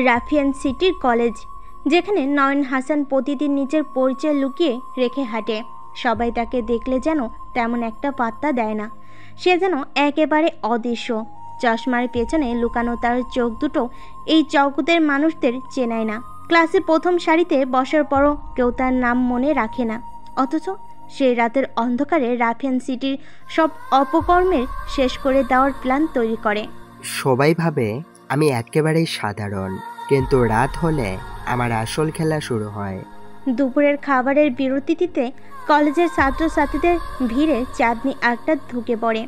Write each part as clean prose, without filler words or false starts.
রাফিয়ান সিটির কলেজ, যেখানে নয়ন হাসান প্রতিদিন নিজের পরিচয় লুকিয়ে রেখে হাঁটে। সবাই তাকে দেখলে যেন তেমন একটা পাত্তা দেয় না, সে যেন একেবারে অদৃশ্য। চশমার পেছনে লুকানো তার চোখ দুটো এই জগতের মানুষদের চেনায় না। ক্লাসে প্রথম সারিতে বসার পরও কেউ তার নাম মনে রাখে না, অথচ সেই রাতের অন্ধকারে রাফিয়ান সিটির সব অপকর্মের শেষ করে দেওয়ার প্ল্যান তৈরি করে। সবাই ভাবে আমি একেবারেই সাধারণ, কিন্তু রাত হলে আমার আসল খেলা শুরু হয়। দুপুরের খাবারের বিরতিতে কলেজের ছাত্রছাত্রীদের ভিড়ে চাঁদনি একটা ঢুকে পড়ে।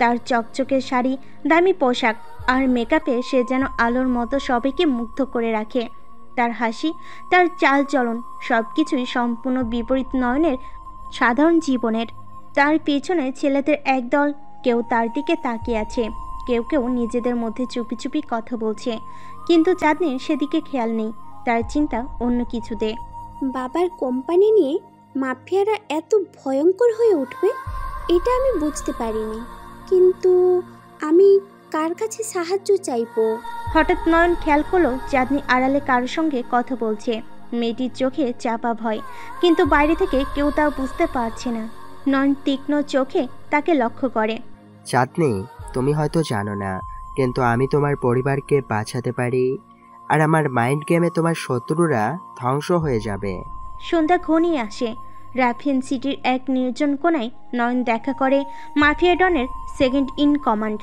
তার চকচকে শাড়ি, দামি পোশাক আর মেকআপে সে যেন আলোর মতো সবাইকে মুগ্ধ করে রাখে। তার হাসি, তার চালচলন সব কিছুই সম্পূর্ণ বিপরীত নয়নের সাধারণ জীবনের। তার পেছনে ছেলেদের একদল, কেউ তার দিকে তাকিয়ে আছে, কেউ কেউ নিজেদের মধ্যে চুপি চুপি কথা বলছে, কিন্তু চাঁদনির সেদিকে খেয়াল নেই। তার চিন্তা অন্য কিছুতে। বাবার কোম্পানি নিয়ে মাফিয়ারা এত ভয়ঙ্কর হয়ে উঠবে এটা আমি বুঝতে পারিনি, কিন্তু আমি কার কাছে সাহায্য চাইবো? হঠাৎ নয়ন খেয়াল করলো চাঁদনি আড়ালে কারোর সঙ্গে কথা বলছে। মেয়েটির চোখে চাপা ভয়, কিন্তু বাইরে থেকে কেউ তা বুঝতে পারছে না। নয়ন তীক্ষ্ণ চোখে তাকে লক্ষ্য করে। চাঁদনি, তুমি হয়তো জানো না, কিন্তু আমি তোমার পরিবারকে বাঁচাতে পারি, আর আমার মাইন্ড গেমে তোমার শত্রুরা ধ্বংস হয়ে যাবে। সন্ধ্যা ঘনিয়ে আসে। রাফিয়ান সিটির এক নির্জন কোণায় নয়ন দেখা করে মাফিয়া ডনের সেকেন্ড ইন কমান্ড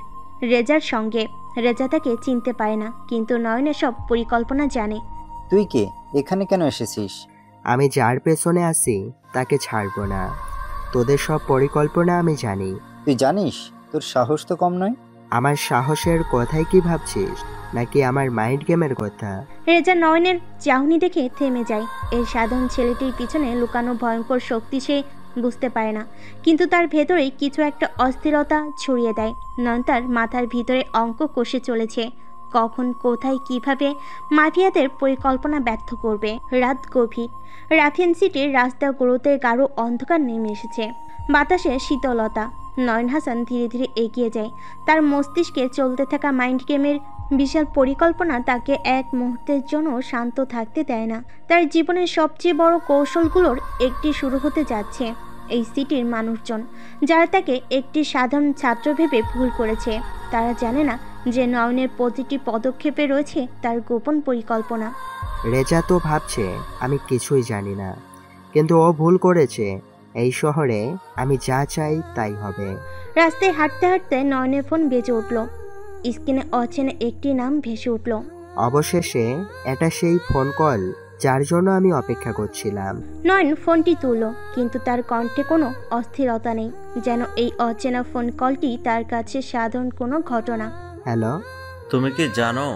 রেজার সঙ্গে। রেজা তাকে চিনতে পারে না, কিন্তু নয়নের সব পরিকল্পনা জানে। তুই কে? এখানে কেন এসেছিস? আমি যার পেছনে আছি তাকে ছাড়বো না। তোদের সব পরিকল্পনা আমি জানি। তুই জানিস? তোর সাহস তো কম নয়। আমার সাহসের কথাই কি ভাবছিস, নাকি আমার মাইন্ড গেমের কথা? রেজা নয়নের চাহনি দেখে থেমে যায়। এই সাধারণ ছেলেটির পিছনে লুকানো ভয়ঙ্কর শক্তি সে বুঝতে পারে না, কিন্তু তার ভেতরেই কিছু একটা অস্থিরতা ছড়িয়ে দেয়। নয়ন তার মাথার ভিতরে অঙ্ক কষে চলেছে, কখন, কোথায়, কিভাবে মাফিয়াদের পরিকল্পনা ব্যর্থ করবে। রাত গভীর। রাফিয়ান সিটির রাস্তাগুলোতে গাঢ় অন্ধকার নেমে এসেছে, বাতাসে শীতলতা। নয়ন হাসান ধীরে ধীরে এগিয়ে যায়। তার মস্তিষ্কে চলতে থাকা মাইন্ড গেমের বিশাল পরিকল্পনা তাকে এক মুহূর্তের জন্য শান্ত থাকতে দেয় না। তার জীবনের সবচেয়ে বড় কৌশলগুলোর একটি শুরু হতে যাচ্ছে। এই সিটির মানুষজন, যারা তাকে একটি সাধারণ ছাত্র ভেবে ভুল করেছে, তারা জানে না যে নয়নের প্রতিটি পদক্ষেপে রয়েছে তার গোপন পরিকল্পনা। রেজা তো ভাবছে আমি কিছুই জানি না, কিন্তু ও ভুল করেছে। এই শহরে আমি যা চাই তাই হবে। রাস্তায় হাঁটতে হাঁটতে নয়নের ফোন বেজে উঠল। স্ক্রিনে অচেনা একটি নাম ভেসে উঠল। অবশেষে এটা সেই ফোন কল যার জন্য আমি অপেক্ষা করছিলাম। নয়ন ফোনটি তুলল, কিন্তু তার কণ্ঠে কোনো অস্থিরতা নেই, যেন এই অচেনা ফোন কলটি তার কাছে সাধারণ কোনো ঘটনা। হ্যালো, তুমি কি জানো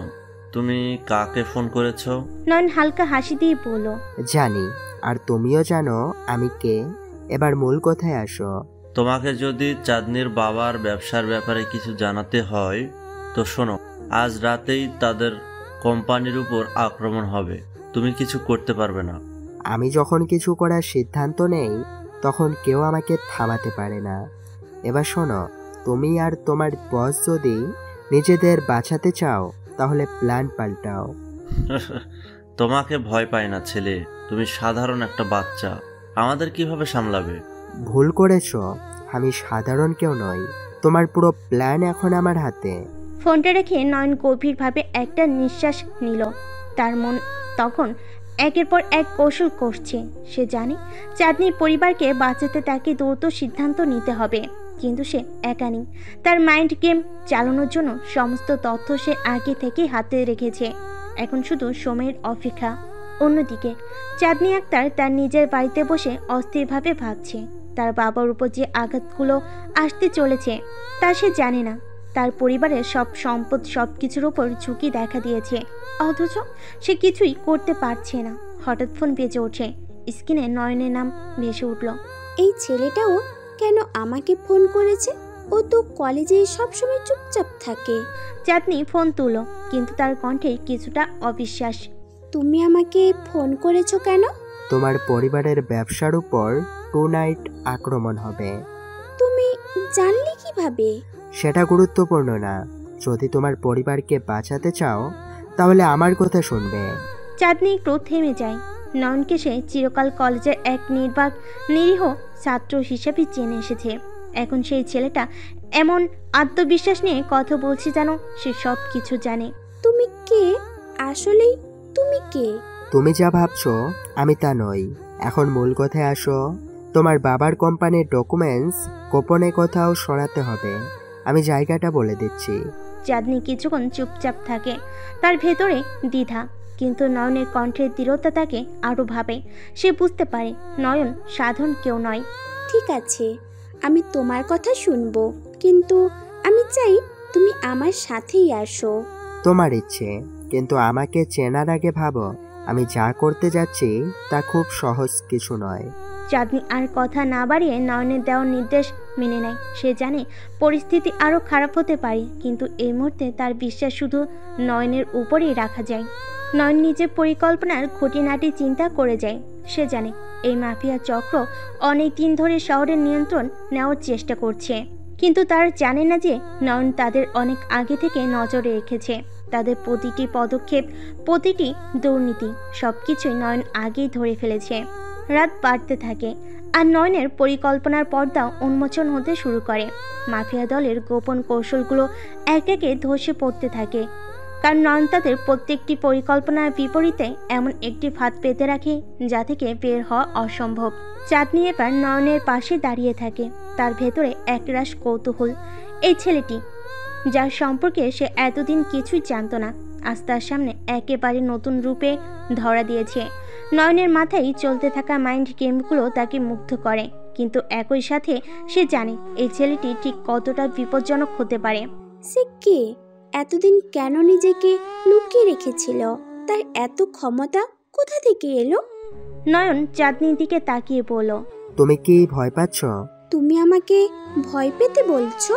তুমি কাকে ফোন করেছো? নয়ন হালকা হাসি দিয়ে বলল, জানি, আর তুমিও জানো আমি কে। এবার মূল কথায় আসো। তোমাকে যদি চাঁদনির বাবার ব্যবসার ব্যাপারে কিছু জানাতে হয় তো শোনো, আজ রাতেই তাদের কোম্পানির উপর আক্রমণ হবে। তুমি কিছু করতে পারবে না। আমি যখন কিছু করার সিদ্ধান্ত নেই তখন কেউ আমাকে থামাতে পারে না। এবার শোনো, তুমি আর তোমার বস যদি নিজেদের বাঁচাতে চাও তাহলে প্ল্যান পাল্টাও। তোমাকে ভয় পায় না ছেলে, তুমি সাধারণ একটা বাচ্চা। আমাদের কিভাবে সামলাবে? ভুল করেছো, আমি সাধারণ কেউ নই। তোমার পুরো প্ল্যান এখন আমার হাতে। ফোনটা রেখে নয়ন গভীরভাবে একটা নিঃশ্বাস নিল। তার মন তখন একের পর এক কৌশল করছে। সে জানে চাঁদনির পরিবারকে বাঁচাতে তাকে দ্রুত সিদ্ধান্ত নিতে হবে, কিন্তু সে একা নেই। তার মাইন্ড গেম চালানোর জন্য সমস্ত তথ্য সে আগে থেকেই হাতে রেখেছে, এখন শুধু সময়ের অপেক্ষা। অন্যদিকে চাঁদনি আক্তার তার নিজের বাড়িতে বসে অস্থিরভাবে ভাবছে। তার বাবার উপর যে আঘাতগুলো আসতে চলেছে তা সে জানে না। তার পরিবারের সব সম্পদ, সব কিছুর উপর ঝুঁকি দেখা দিয়েছে, অথচ সে কিছুই করতে পারছে না। হঠাৎ ফোন বেজে ওঠে। স্ক্রিনে নয়নের নাম ভেসে উঠল। এই ছেলেটাও কেন আমাকে ফোন করেছে? ও তো কলেজে সবসময় চুপচাপ থাকে। চাঁদনি ফোন তুলো, কিন্তু তার কণ্ঠে কিছুটা অবিশ্বাস। তুমি আমাকে ফোন করেছো কেন? তোমার পরিবারের ব্যবসার উপর টুনাইট আক্রমণ হবে। তুমি জানলে কিভাবে? সেটা গুরুত্বপূর্ণ না। যদি তোমার পরিবারকে বাঁচাতে চাও তাহলে আমার কথা শুনবে। চাঁদনি একটু থেমে যায়। নয়নকে সে চিরকাল কলেজের এক নির্বাক নিরীহ ছাত্র হিসেবে জেনে এসেছে। এখন সেই ছেলেটা এমন আত্মবিশ্বাস নিয়ে কথা বলছে যেন সে সব কিছু জানে। তুমি কে? আসলেই তুমি কে? তুমি যা ভাবছো আমি তা নই। এখন মূল কথায় আসো। তোমার বাবার কোম্পানির ডকুমেন্টস গোপনে কোথাও সরাতে হবে। আমি জায়গাটা বলে দিচ্ছি। চাঁদনি কিছুক্ষণ চুপচাপ থাকে। তার ভেতরে দ্বিধা, কিন্তু নয়নের কণ্ঠের দৃঢ়তা তাকে আরও ভাবে। সে বুঝতে পারে নয়ন সাধারণ কেউ নয়। ঠিক আছে, আমি তোমার কথা শুনবো, কিন্তু আমি চাই তুমি আমার সাথেই আসো। তোমার ইচ্ছে, কিন্তু আমাকে চেনার আগে ভাবো আমি যা করতে যাচ্ছি তা খুব সহজ কিছু নয়। চাঁদনি আর কথা না বাড়িয়ে নয়নের দেওয়ার নির্দেশ মেনে নেয়। সে জানে পরিস্থিতি আরও খারাপ হতে পারে, কিন্তু এই মুহূর্তে তার বিশ্বাস শুধু নয়নের উপরেই রাখা যায়। নয়ন নিজের পরিকল্পনার খুঁটিনাটি চিন্তা করে যায়। সে জানে এই মাফিয়া চক্র অনেক দিন ধরে শহরের নিয়ন্ত্রণ নেওয়ার চেষ্টা করছে, কিন্তু তার জানে না যে নয়ন তাদের অনেক আগে থেকে নজরে রেখেছে। তাদের প্রতিটি পদক্ষেপ, প্রতিটি দুর্নীতি, সবকিছুই নয়ন আগেই ধরে ফেলেছে। রাত বাড়তে থাকে আর নয়নের পরিকল্পনার পর্দা উন্মোচন হতে শুরু করে। মাফিয়া দলের গোপন কৌশলগুলো এক একে ধসে পড়তে থাকে, কারণ নয়ন তাদের প্রত্যেকটি পরিকল্পনার বিপরীতে এমন একটি ফাঁদ পেতে রাখে যা থেকে বের হওয়া অসম্ভব। চাঁদনি এবার নয়নের পাশে দাঁড়িয়ে থাকে। তার ভেতরে একরাশ কৌতূহল। এই ছেলেটি, যার সম্পর্কে সে এতদিন কিছুই জানত না, আজ তার সামনে একেবারে নতুন রূপে ধরা দিয়েছে। নয়নের মাথায় চলতে থাকা মাইন্ড গেমগুলো তাকে মুগ্ধ করে, কিন্তু একই সাথে সে জানে এই ছেলেটি ঠিক কতটা বিপজ্জনক হতে পারে। সে কে? এতদিন কেন নিজেকে লুকিয়ে রেখেছিল? তার এত ক্ষমতা কোথা থেকে এলো? নয়ন চাঁদনির দিকে তাকিয়ে বলল, তুমি কি ভয় পাচ্ছ? তুমি আমাকে ভয় পেতে বলছো?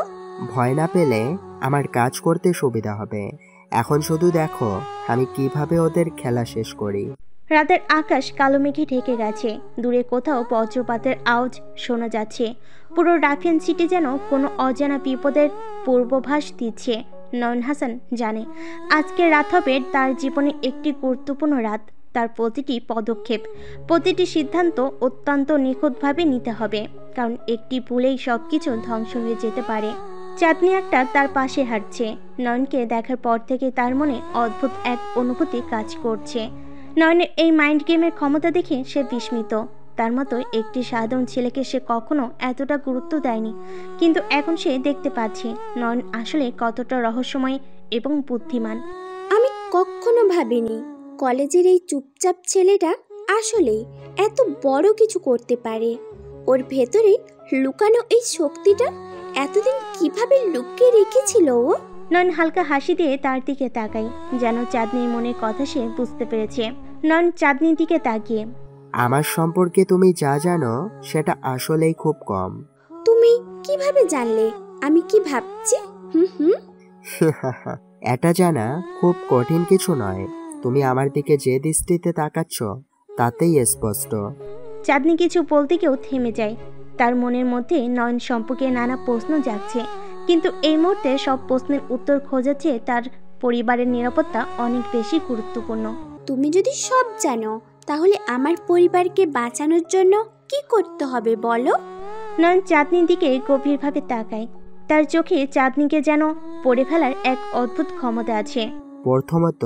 ভয় না পেলে আমার কাজ করতে সুবিধা হবে। এখন শুধু দেখো আমি কিভাবে ওদের খেলা শেষ করি। রাতের আকাশ কালো মেঘে ঢেকে গেছে। দূরে কোথাও বজ্রপাতের আওয়াজ শোনা যাচ্ছে। পুরো রাফিয়ান সিটি যেন কোনো অজানা বিপদের পূর্বাভাস দিচ্ছে। নয়ন হাসান জানে আজকের রাত হবে তার জীবনে একটি গুরুত্বপূর্ণ রাত। তার প্রতিটি পদক্ষেপ, প্রতিটি সিদ্ধান্ত অত্যন্ত নিখুঁতভাবে নিতে হবে, কারণ একটি ভুলেই সব কিছু ধ্বংস হয়ে যেতে পারে। চাঁদনি একটা তার পাশে হাঁটছে। নয়নকে দেখার পর থেকে তার মনে অদ্ভুত এক অনুভূতি কাজ করছে। নয়নের এই মাইন্ড গেমের ক্ষমতা দেখে সে বিস্মিত। তার মতো একটি সাধারণ ছেলেকে সে কখনো এতটা গুরুত্ব দেয়নি, কিন্তু এখন সে দেখতে পাচ্ছে নয়ন আসলে কতটা রহস্যময় এবং বুদ্ধিমান। আমি কখনো ভাবিনি কলেজের এই চুপচাপ ছেলেটা আসলেই এত বড় কিছু করতে পারে। ওর ভেতরে লুকানো এই শক্তিটা এতদিন কিভাবে লুকিয়ে রেখেছিল ও? নয়ন হালকা হাসি দিয়ে তার দিকে তাকায়, যেন চাঁদনির মনের কথা সে বুঝতে পেরেছে। নয়ন চাঁদনির দিকে তাকিয়ে, আমার সম্পর্কে তুমি যা জানো সেটা আসলেই খুব কম। তুমি কিভাবে জানলে আমি কি ভাবছি? হুম। এটা জানা খুব কঠিন কিছু নয়। তুমি আমার দিকে যে দৃষ্টিতে তাকাচ্ছ তাতেই স্পষ্ট। চাঁদনি কিছু বলতে কেউ থেমে যায়। তার মনের মধ্যে নয়ন সম্পর্কে নানা প্রশ্ন জাগছে, কিন্তু এই মুহূর্তে সব প্রশ্নের উত্তর খোঁজাচ্ছে তার পরিবারের নিরাপত্তা অনেক বেশি গুরুত্বপূর্ণ। তুমি যদি সব জানো তাহলে আমার পরিবারকে বাঁচানোর জন্য কি করতে হবে বলো? নয়ন চাঁদনির দিকে গভীরভাবে তাকায়। তার চোখে চাঁদনিকে যেন পড়ে ফেলার এক অদ্ভুত ক্ষমতা আছে। প্রথমত,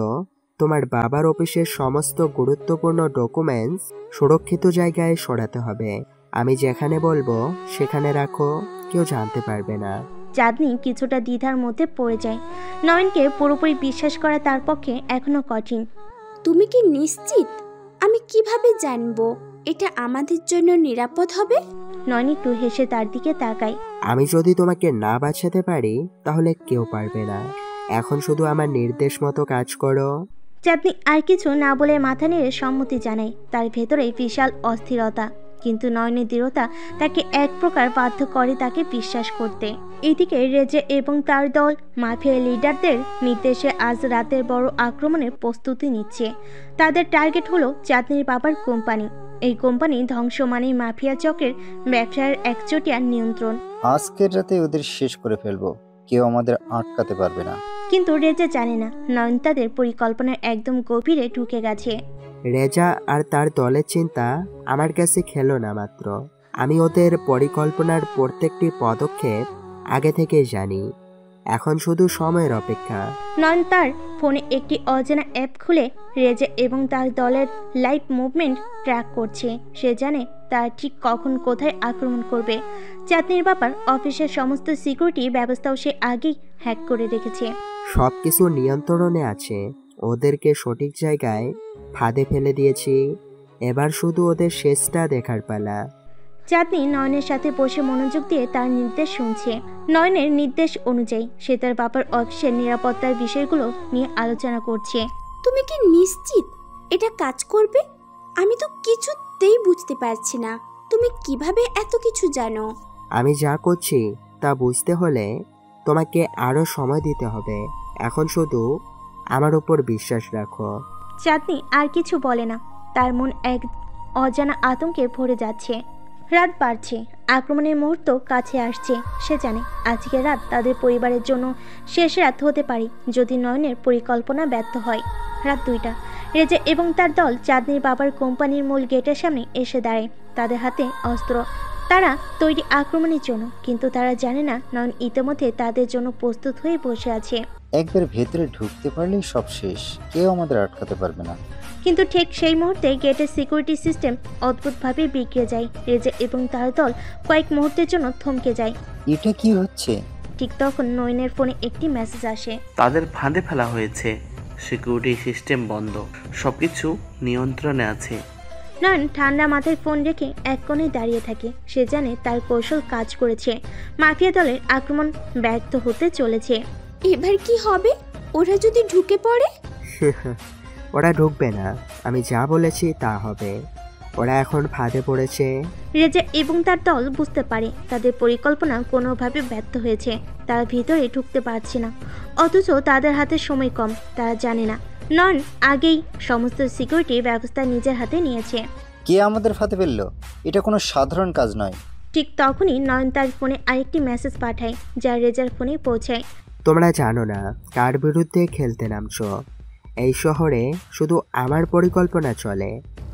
তোমার বাবার অফিসের সমস্ত গুরুত্বপূর্ণ ডকুমেন্টস সুরক্ষিত জায়গায় সরাতে হবে। আমি যেখানে বলবো সেখানে রাখো, কেউ জানতে পারবে না। চাঁদনি কিছুটা দ্বিধার মধ্যে পড়ে যায়। নয়নকে পুরোপুরি বিশ্বাস করা তার পক্ষে এখনো কঠিন। তুমি কি নিশ্চিত? আমি কিভাবে জানবো এটা আমাদের জন্য নিরাপদ হবে? নয়ন একটু হেসে তার দিকে তাকায়। আমি যদি তোমাকে না বাঁচাতে পারি তাহলে কেউ পারবে না। এখন শুধু আমার নির্দেশ মতো কাজ করো। চাঁদনি আর কিছু না বলে মাথা নেড়ে সম্মতি জানায়। তার ভেতরে বিশাল অস্থিরতা, কিন্তু নয়নের দৃঢ়তা তাকে এক প্রকার বাধ্য করে তাকে বিশ্বাস করতে। এদিকে রেজে এবং তার দল মাফিয়া লিডারদের নির্দেশে আজ রাতের বড় আক্রমণের প্রস্তুতি নিচ্ছে। তাদের টার্গেট হলো চাঁদনির বাবার কোম্পানি। এই কোম্পানি ধ্বংস মানেই মাফিয়া চক্রের ব্যবসার একচটিয়া নিয়ন্ত্রণ। আজকের রাতে ওদের শেষ করে ফেলবো। কেউ আমাদের আটকাতে পারবে না। কিন্তু রেজা জানে না নয়ন তাদের পরিকল্পনার একদম গভীরে ঢুকে গেছে। রেজা আর তার দলের চিন্তা আমার কাছে খেলো না মাত্র। আমি ওদের পরিকল্পনার প্রত্যেকটি পদক্ষেপ আগে থেকেই জানি। এখন শুধু সময়ের অপেক্ষা। নয়ন তার ফোনে একটি অজানা অ্যাপ খুলে রেজা এবং তার দলের লাইভ মুভমেন্ট ট্র্যাক করছে। সে জানে তারা ঠিক কখন কোথায় আক্রমণ করবে। চাঁদনির বাবার অফিসের সমস্ত সিকিউরিটি ব্যবস্থাও সে আগেই হ্যাক করে রেখেছে। সব কিছু নিয়ন্ত্রণে আছে। ওদেরকে সঠিক জায়গায় ফাঁদে ফেলে দিয়েছি। এবার শুধু ওদের শেষটা দেখার পালা। চাঁদনি নয়নের সাথে বসে মনোযোগ দিয়ে তার নির্দেশ শুনছে। নয়নের নির্দেশ অনুযায়ী সে তার বাবার অফিসের নিরাপত্তার বিষয়গুলো নিয়ে আলোচনা করছে। তুমি কি নিশ্চিত এটা কাজ করবে? আমি তো কিছুতেই বুঝতে পারছি না তুমি কিভাবে এত কিছু জানো। আমি যা করছি তা বুঝতে হলে তোমাকে আরও সময় দিতে হবে। এখন শুধু আমার উপর বিশ্বাস রাখো। চাঁদনি আর কিছু বলে না। তার মন এক অজানা আতঙ্কে ভরে যাচ্ছে। রাত বাড়ছে, আক্রমণের মুহূর্ত কাছে আসছে। সে জানে আজকের রাত তাদের পরিবারের জন্য শেষ রাত হতে পারে যদি নয়নের পরিকল্পনা ব্যর্থ হয়। রাত 2টা। রেজা এবং তার দল চাঁদনির বাবার কোম্পানির মূল গেটের সামনে এসে দাঁড়ায়। তাদের হাতে অস্ত্র। তারা তৈরি আক্রমণের জন্য, কিন্তু তারা জানে না নয়ন ইতিমধ্যে তাদের জন্য প্রস্তুত হয়ে বসে আছে। একবার ভেতরে ঢুকতে পারলেই সব শেষ, কেউ আমাদের আটকাতে পারবে না। কিন্তু ঠিক সেই মুহূর্তে গেটের সিকিউরিটি সিস্টেম অদ্ভুতভাবে বিগড়ে যায়। রেজা এবং তার দল কয়েক মুহূর্তের জন্য থমকে যায়। এটা কি হচ্ছে? ঠিক তখন নয়নের ফোনে একটি মেসেজ আসে। তাদের ফাঁদে ফেলা হয়েছে, সিকিউরিটি সিস্টেম বন্ধ, সবকিছু নিয়ন্ত্রণে আছে। নয়ন ঠান্ডা মাথায় ফোন রেখে এক কোণে দাঁড়িয়ে থাকে। সে জানে তার কৌশল কাজ করেছে। মাফিয়া দলের আক্রমণ ব্যর্থ হতে চলেছে। এবার কি হবে? ওরা যদি ঢুকে পড়ে? ওরা ঢুকবে না। আমি যা বলেছি তা হবে। ওরা এখন ফাঁদে পড়েছে। রেজা এবং তার দল বুঝতে পারে তাদের পরিকল্পনা কোনোভাবে ব্যর্থ হয়েছে। তারা ভিতরে ঢুকতে পারছে না, অথচ তাদের হাতে সময় কম। তারা জানে না নয়ন আগেই সমস্ত সিকিউরিটি ব্যবস্থা নিজের হাতে নিয়েছে। কে আমাদের ফাঁদে ফেললো? এটা কোনো সাধারণ কাজ নয়। ঠিক তখনই নয়ন তার ফোনে আরেকটি মেসেজ পাঠায়, যা রেজার ফোনে পৌঁছায়। তোমরা জানো না কার বিরুদ্ধে খেলতে নামছো। এই শহরে শুধু আমার পরিকল্পনা চলে।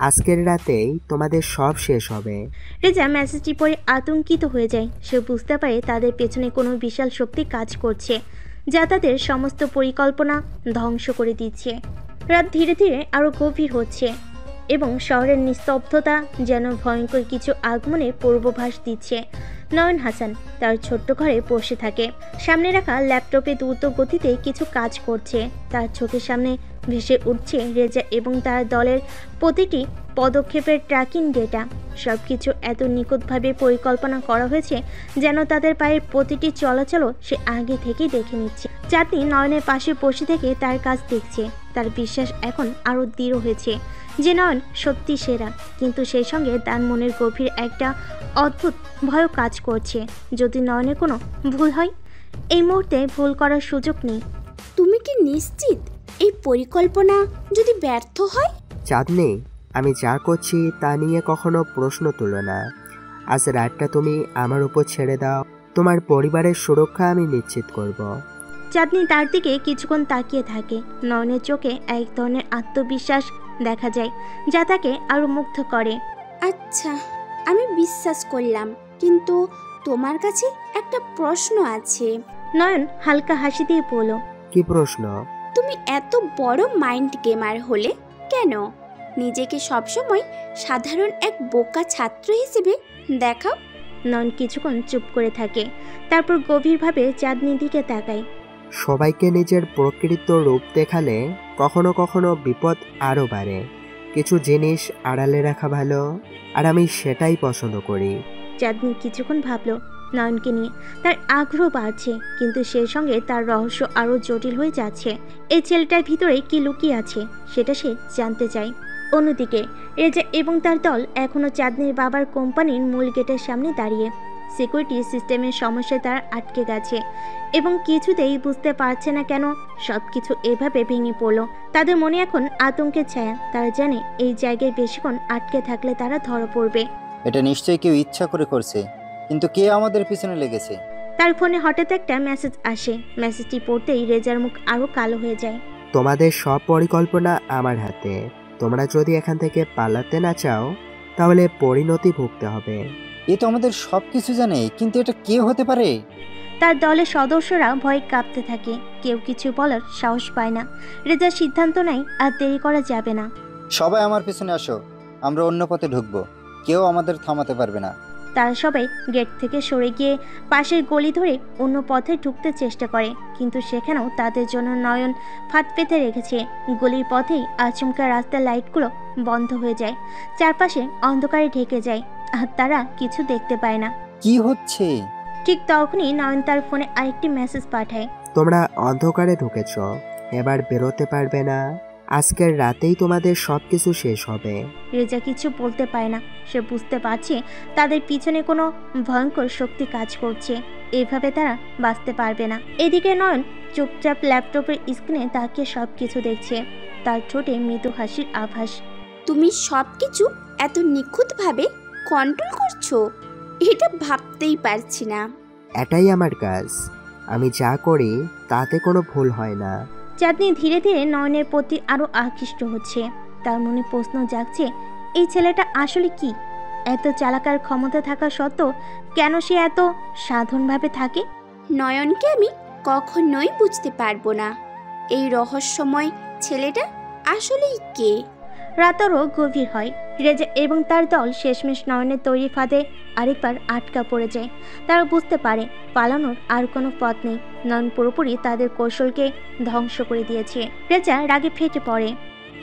আজকের রাতেই তোমাদের সব শেষ হবে। রেজা মেসেজটি পড়ে আতঙ্কিত হয়ে যায়। সে বুঝতে পারে তাদের পেছনে কোনো বিশাল শক্তি কাজ করছে, যা তাদের সমস্ত পরিকল্পনা ধ্বংস করে দিচ্ছে। রাত ধীরে ধীরে আরও গভীর হচ্ছে এবং শহরের নিস্তব্ধতা যেন ভয়ঙ্কর কিছু আগমনের পূর্বাভাস দিচ্ছে। নয়ন হাসান তার ছোট্ট ঘরে বসে থাকে। সামনে রাখা ল্যাপটপে দ্রুত গতিতে কিছু কাজ করছে। তার চোখের সামনে ভেসে উঠছে রেজা এবং তার দলের প্রতিটি পদক্ষেপের ট্র্যাকিং ডেটা। সব কিছু এত নিখুঁতভাবে পরিকল্পনা করা হয়েছে যেন তাদের পায়ের প্রতিটি চলাচলও সে আগে থেকেই দেখে নিচ্ছে। চাঁদনি নয়নের পাশে বসে থেকে তার কাজ দেখছে। তার বিশ্বাস এখন আরও দৃঢ় হয়েছে যে নয়ন সত্যি সেরা, কিন্তু সেই সঙ্গে তার মনের গভীর একটা অদ্ভুত ভয় কাজ করছে। যদি নয়নের কোনো ভুল হয়? এই মুহূর্তে ভুল করার সুযোগ নেই। তুমি কি নিশ্চিত এই পরিকল্পনা যদি ব্যর্থ হয়? চাঁদনি, আমি যা করছি তা নিয়ে কখনো প্রশ্ন তুলো না। আজ রাতটা তুমি আমার উপর ছেড়ে দাও। তোমার পরিবারের সুরক্ষা আমি নিশ্চিত করব। চাঁদনি তার দিকে কিছুক্ষণ তাকিয়ে থাকে। নয়নের চোখে এক ধরনের আত্মবিশ্বাস দেখা যায়, যা তাকে আরো মুগ্ধ করে। আচ্ছা, আমি বিশ্বাস করলাম, কিন্তু তোমার কাছে একটা প্রশ্ন আছে। নয়ন হালকা হাসি দিয়ে বলল, কি প্রশ্ন? তুমি এত বড় মাইন্ড গেমার হলে কেন নিজেকে সবসময় সাধারণ এক বোকা ছাত্র হিসেবে দেখাও? নয়ন কিছুক্ষণ চুপ করে থাকে, তারপর গভীরভাবে চাঁদনির দিকে তাকায়। সবাইকে নিজের প্রকৃত রূপ দেখালে কখনো কখনো বিপদ আরও বাড়ে। কিছু জিনিস আড়ালে রাখা ভালো, আর আমি সেটাই পছন্দ করি। চাঁদনি কিছুক্ষণ ভাবল। নয়নকে নিয়ে তার আগ্রহ বাড়ছে, কিন্তু সেই সঙ্গে তার রহস্য আরও জটিল হয়ে যাচ্ছে। এই ছেলেটার ভিতরে কি লুকিয়ে আছে সেটা সে জানতে চায়। অন্যদিকে রেজা এবং তার দল এখনও চাঁদনির বাবার কোম্পানির মূল গেটের সামনে দাঁড়িয়ে। সিকিউরিটি সিস্টেমের সমস্যায় তারা আটকে গেছে এবং কিছুতেই বুঝতে পারছে না কেন সব কিছু এভাবে ভেঙে পড়ল। তাদের মনে এখন আতঙ্কের ছায়া। তারা জানে এই জায়গায় বেশিক্ষণ আটকে থাকলে তারা ধরা পড়বে। এটা নিশ্চয়ই কেউ ইচ্ছা করে করছে, কিন্তু কে আমাদের পিছনে লেগেছে? তার ফোনে হঠাৎ একটা মেসেজ আসে। মেসেজটি পড়তেই রেজার মুখ আরো কালো হয়ে যায়। তোমাদের সব পরিকল্পনা আমার হাতে। তোমরা যদি এখান থেকে পালাতে না চাও তাহলে পরিণতি ভুগতে হবে। এ তো আমাদের সব কিছু জানে, কিন্তু এটা কে হতে পারে? তার দলের সদস্যরা ভয়ে কাঁপতে থাকে। কেউ কিছু বলার সাহস পায় না। রেজার সিদ্ধান্ত নেয় আর দেরি করা যাবে না। সবাই আমার পেছনে আসো, আমরা অন্য পথে ঢুকবো, কেউ আমাদের থামাতে পারবে না। তারা সবাই গেট থেকে সরে গিয়ে পাশের গলি ধরে অন্য পথে ঢুকতে চেষ্টা করে, কিন্তু সেখানেও তাদের জন্য নয়ন ফাঁদ পেতে রেখেছে। গলির পথেই আচমকা রাস্তার লাইটগুলো বন্ধ হয়ে যায়, চারপাশে অন্ধকারে ঢেকে যায় আর তারা কিছু দেখতে পায় না। কি হচ্ছে? ঠিক তখনই নয়ন তার ফোনে আরেকটি মেসেজ পাঠায়। তোমরা অন্ধকারে ঢুকেছ, এবার বেরোতে পারবে না। আজকের রাতেই তোমাদের সবকিছু শেষ হবে। রেজা কিছু বলতে পারে না। সে বুঝতে পারছে তাদের পিছনে কোনো ভয়ঙ্কর শক্তি কাজ করছে। এইভাবে তারা বাঁচতে পারবে না। এদিকে নয়ন চুপচাপ ল্যাপটপের স্ক্রিনে তাকিয়ে সব কিছু দেখছে। তার ঠোঁটে মৃদু হাসির আভাস। তুমি সব কিছু এত নিখুঁতভাবে কন্ট্রোল করছো, এটা ভাবতেই পারছি না। এটাই আমার কাজ। আমি যা করি তাতে কোনো ভুল হয় না। চাঁদনি ধীরে ধীরে নয়নের প্রতি আরো আকৃষ্ট হচ্ছে। তার মনে প্রশ্ন জাগছে, এই ছেলেটা আসলে কি? এত চালাকার ক্ষমতা থাকা সত্ত্বেও কেন সে এত সাধারণভাবে থাকে? নয়নকে আমি কখনোই বুঝতে পারবো না। এই রহস্যময় ছেলেটা আসলেই কে? রাত আরও গভীর হয়। রেজা এবং তার দল শেষমেশ নয়নের তৈরি ফাঁদে আরেকবার আটকা পড়ে যায়। তারা বুঝতে পারে পালানোর আর কোনো পথ নেই। নয়ন পুরোপুরি তাদের কৌশলকে ধ্বংস করে দিয়েছে। রেজা রাগে ফেটে পড়ে।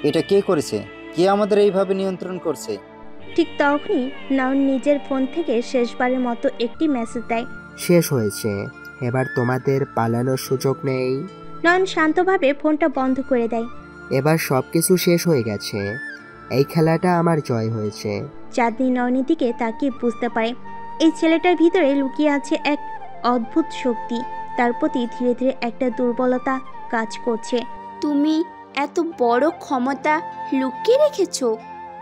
এটা কে করেছে? কে আমাদের এইভাবে নিয়ন্ত্রণ করছে? ঠিক তখনই নয়ন নিজের ফোন থেকে শেষবারের মতো একটি মেসেজ দেয়। শেষ হয়েছে, এবার তোমাদের পালানোর সুযোগ নেই। নয়ন শান্তভাবে ফোনটা বন্ধ করে দেয়। এবার সবকিছু শেষ হয়ে গেছে। এই খেলাটা আমার জয় হয়েছে। চাঁদনি নয়নের দিকে তাকিয়ে বুঝতে পারে এই ছেলেটার ভিতরে লুকিয়ে আছে এক অদ্ভুত শক্তি। তার প্রতি ধীরে ধীরে একটা দুর্বলতা কাজ করছে। তুমি এত বড় ক্ষমতা লুকিয়ে রেখেছো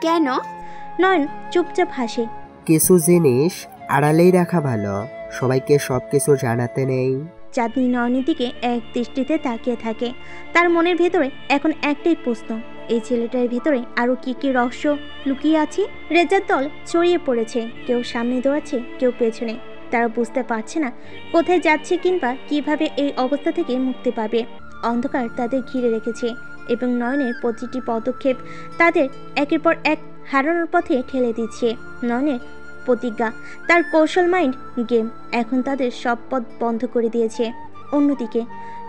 কেন? নয়ন চুপচাপ হাসে। কিছু জিনিস আড়ালেই রাখা ভালো, সবাইকে সবকিছু জানাতে নেই। চাঁদনি নয়নের দিকে এক দৃষ্টিতে তাকিয়ে থাকে। তার মনের ভেতরে এখন একটাই প্রশ্ন, এই ছেলেটার ভিতরে আরো কি কি রহস্য লুকিয়ে আছে? রেজার দল ছড়িয়ে পড়েছে, কেউ সামনে দৌড়াচ্ছে, কেউ পেছনে। তারা বুঝতে পারছে না কোথায় যাচ্ছে কিংবা কিভাবে এই অবস্থা থেকে মুক্তি পাবে। অন্ধকার তাদের ঘিরে রেখেছে এবং নয়নের প্রতিটি পদক্ষেপ তাদের একের পর এক হারানোর পথে ঠেলে দিচ্ছে। নয়নের প্রতিজ্ঞা, তার কৌশল মাইন্ড গেম এখন তাদের সব পথ বন্ধ করে দিয়েছে। অন্যদিকে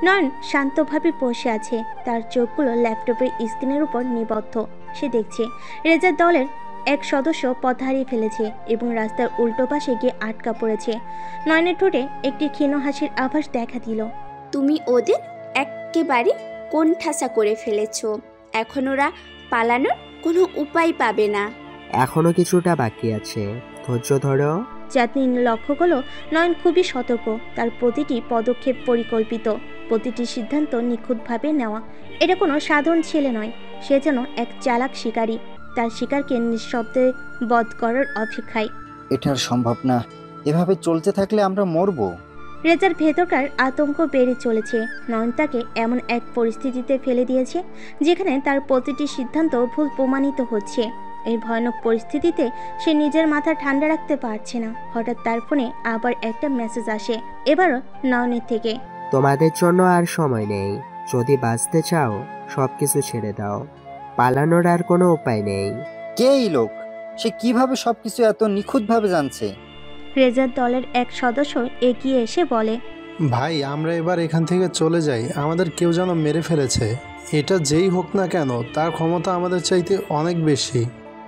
নয়ন শান্তভাবে বসে আছে। তার চোখগুলো ল্যাপটপের স্ক্রিনের উপর নিবদ্ধ। সে দেখছে রেজার দলের এক সদস্য পথ হারিয়ে ফেলেছে এবং রাস্তার উল্টো পাশে গিয়ে আটকা পড়েছে। নয়নের ঠোঁটে একটি ক্ষীণ হাসির আভাস দেখা দিল। তুমি ওদের একেবারে কোণঠাসা করে ফেলেছো। এখন ওরা পালানোর কোনো উপায় পাবে না। এখনো কিছুটা বাকি আছে, ধৈর্য ধরো। চাঁদনি লক্ষ্য করলো নয়ন খুবই সতর্ক। তার প্রতিটি পদক্ষেপ পরিকল্পিত, প্রতিটি সিদ্ধান্ত নিখুঁতভাবে নেওয়া। এটা কোনো সাধারণ ছেলে নয়, সে যেন এক চালাক শিকারী, তার শিকারকে নিঃশব্দে বধ করার অপেক্ষায়। এটা আর সম্ভব না, এভাবে চলতে থাকলে আমরা মরবো। রেজার ভেতরকার আতঙ্ক বেড়ে চলেছে। নয়ন তাকে এমন এক পরিস্থিতিতে ফেলে দিয়েছে যেখানে তার প্রতিটি সিদ্ধান্ত ভুল প্রমাণিত হচ্ছে। এই ভয়ানক পরিস্থিতিতে সে নিজের মাথা ঠান্ডা রাখতে পারছে না। হঠাৎ তার ফোনে আবার একটা মেসেজ আসে, এবারও নয়নের থেকে। তোমাদের জন্য আর সময় নেই। যদি বাঁচতে চাও সবকিছু ছেড়ে দাও, পালানোর আর কোনো উপায় নেই। কে এই লোক? সে কিভাবে সবকিছু এত নিখুঁতভাবে জানছে? রেজার দলের এক সদস্য এগিয়ে এসে বলে, ভাই আমরা এবার এখান থেকে চলে যাই, আমাদের কেউ যেন মেরে ফেলেছে। এটা যেই হোক না কেন তার ক্ষমতা আমাদের চাইতে অনেক বেশি।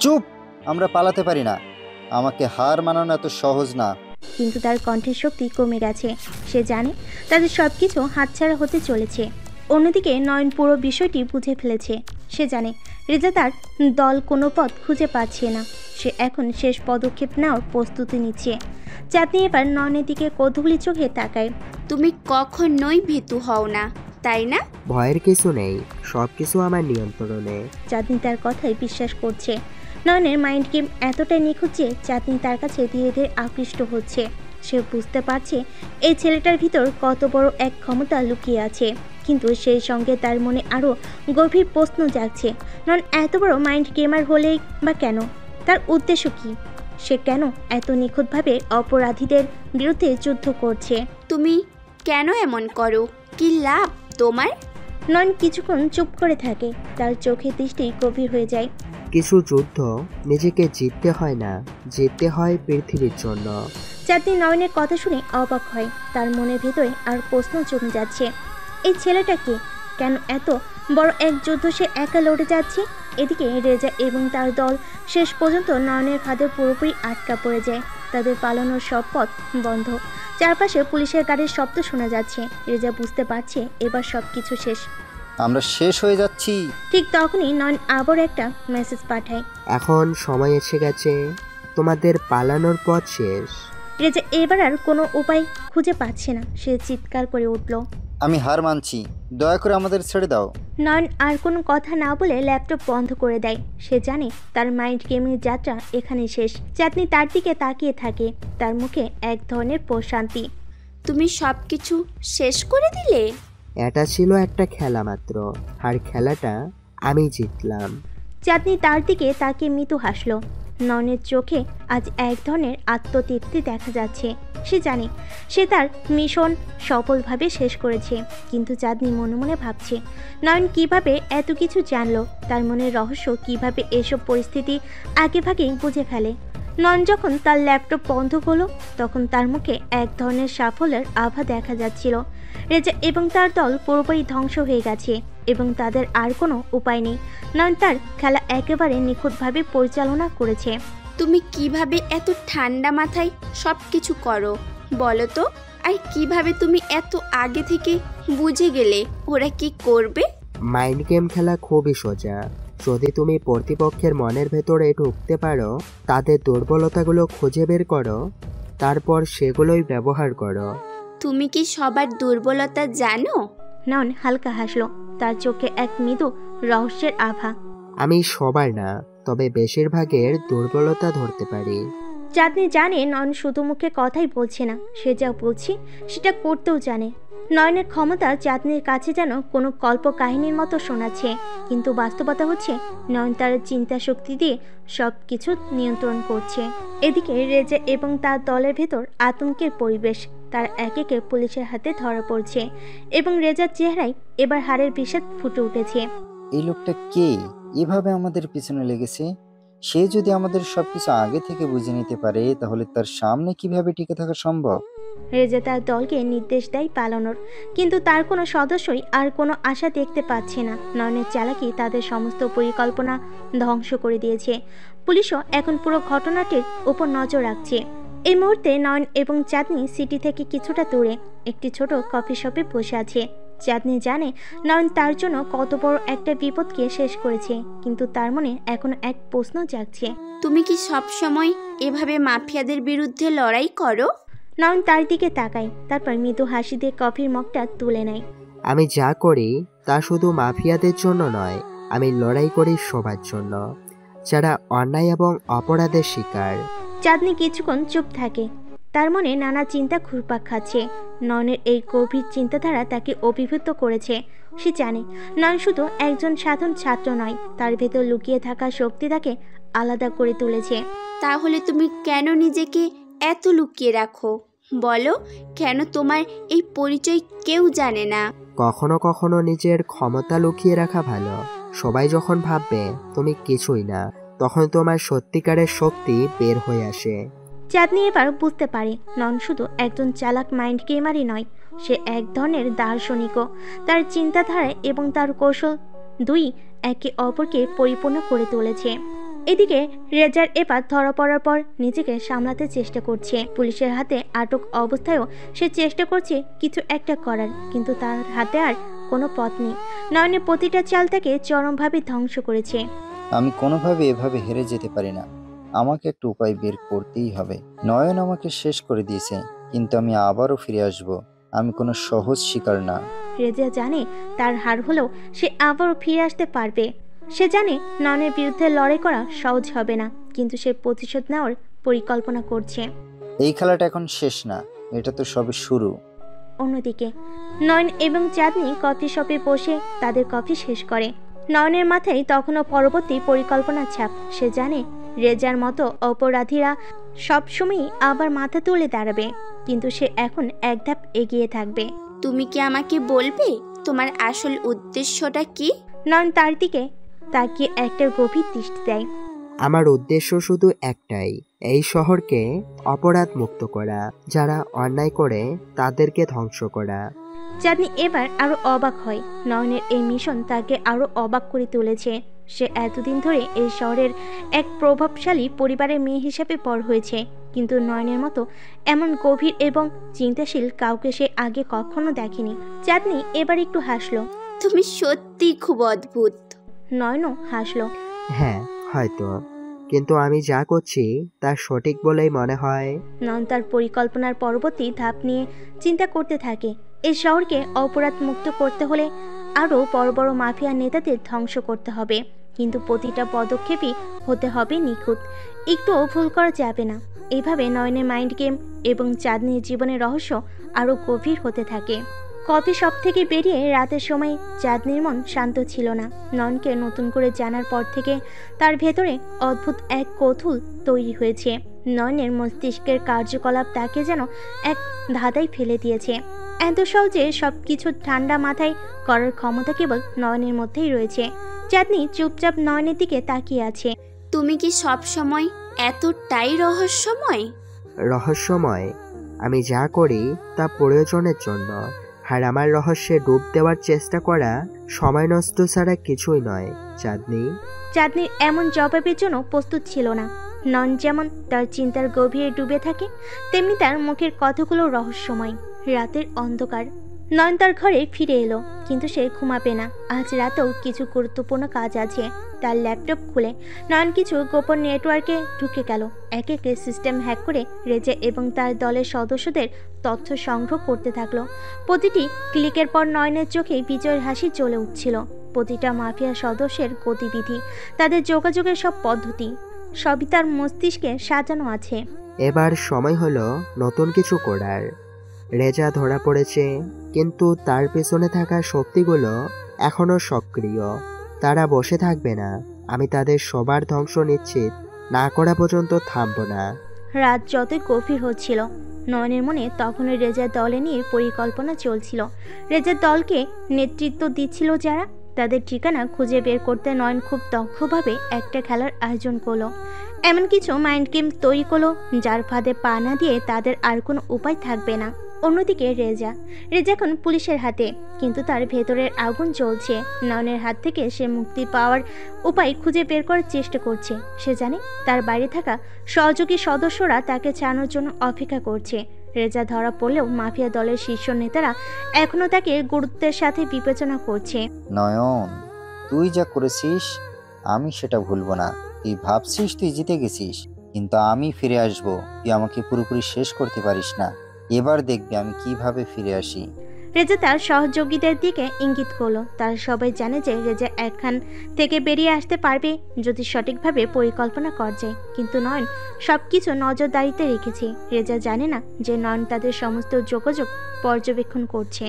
চুপ, আমরা পালাতে পারি না। আমাকে হার মানানো এত সহজ না। কিন্তু তার কণ্ঠের শক্তি কমে গেছে। সে জানে তাদের সবকিছু হাতছাড়া হতে চলেছে। অন্যদিকে নয়ন পুরো বিষয়টি বুঝে ফেলেছে। সে জানে রেজা তার দল কোনো পথ খুঁজে পাচ্ছে না। সে এখন শেষ পদক্ষেপ নেওয়ার প্রস্তুতি নিচ্ছে। চাঁদনি এবার নয়নের দিকে কৌতূহলী চোখে তাকায়। তুমি কখনোই ভীতু হও না, তাই না? ভয়ের কিছু নেই, সবকিছু আমার নিয়ন্ত্রণে। চাঁদনি তার কথায় বিশ্বাস করছে। নয়নের মাইন্ড গেম এতটাই নিখুঁত যে চাঁদনি তার কাছে ধীরে ধীরে আকৃষ্ট হচ্ছে। সে বুঝতে পারছে এই ছেলেটার ভিতর কত বড় এক ক্ষমতা লুকিয়ে আছে, কিন্তু সেই সঙ্গে তার মনে আরও গভীর প্রশ্ন জাগছে। নন এত বড় মাইন্ড গেমার হলেই বা কেন? তার উদ্দেশ্য কি? সে কেন এত নিখুঁতভাবে অপরাধীদের বিরুদ্ধে যুদ্ধ করছে? তুমি কেন এমন করো? কি লাভ তোমার? নয়ন কিছুক্ষণ চুপ করে থাকে, তার চোখের দৃষ্টি গভীর হয়ে যায়। কিছু যুদ্ধ নিজেকে জিততে হয় না, জিততে হয় পৃথিবীর জন্য। চাঁদনি নয়নের কথা শুনে অবাক হয়, তার মনের ভেতরে আর প্রশ্ন জমে যাচ্ছে। এই ছেলেটা কে? কেন এত বড় এক যুদ্ধ সে একা লড়ে যাচ্ছে? এদিকে রেজা এবং তার দল শেষ পর্যন্ত নয়নের ফাঁদে পুরোপুরি আটকা পড়ে যায়। তাদের পালানোর সব পথ বন্ধ, চারপাশে পুলিশের গাড়ির শব্দ শোনা যাচ্ছে। রেজা বুঝতে পারছে এবার সব কিছু শেষ, আমরা শেষ হয়ে যাচ্ছি। ঠিক তখনই নয়ন আবার একটা মেসেজ পাঠায়। এখন সময় এসে গেছে, তোমাদের পালানোর পথ শেষ। রেজা এবার আর কোনো উপায় খুঁজে পাচ্ছে না, সে চিৎকার করে উঠল। আমি হার মানছি, দয়া করে আমাদের ছেড়ে দাও। নয়ন আর কোনো কথা না বলে ল্যাপটপ বন্ধ করে দেয়। সে জানে তার মাইন্ড গেমের যাত্রা এখানে শেষ। চাঁদনি তার দিকে তাকিয়ে থাকে, তার মুখে এক ধরনের প্রশান্তি। তুমি সব কিছু শেষ করে দিলে? এটা ছিল একটা খেলা মাত্র, আর খেলাটা আমি জিতলাম। চাঁদনি তার দিকে তাকিয়ে মৃদু হাসল। নয়নের চোখে আজ এক ধরনের আত্মতৃপ্তি দেখা যাচ্ছে। সে জানে সে তার মিশন সফলভাবে শেষ করেছে, কিন্তু চাঁদনি মনে মনে ভাবছে নয়ন কিভাবে এত কিছু জানলো, তার মনের রহস্য কিভাবে এসব পরিস্থিতি আগেভাগেই বুঝে ফেলে। নয়ন যখন তার ল্যাপটপ বন্ধ হলো, তখন তার মুখে এক ধরনের সাফল্যের আভা দেখা যাচ্ছিল। রেজা এবং তার দল পুরোপুরি ধ্বংস হয়ে গেছে এবং তাদের আর কোনো উপায় নেই। নয়ন তার খেলা একেবারে নিখুঁতভাবে পরিচালনা করেছে। তুমি কিভাবে এত ঠান্ডা মাথায় সব কিছু করো বলো তো? আর কিভাবে তুমি এত আগে থেকে বুঝে গেলে ওরা কি করবে? মাইন্ড গেম খেলা খুবই সোজা। যদি তুমি প্রতিপক্ষের মনের ভেতরে ঢুকতে পারো, তাদের দুর্বলতাগুলো খুঁজে বের করো, তারপর সেগুলোই ব্যবহার করো। তুমি কি সবার দুর্বলতা জানো? নয়ন হালকা হাসলো, তার চোখে এক মৃদু রহস্যের আভা। আমি সবার না, তবে বেশিরভাগের দুর্বলতা ধরতে পারি। চাঁদনি জানে নয়ন শুধু মুখে কথাই বলছে না, সে যা বলছে সেটা করতেও জানে। নয়নের ক্ষমতা চাঁদনির কাছে যেন কোনো কল্প কাহিনীর মতো শোনাচ্ছে, কিন্তু বাস্তবতা হচ্ছে নয়ন তার চিন্তা শক্তি দিয়ে সব কিছু নিয়ন্ত্রণ করছে। এদিকে রেজা এবং তার দলের ভেতর আতঙ্কের পরিবেশ। তার এক একে পুলিশের হাতে ধরা পড়ছে এবং রেজার চেহারায় এবার হারের বিষাদ ফুটে উঠেছে। এই লোকটা কে? এভাবে আমাদের পিছনে লেগেছে। সে যদি আমাদের সবকিছু আগে থেকে বুঝে নিতে পারে, তাহলে তার সামনে কিভাবে টিকে থাকা সম্ভব? রেজা তার দলকে নির্দেশ দেয় পালানোর, কিন্তু তার কোনো সদস্যই আর কোনো আশা দেখতে পাচ্ছে না। নয়নের চালাকি তাদের সমস্ত পরিকল্পনা ধ্বংস করে দিয়েছে। পুলিশও এখন পুরো ঘটনাটির উপর নজর রাখছে। এই মুহূর্তে নয়ন এবং চাঁদনি সিটি থেকে কিছুটা দূরে একটি ছোট কফি শপে বসে আছে। চাঁদনি জানে নয়ন তার জন্য কত বড় একটা বিপদকে শেষ করেছে, কিন্তু তার মনে এখনো এক প্রশ্ন জাগছে। তুমি কি সব সময় এভাবে মাফিয়াদের বিরুদ্ধে লড়াই করো? নয়ন তার দিকে তাকায়, তারপর মৃদু হাসি দিয়ে কফির মগটা তুলে নেয়। আমি যা করি তা শুধু মাফিয়াদের জন্য নয়, আমি লড়াই করি সবার জন্য, যারা অন্যায় এবং অপরাধের শিকার। চাঁদনি কিছুক্ষণ চুপ থাকে, তার মনে নানা চিন্তা ঘুরপাক খাচ্ছে। নয়নের এই গভীর চিন্তাধারা তাকে অভিভূত করেছে। সে জানে নয়ন শুধু একজন সাধারণ ছাত্র নয়, তার ভেতর লুকিয়ে থাকা শক্তি তাকে আলাদা করে তুলেছে। তাহলে তুমি কেন নিজেকে এত লুকিয়ে রাখো বলো? কেন তোমার এই পরিচয় কেউ জানে না? কখনো কখনো নিজের ক্ষমতা লুকিয়ে রাখা ভালো। সবাই যখন ভাববে তুমি কিছুই না, তখন তোমার সত্যিকারের শক্তি বের হয়ে আসে। চাঁদনি এবার বুঝতে পারে নয়ন শুধু একজন চালাক মাইন্ড গেমারই নয়, সে এক ধরনের দার্শনিকও। তার চিন্তাধারা এবং তার কৌশল দুই একে অপরকে পরিপূর্ণ করে তুলেছে। এদিকে রেজার এবার ধরা পড়ার পর নিজেকে সামলাতে চেষ্টা করছে। পুলিশের হাতে আটক অবস্থায়ও সে চেষ্টা করছে কিছু একটা করার, কিন্তু তার হাতে আর কোনো পথ নেই। নয়নের প্রতিটা চাল তাকে চরমভাবে ধ্বংস করেছে। আমি কোনোভাবে এভাবে হেরে যেতে পারি না, আমাকে একটা উপায় বের করতেই হবে। নয়ন আমাকে শেষ করে দিয়েছে, কিন্তু আমি আবারও ফিরে আসব। আমি কোনো সহজ শিকার না। রেজা জানে তার হার হলেও সে আবারও ফিরে আসতে পারবে। সে জানে নয়নের বিরুদ্ধে লড়াই করা সহজ হবে না, কিন্তু সে প্রতিশোধ নেওয়ার পরিকল্পনা করছে। এই খেলাটা এখন শেষ না, এটা তো সবে শুরু। অন্যদিকে নয়ন এবং চাঁদনি কফি শপে বসে তাদের কফি শেষ করে। নয়নের মাথায় তখনও পরবর্তী পরিকল্পনার ছাপ। সে জানে রেজার মতো অপরাধীরা সবসময়ই আবার মাথা তুলে দাঁড়াবে, কিন্তু সে এখন এক ধাপ এগিয়ে থাকবে। তুমি কি আমাকে বলবে তোমার আসল উদ্দেশ্যটা কি? নয়ন তার দিকে তাকিয়ে একটা গভীর দৃষ্টি দেয়। আমার উদ্দেশ্য শুধু একটাই, এই শহরকে অপরাধ মুক্ত করা, যারা অন্যায় করে তাদেরকে ধ্বংস করা। চাঁদনি এবার আরো অবাক হয়। নয়নের এই মিশন তাকে আরো অবাক করে তুলেছে। সে এতদিন ধরে এই শহরের এক প্রভাবশালী পরিবারের মেয়ে হিসেবে বড় হয়েছে, কিন্তু নয়নের মতো এমন গভীর এবং চিন্তাশীল কাউকে সে আগে কখনো দেখেনি। চাঁদনি এবার একটু হাসলো। তুমি সত্যি খুব অদ্ভুত। নয়নও হাসলো। হ্যাঁ হয়তো, কিন্তু আমি যা করছি তা সঠিক বলেই মনে হয়। নয়ন তার পরিকল্পনার পরবর্তী ধাপ নিয়ে চিন্তা করতে থাকে। এই শহরকে অপরাধ মুক্ত করতে হলে আরও বড় বড় মাফিয়া নেতাদের ধ্বংস করতে হবে, কিন্তু প্রতিটা পদক্ষেপই হতে হবে নিখুঁত, একটুও ভুল করা যাবে না। এইভাবে নয়নের মাইন্ড গেম এবং চাঁদনির জীবনের রহস্য আরও গভীর হতে থাকে। কফি শপ থেকে বেরিয়ে রাতের সময় চাঁদনির মন শান্ত ছিল না। নয়নকে নতুন করে জানার পর থেকে তার ভেতরে অদ্ভুত এক কৌতূহল তৈরি হয়েছে। নয়নের মস্তিষ্কের কার্যকলাপ তাকে যেন এক ধাঁধায় ফেলে দিয়েছে। এত সহজে সব কিছু ঠান্ডা মাথায় করার ক্ষমতা কেবল নয়নের মধ্যেই রয়েছে। চাঁদনি চুপচাপ নয়নের দিকে তাকিয়ে আছে। তুমি কি সব সময় এতটাই রহস্যময়? রহস্যময়? আমি যা করি তা প্রয়োজনের জন্য, আর আমার রহস্যে ডুব দেওয়ার চেষ্টা করা সময় নষ্ট ছাড়া কিছুই নয়। চাঁদনি চাঁদনির এমন জবাবের জন্য প্রস্তুত ছিল না। নয়ন যেমন তার চিন্তার গভীরে ডুবে থাকে, তেমনি তার মুখের কথাগুলো রহস্যময়। রাতের অন্ধকার। নয়ন তার ঘরে ফিরে এলো, কিন্তু সে ঘুমাবে না। আজ রাতেও কিছু গুরুত্বপূর্ণ কাজ আছে। তার ল্যাপটপ খুলে নয়ন কিছু গোপন নেটওয়ার্কে ঢুকে গেল। একে একে সিস্টেম হ্যাক করে রেজা এবং তার দলের সদস্যদের তথ্য সংগ্রহ করতে থাকলো। প্রতিটি ক্লিকের পর নয়নের চোখে বিজয়ের হাসি জ্বলে উঠছিল। প্রতিটা মাফিয়া সদস্যের গতিবিধি, তাদের যোগাযোগের সব পদ্ধতি, সবই তার মস্তিষ্কে সাজানো আছে। এবার সময় হলো নতুন কিছু করার। রেজা ধরা পড়েছে, কিন্তু তার পেছনে থাকা শক্তিগুলো এখনো সক্রিয়। তারা বসে থাকবে না। আমি তাদের সবার ধ্বংস নিশ্চিত না করা পর্যন্ত থামব না। রাত যতই গভীর হচ্ছিল, নয়নের মনে তখনই রেজার দলে নিয়ে পরিকল্পনা চলছিল। রেজার দলকে নেতৃত্ব দিচ্ছিল যারা, তাদের ঠিকানা খুঁজে বের করতে নয়ন খুব দক্ষভাবে একটা খেলার আয়োজন করলো। এমন কিছু মাইন্ড গেম তৈরি করলো যার ফাঁদে পা না দিয়ে তাদের আর কোনো উপায় থাকবে না। অন্যদিকে রেজা এখন পুলিশের হাতে, কিন্তু তার ভেতরের আগুন জ্বলছে। নয়নের হাত থেকে সে মুক্তি পাওয়ার উপায় খুঁজে বের করার চেষ্টা করছে। সে জানে তার বাইরে থাকা সহযোগী সদস্যরা তাকে ছাড়ানোর জন্য অপেক্ষা করছে। রেজা ধরা পড়লেও মাফিয়া দলের শীর্ষ নেতারা এখনো তাকে গুরুত্বের সাথে বিবেচনা করছে। নয়ন, তুই যা করেছিস আমি সেটা ভুলবো না। তুই ভাবছিস তুই জিতে গেছিস, কিন্তু আমি ফিরে আসব। তুই আমাকে পুরোপুরি শেষ করতে পারিস না। এবার দেখবি আমি কিভাবে ফিরে আসি। রেজা তার সহযোগীদের দিকে ইঙ্গিত করলো। তারা সবাই জানে যে রেজা এখান থেকে বেরিয়ে আসতে পারবে যদি সঠিকভাবে পরিকল্পনা করা যায়, কিন্তু নয়ন সবকিছু নজরদারিতে রেখেছে। রেজা জানে না যে নয়ন তাদের সমস্ত যোগাযোগ পর্যবেক্ষণ করছে।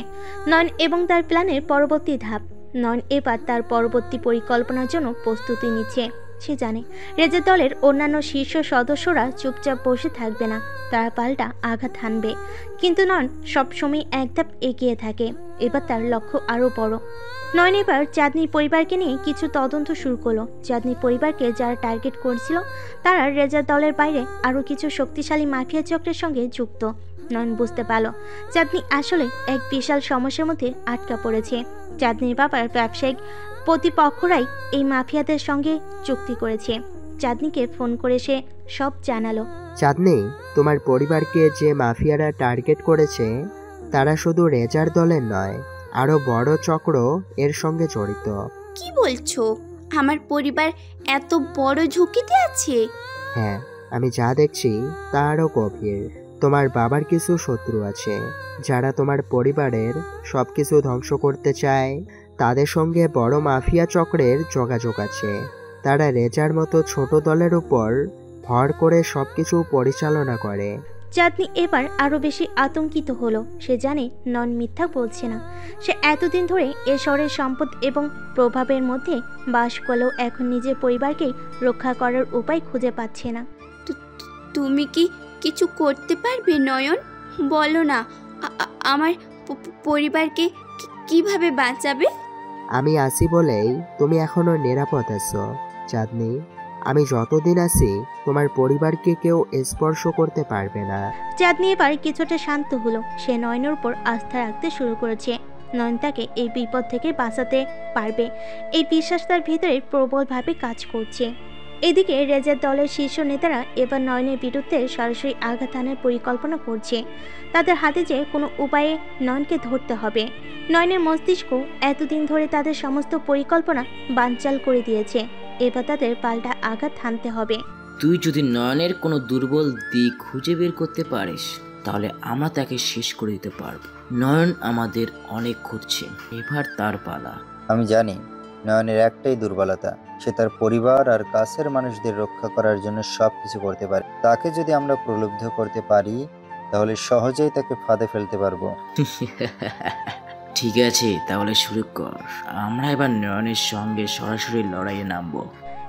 নয়ন এবং তার প্ল্যানের পরবর্তী ধাপ। নয়ন এবার তার পরবর্তী পরিকল্পনার জন্য প্রস্তুতি নিচ্ছে। সে জানে রেজা দলের অন্যান্য শীর্ষ সদস্যরা চুপচাপ বসে থাকবে না, তারা পাল্টা আঘাত হানবে। কিন্তু নয়ন সবসময় এক ধাপ এগিয়ে থাকে। এবার তার লক্ষ্য আরও বড়। নয়ন এবার চাঁদনির পরিবারকে নিয়ে কিছু তদন্ত শুরু করলো। চাঁদনির পরিবারকে যারা টার্গেট করেছিল তারা রেজা দলের বাইরে আরও কিছু শক্তিশালী মাফিয়া চক্রের সঙ্গে যুক্ত। নয়ন বুঝতে পারল চাঁদনি আসলে এক বিশাল সমস্যার মধ্যে আটকা পড়েছে। চাঁদনির বাবার ব্যবসায়িক প্রতিপক্ষরাই এই মাফিয়াদের সঙ্গে চুক্তি করেছে। চাঁদনিকে ফোন করে সে সব জানালো। চাঁদনি, তোমার পরিবারকে যে মাফিয়ারা টার্গেট করেছে তারা শুধু রেজার দলের নয়, আরো বড় চক্র এর সঙ্গে জড়িত। কি বলছো? আমার পরিবার এত বড় ঝুঁকিতে আছে? হ্যাঁ, আমি যা দেখছি তা আরো গভীর। তোমার বাবার কিছু শত্রু আছে যারা তোমার পরিবারের সবকিছু ধ্বংস করতে চায়। তাদের সঙ্গে বড় মাফিয়া চক্রের যোগাযোগ আছে। তারা রেজার মতো ছোট দলের উপর ভর করে সবকিছু পরিচালনা করে। চাঁদনি এবার আরো বেশি আতঙ্কিত হলো। সে জানে নয়ন মিথ্যা বলছে না। সে এতদিন ধরে এ শহরের সম্পদ এবং প্রভাবের মধ্যে বাস করলেও এখন নিজের পরিবারকে রক্ষা করার উপায় খুঁজে পাচ্ছে না। তুমি কি কিছু করতে পারবে নয়ন? বলো না, আমার পরিবারকে কিভাবে বাঁচাবে? আমি আছি বলেই তুমি এখনো নিরাপদ আছো চাঁদনি। আমি যতদিন আছি তোমার পরিবারকে কেউ স্পর্শ করতে পারবে না। চাঁদনি এবার কিছুটা শান্ত হলো। সে নয়নের উপর আস্থা রাখতে শুরু করেছে। নয়ন তাকে এই বিপদ থেকে বাঁচাতে পারবে, এই বিশ্বাস তার ভিতরে প্রবলভাবে কাজ করছে। এদিকে রেজার দলের শীর্ষ নেতারা এবার নয়নের বিরুদ্ধে সরাসরি আঘাত আনার পরিকল্পনা করছে। তাদের হাতে যে কোনো উপায়ে নয়নকে ধরতে হবে। নয়নের মস্তিষ্ক এতদিন ধরে তাদের সমস্ত পরিকল্পনা বানচাল করে দিয়েছে। এবার তাদের পাল্টা আঘাত হানতে হবে। তুই যদি নয়নের কোনো দুর্বল দিক খুঁজে বের করতে পারিস তাহলে আমরা তাকে শেষ করে দিতে পারবো। নয়ন আমাদের অনেক খুঁজছে, এবার তার পালা। আমি জানি নয়নের একটাই দুর্বলতা, সে তার পরিবার আর কাছের মানুষদের রক্ষা করার জন্য সবকিছু করতে পারে। তাকে যদি আমরা প্রলুব্ধ করতে পারি তাহলে সহজেই তাকে ফাঁদে ফেলতে পারবো। ঠিক আছে, তাহলে শুরু কর। আমরা এবার নয়নের সঙ্গে সরাসরি লড়াইয়ে নামবো।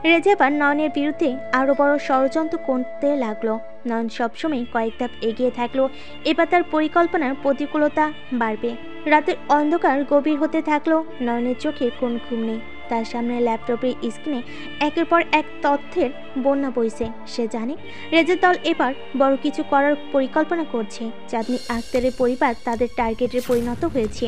রেজা এবার নয়নের বিরুদ্ধে আরো বড় ষড়যন্ত্র করতে লাগলো। নয়ন সবসময় কয়েক ধাপ এগিয়ে থাকলো। এবার তার পরিকল্পনার প্রতিকূলতা বাড়বে। রাতের অন্ধকার গভীর হতে থাকলো। নয়নের চোখে কোন ঘুম নেই। তার সামনে ল্যাপটপের স্ক্রিনে একের পর এক তথ্যের বন্যা বইছে। সে জানে রেজার দল এবার বড় কিছু করার পরিকল্পনা করছে। চাঁদনি আক্তারের পরিবার তাদের টার্গেটে পরিণত হয়েছে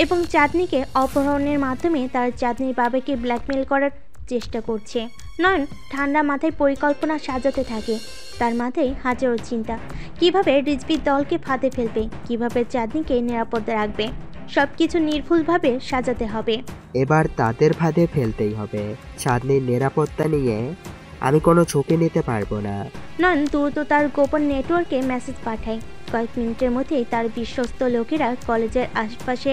এবং চাঁদনিকে অপহরণের মাধ্যমে তার চাঁদনির বাবাকে ব্ল্যাকমেল করার চেষ্টা করছে। নয়ন ঠান্ডা মাথায় পরিকল্পনা সাজাতে থাকে। তার মাথায় হাজারো চিন্তা। কিভাবে রিজভির দলকে ফাঁদে ফেলবে, কিভাবে চাঁদনিকে নিরাপদে রাখবে, সবকিছু নির্ভুলভাবে সাজাতে হবে। এবার তাদের ফাঁদে ফেলতেই হবে। চাঁদনির নিরাপত্তা নিয়ে আমি কোনো ঝুঁকি নিতে পারবো না। নয়ন দ্রুত তার গোপন নেটওয়ার্কে মেসেজ পাঠায়। কয়েক মিনিটের মধ্যেই তার বিশ্বস্ত লোকেরা কলেজের আশপাশে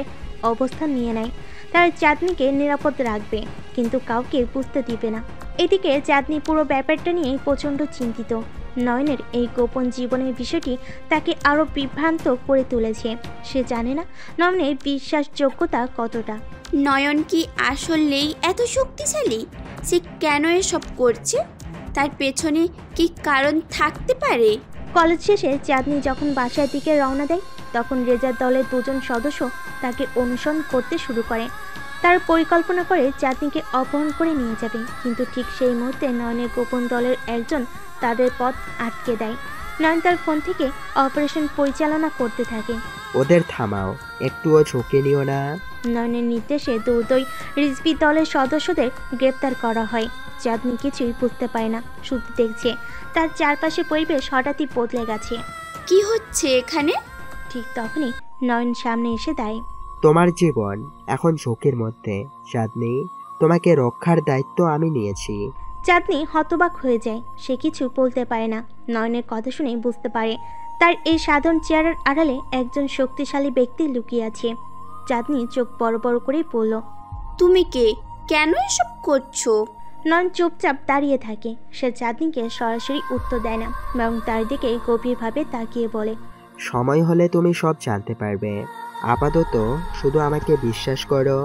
অবস্থান নিয়ে নেয়। তারা চাঁদনিকে নিরাপদ রাখবে, কিন্তু কাউকে বুঝতে দিবে না। এদিকে চাঁদনি পুরো ব্যাপারটা নিয়ে প্রচণ্ড চিন্তিত। নয়নের এই গোপন জীবনের বিষয়টি তাকে আরও বিভ্রান্ত করে তুলেছে। সে জানে না নয়নের বিশ্বাসযোগ্যতা কতটা। নয়ন কি আসলেই এত শক্তিশালী? সে কেন এসব করছে? তার পেছনে কি কারণ থাকতে পারে? কলেজ শেষে চাঁদনি যখন বাসার দিকে রওনা দেয় তখন রেজার দলের দুজন সদস্য তাকে অনুসরণ করতে শুরু করে। তার পরিকল্পনা করে চাঁদনিকে অপহরণ করে নিয়ে যাবে, কিন্তু ঠিক সেই মুহূর্তে নয়নের গোপন দলের একজন তাদের পথ আটকে দেয়। নয়ন তার ফোন থেকে অপারেশন পরিচালনা করতে থাকে। ওদের থামাও, একটুও ঝুঁকি নিও না। নয়নের নির্দেশে দ্রুতই রিজভি দলের সদস্যদের গ্রেপ্তার করা হয়। চাঁদনি কিছুই বুঝতে পারে না, শুধু দেখছে তার চারপাশে পরিবেশ হঠাৎই বদলে গেছে। কি হচ্ছে এখানে? ঠিক তখনই নয়ন সামনে এসে দাঁড়ায়। তোমার জীবন এখন ঝুঁকির মধ্যে চাঁদনি। তোমাকে রক্ষার দায়িত্ব আমি নিয়েছি। চাঁদনি হতবাক হয়ে যায়। সে কিছু বলতে পারে না। নয়নের কথা শুনে বুঝতে পারে তার এই সাধারণ চেহারার আড়ালে একজন শক্তিশালী ব্যক্তি লুকিয়ে আছে। চাঁদনি চোখ বড় বড় করে বলল, তুমি কে? কেন এসব করছো? নয়ন চুপচাপ দাঁড়িয়ে থাকে। সে চাঁদনিকে সরাসরি উত্তর দেয় না, বরং তার দিকে গভীরভাবে তাকিয়ে বলে, সময় হলে তুমি সব জানতে পারবে। আপাতত শুধু আমাকে বিশ্বাস করো।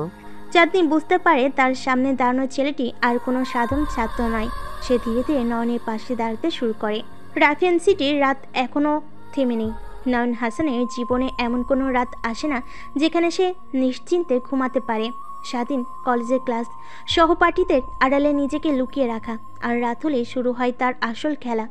চাঁদনি বুঝতে পারে তার সামনে দাঁড়ানো ছেলেটি আর কোনো সাধারণ ছাত্র নয়। সে ধীরে ধীরে নয়নের পাশে দাঁড়াতে শুরু করে। রাফিয়ান সিটির রাত এখনও থেমে নেই। নয়ন হাসানের জীবনে এমন কোনো রাত আসে না যেখানে সে নিশ্চিন্তে ঘুমাতে পারে। স্বাধীন কলেজের ক্লাস, সহপাঠীদের আড়ালে নিজেকে লুকিয়ে রাখা, আর রাত হলে শুরু হয় তার আসল খেলা,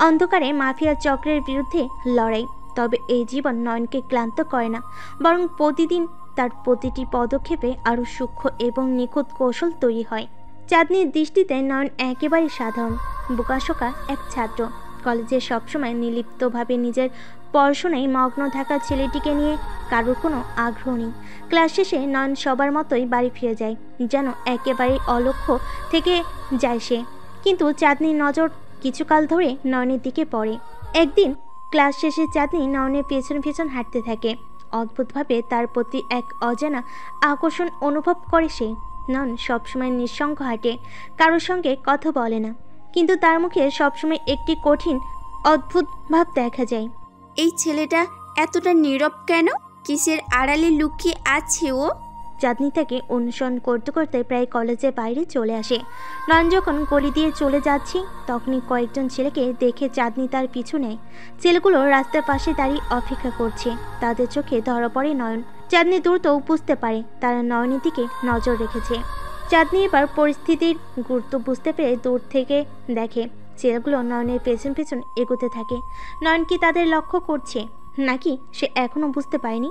অন্ধকারে মাফিয়া চক্রের বিরুদ্ধে লড়াই। তবে এই জীবন নয়নকে ক্লান্ত করে না, বরং প্রতিদিন তার প্রতিটি পদক্ষেপে আরও সূক্ষ্ম এবং নিখুঁত কৌশল তৈরি হয়। চাঁদনির দৃষ্টিতে নয়ন একেবারে সাধারণ বোকাশোকা এক ছাত্র। কলেজে সবসময় নির্লিপ্তভাবে নিজের পড়াশোনায় মগ্ন থাকা ছেলেটিকে নিয়ে কারোর কোনো আগ্রহ নেই। ক্লাস শেষে নয়ন সবার মতোই বাড়ি ফিরে যায়, যেন একেবারেই অলক্ষ্য থেকে যায় সে। কিন্তু চাঁদনির নজর কিছুকাল ধরে নয়নের দিকে পড়ে। একদিন ক্লাস শেষে চাঁদনি নয়নের পেছন পেছন হাঁটতে থাকে। অদ্ভুতভাবে তার প্রতি এক অজানা আকর্ষণ অনুভব করে সে। নয়ন সবসময় নিঃসঙ্গ হাঁটে, কারোর সঙ্গে কথা বলে না, কিন্তু তার মুখে সবসময় একটি কঠিন অদ্ভুত ভাব দেখা যায়। এই ছেলেটা এতটা নীরব কেন? কিসের আড়ালে লুকিয়ে আছে ও? চাঁদনি তাকে অনুসরণ করতে করতে প্রায় কলেজের বাইরে চলে আসে। নয়ন যখন গলি দিয়ে চলে যাচ্ছি তখনই কয়েকজন ছেলেকে দেখে চাঁদনি তার পিছু নেয়। ছেলেগুলো রাস্তার পাশে দাঁড়িয়ে অপেক্ষা করছে। তাদের চোখে ধরা পড়ে নয়ন। চাঁদনি দ্রুত বুঝতে পারে তারা নয়নের দিকে নজর রেখেছে। চাঁদনি এবার পরিস্থিতির গুরুত্ব বুঝতে পেরে দূর থেকে দেখে ছেলেগুলো নয়নের পেছন পেছন এগোতে থাকে। নয়ন কি তাদের লক্ষ্য করছে নাকি সে এখনো বুঝতে পারেনি।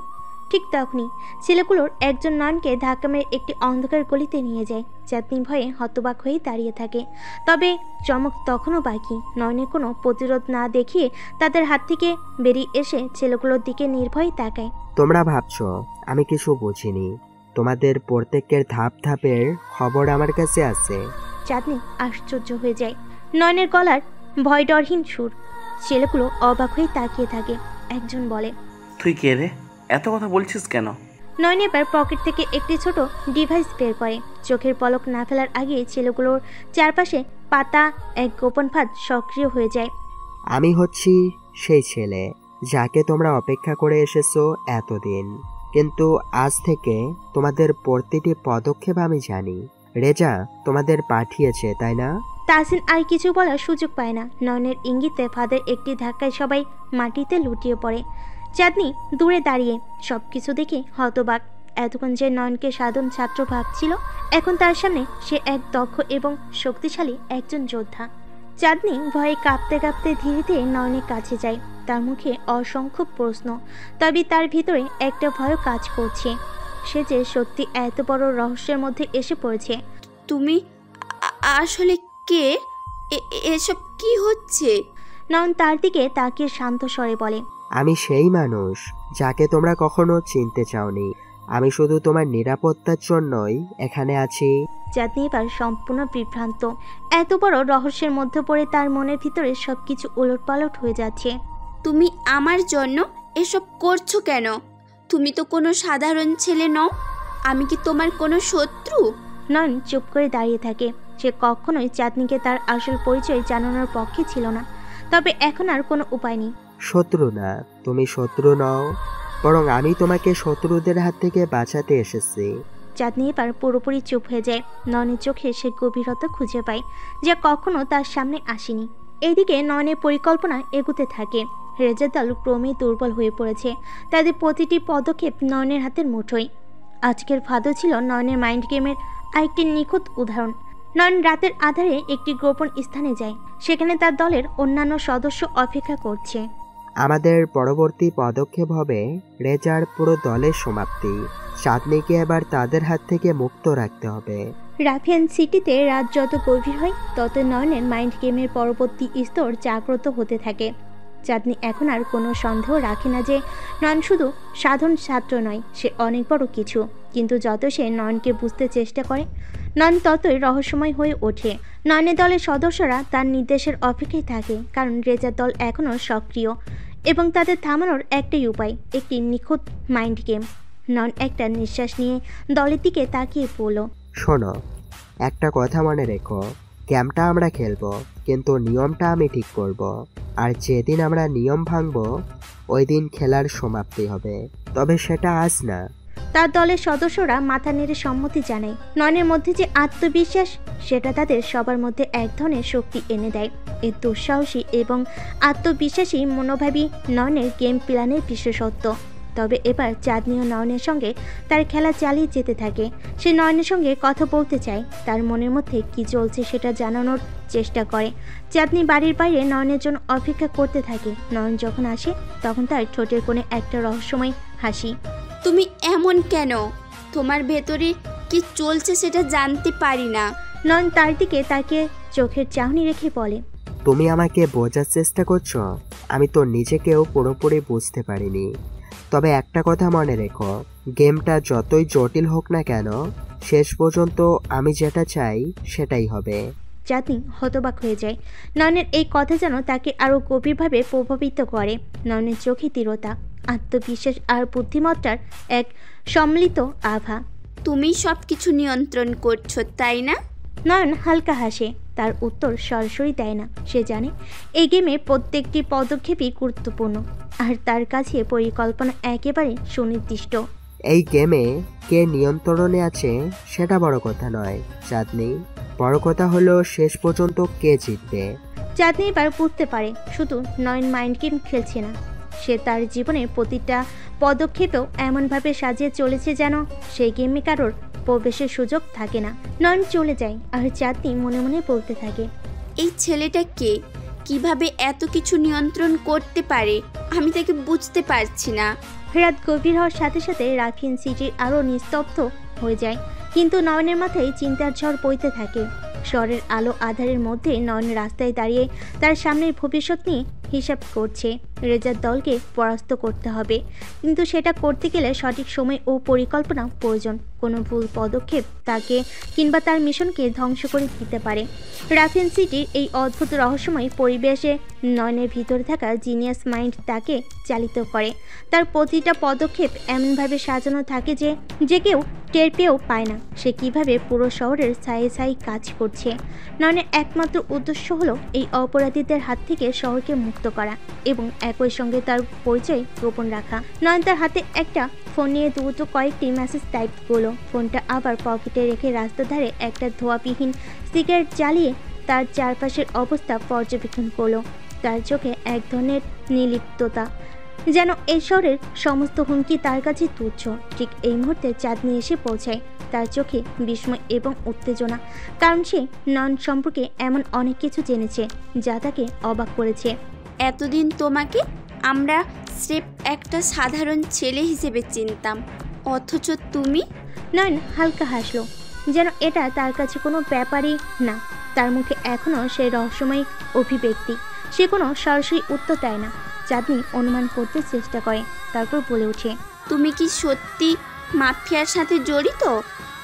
ঠিক তখনই ছেলেগুলোর একজন নয়নকে ধাক্কা মেরে একটি অন্ধকার গলিতে নিয়ে যায়। চাঁদনি ভয়ে হতবাক হয়ে দাঁড়িয়ে থাকে। তবে চমক তখনও বাকি। নয়নের কোনো প্রতিরোধ না দেখিয়ে তাদের হাত থেকে বেরিয়ে এসে ছেলেগুলোর দিকে নির্ভয়ে তাকায়। তোমরা ভাবছো আমি কিছু বুঝিনি। তোমাদের প্রত্যেকের ধাপ ধাপের খবর আমার কাছে আছে। চাঁদনি আশ্চর্য হয়ে যায়। নয়নের গলার ভয় ডরহীন সুর। ছেলেগুলো অবাক হয়ে তাকিয়ে থাকে। একজন বলে, তুই কে রে? এত কথা বলছিস কেন? নয়ন এবার পকেট থেকে একটি ছোট ডিভাইস বের করে। চোখের পলক না ফেলার আগে ছেলেগুলোর চারপাশে পাতা এক গোপন ফাঁদ সক্রিয় হয়ে যায়। আমি হচ্ছি সেই ছেলে যাকে তোমরা অপেক্ষা করে এসেছো এতদিন। কিন্তু আজ থেকে তোমাদের প্রতিটি পদক্ষেপ আমি জানি। রেজা তোমাদের পাঠিয়েছে, তাই না? তাহসিন আর কিছু বলার সুযোগ পায় না। নয়নের ইঙ্গিতে ফাঁদের একটি ধাক্কায় সবাই মাটিতে লুটিয়ে পড়ে। চাঁদনি দূরে দাঁড়িয়ে সবকিছু দেখে হতবাক। এতক্ষণ যে নয়নকে সাধারণ ছাত্র ভাবছিল, এখন তার সামনে সে এক দক্ষ এবং শক্তিশালী একজন যোদ্ধা। চাঁদনি ভয়ে কাঁপতে কাঁপতে ধীরে ধীরে নয়নের কাছে যায়। তার মুখে অসংখ্য প্রশ্ন, তবে তার ভিতরে একটা ভয় কাজ করছে। সে যে সত্যি এত বড় রহস্যের মধ্যে এসে পড়েছে। তুমি আসলে কে? এসব কি হচ্ছে? নয়ন তার দিকে তাকিয়ে শান্ত স্বরে বলে, আমি সেই মানুষ যাকে তোমরা কখনো চিনতে চাওনি। আমি শুধু তোমার নিরাপত্তার জন্যই এখানে আছি। চাঁদনি এবার সম্পূর্ণ বিভ্রান্ত। এত বড় রহস্যের মধ্যে পড়ে তার মনের ভিতরে সবকিছু ওলটপালট হয়ে যাচ্ছে। তুমি আমার জন্য এসব করছো কেন? তুমি তো কোনো সাধারণ ছেলে নও। আমি কি তোমার কোনো শত্রু? নয়ন চুপ করে দাঁড়িয়ে থাকে। সে কখনোই চাঁদনিকে তার আসল পরিচয় জানানোর পক্ষে ছিল না, তবে এখন আর কোনো উপায় নেই। শত্রু না, তুমি শত্রু নও, বরং আমি তোমাকে শত্রুদের হাত থেকে বাঁচাতে এসেছি। চাঁদনি এবার পুরোপুরি চুপ হয়ে যায়। নয়নের চোখে সে গভীরতা খুঁজে পায়, যা কখনো তার সামনে আসেনি। এইদিকে নয়নের পরিকল্পনা এগুতে থাকে। রেজার দল ক্রমেই দুর্বল হয়ে পড়েছে। তাদের প্রতিটি পদক্ষেপ নয়নের হাতের মুঠোয়। আজকের ফাঁদও ছিল নয়নের মাইন্ড গেমের আরেকটি নিখুঁত উদাহরণ। নয়ন রাতের আধারে একটি গোপন স্থানে যায়। সেখানে তার দলের অন্যান্য সদস্য অপেক্ষা করছে। আমাদের পরবর্তী পদক্ষেপ হবে রেজার পুরো দলের সমাপ্তি। চাঁদনিকে এবার তাদের হাত থেকে মুক্ত রাখতে হবে। রাফিয়ান সিটিতে রাত যত গভীর হয় তত নয়নের মাইন্ড গেমের পরবর্তী স্তর জাগ্রত হতে থাকে। চাঁদনি এখন আর কোনো সন্দেহ রাখে না যে নয়ন শুধু সাধারণ ছাত্র নয়, সে অনেক বড় কিছু। কিন্তু যত সে নয়নকে বুঝতে চেষ্টা করে, নয়ন ততই রহস্যময় হয়ে ওঠে। নয়নের দলের সদস্যরা তার নির্দেশের অপেক্ষায় থাকে, কারণ রেজার দল এখনও সক্রিয় এবং তাদের থামানোর একটাই উপায়, একটি নিখুঁত মাইন্ড গেম। নয়ন একটা নিঃশ্বাস নিয়ে দলের দিকে তাকিয়ে পড়ল। শোনো, একটা কথা মনে রেখো, গেমটা আমরা খেলবো, কিন্তু নিয়মটা আমি ঠিক করব। আর যেদিন আমরা নিয়ম ভাঙবো ওই দিন খেলার সমাপ্তি হবে, তবে সেটা আজ না। তার দলের সদস্যরা মাথা নেড়ে সম্মতি জানায়। নয়নের মধ্যে যে আত্মবিশ্বাস, সেটা তাদের সবার মধ্যে এক ধরনের শক্তি এনে দেয়। এই দুঃসাহসী এবং আত্মবিশ্বাসী মনোভাবী নয়নের গেম প্ল্যানের বিশেষত্ব। তবে এবার চাঁদনি ও নয়নের সঙ্গে তার খেলা চালিয়ে যেতে থাকে। সে নয়নের সঙ্গে কথা বলতে চায়, তার মনের মধ্যে কি চলছে সেটা জানানোর চেষ্টা করে। চাঁদনি বাড়ির বাইরে নয়নের জন্য অপেক্ষা করতে থাকে। নয়ন যখন আসে তখন তার ঠোঁটের কোণে একটা রহস্যময় হাসি। তুমি এমন কেন? তোমার ভেতরে কি চলছে সেটা জানতে পারি না। নয়ন তার দিকে তাকিয়ে চোখের চাহনি রেখে বলে, তুমি আমাকে বোঝার চেষ্টা করছো? আমি তো নিজেকেও পুরোপুরি বুঝতে পারিনি। তবে একটা কথা মনে রেখো, গেমটা যতই জটিল হোক না কেন, শেষ পর্যন্ত আমি যেটা চাই সেটাই হবে। চাঁদনি হতবাক হয়ে যায়। নয়নের এই কথা যেন তাকে আরও গভীরভাবে প্রভাবিত করে। নয়নের চোখে দৃঢ়তা, আত্মবিশ্বাস আর বুদ্ধিমত্তার এক সম্মিলিত আভা। তুমি সব কিছু নিয়ন্ত্রণ করছো, তাই না? নয়ন হালকা হাসে। তার উত্তর সরাসরি দেয় না। সে জানে এই গেমে প্রত্যেকটি পদক্ষেপই গুরুত্বপূর্ণ, আর তার কাছে পরিকল্পনা একেবারে সুনির্দিষ্ট। এই গেমে কে নিয়ন্ত্রণে আছে সেটা বড় কথা নয় চাঁদনি, বড় কথা হলো শেষ পর্যন্ত কে জিতবে। চাঁদনি এবার বুঝতে পারে শুধু নয়ন মাইন্ড গেম খেলছে না, সে তার জীবনের প্রতিটা পদক্ষেপেও এমনভাবে সাজিয়ে চলেছে যেন সেই গেমে কারোর প্রবেশের সুযোগ থাকে না। নয়ন চলে যায় আর চাঁদনি মনে মনে বলতে থাকে, এই ছেলেটা কে, কিভাবে এত কিছু নিয়ন্ত্রণ করতে পারে আমি তাকে বুঝতে পারছি না। রাত গভীর হওয়ার সাথে সাথে রাফিয়ান সিটি আরও নিস্তব্ধ হয়ে যায়, কিন্তু নয়নের মাথায় চিন্তার ঝড় বইতে থাকে। শহরের আলো আধারের মধ্যে নয়ন রাস্তায় দাঁড়িয়ে তার সামনের ভবিষ্যৎ নিয়ে হিসাব করছে। রেজার দলকে পরাস্ত করতে হবে, কিন্তু সেটা করতে গেলে সঠিক সময় ও পরিকল্পনা প্রয়োজন। কোনো ভুল পদক্ষেপ তাকে কিংবা তার মিশনকে ধ্বংস করে দিতে পারে। রাফিয়ান সিটির এই অদ্ভুত রহস্যময় পরিবেশে নয়নের ভিতরে থাকা জিনিয়াস মাইন্ড তাকে চালিত করে। তার প্রতিটা পদক্ষেপ এমনভাবে সাজানো থাকে যে কেউ টের পেয়েও পায় না সে কিভাবে পুরো শহরের ছায়ে ছায়ে কাজ করছে। নয়নের একমাত্র উদ্দেশ্য হলো এই অপরাধীদের হাত থেকে শহরকে মুক্ত করা এবং একই সঙ্গে তার পরিচয় গোপন রাখা। নয়ন তার হাতে একটা ফোন নিয়ে দ্রুত কয়েকটি মেসেজ টাইপ করলো। ফোনটা আবার পকেটে রেখে রাস্তার ধারে একটা ধোঁয়াবিহীন সিগারেট জ্বালিয়ে তার চারপাশের অবস্থা পর্যবেক্ষণ করলো। তার চোখে এক ধরনের নির্লিপ্ততা, যেন এই শহরের সমস্ত হুমকি তার কাছে তুচ্ছ। ঠিক এই মুহূর্তে চাঁদনি এসে পৌঁছায়, তার চোখে বিস্ময় এবং উত্তেজনা, কারণ সে নয়ন সম্পর্কে এমন অনেক কিছু জেনেছে যা তাকে অবাক করেছে। এতদিন তোমাকে আমরা স্রেফ একটা সাধারণ ছেলে হিসেবে চিনতাম, অথচ তুমি। নয়ন হালকা হাসলো, যেন এটা তার কাছে কোনো ব্যাপারই না। তার মুখে এখনও সেই রহস্যময় অভিব্যক্তি। সে কোনো সরাসরি উত্তর দেয় না। চাঁদনি অনুমান করতে চেষ্টা করে, তারপর বলে ওঠে, তুমি কি সত্যি মাফিয়ার সাথে জড়িত?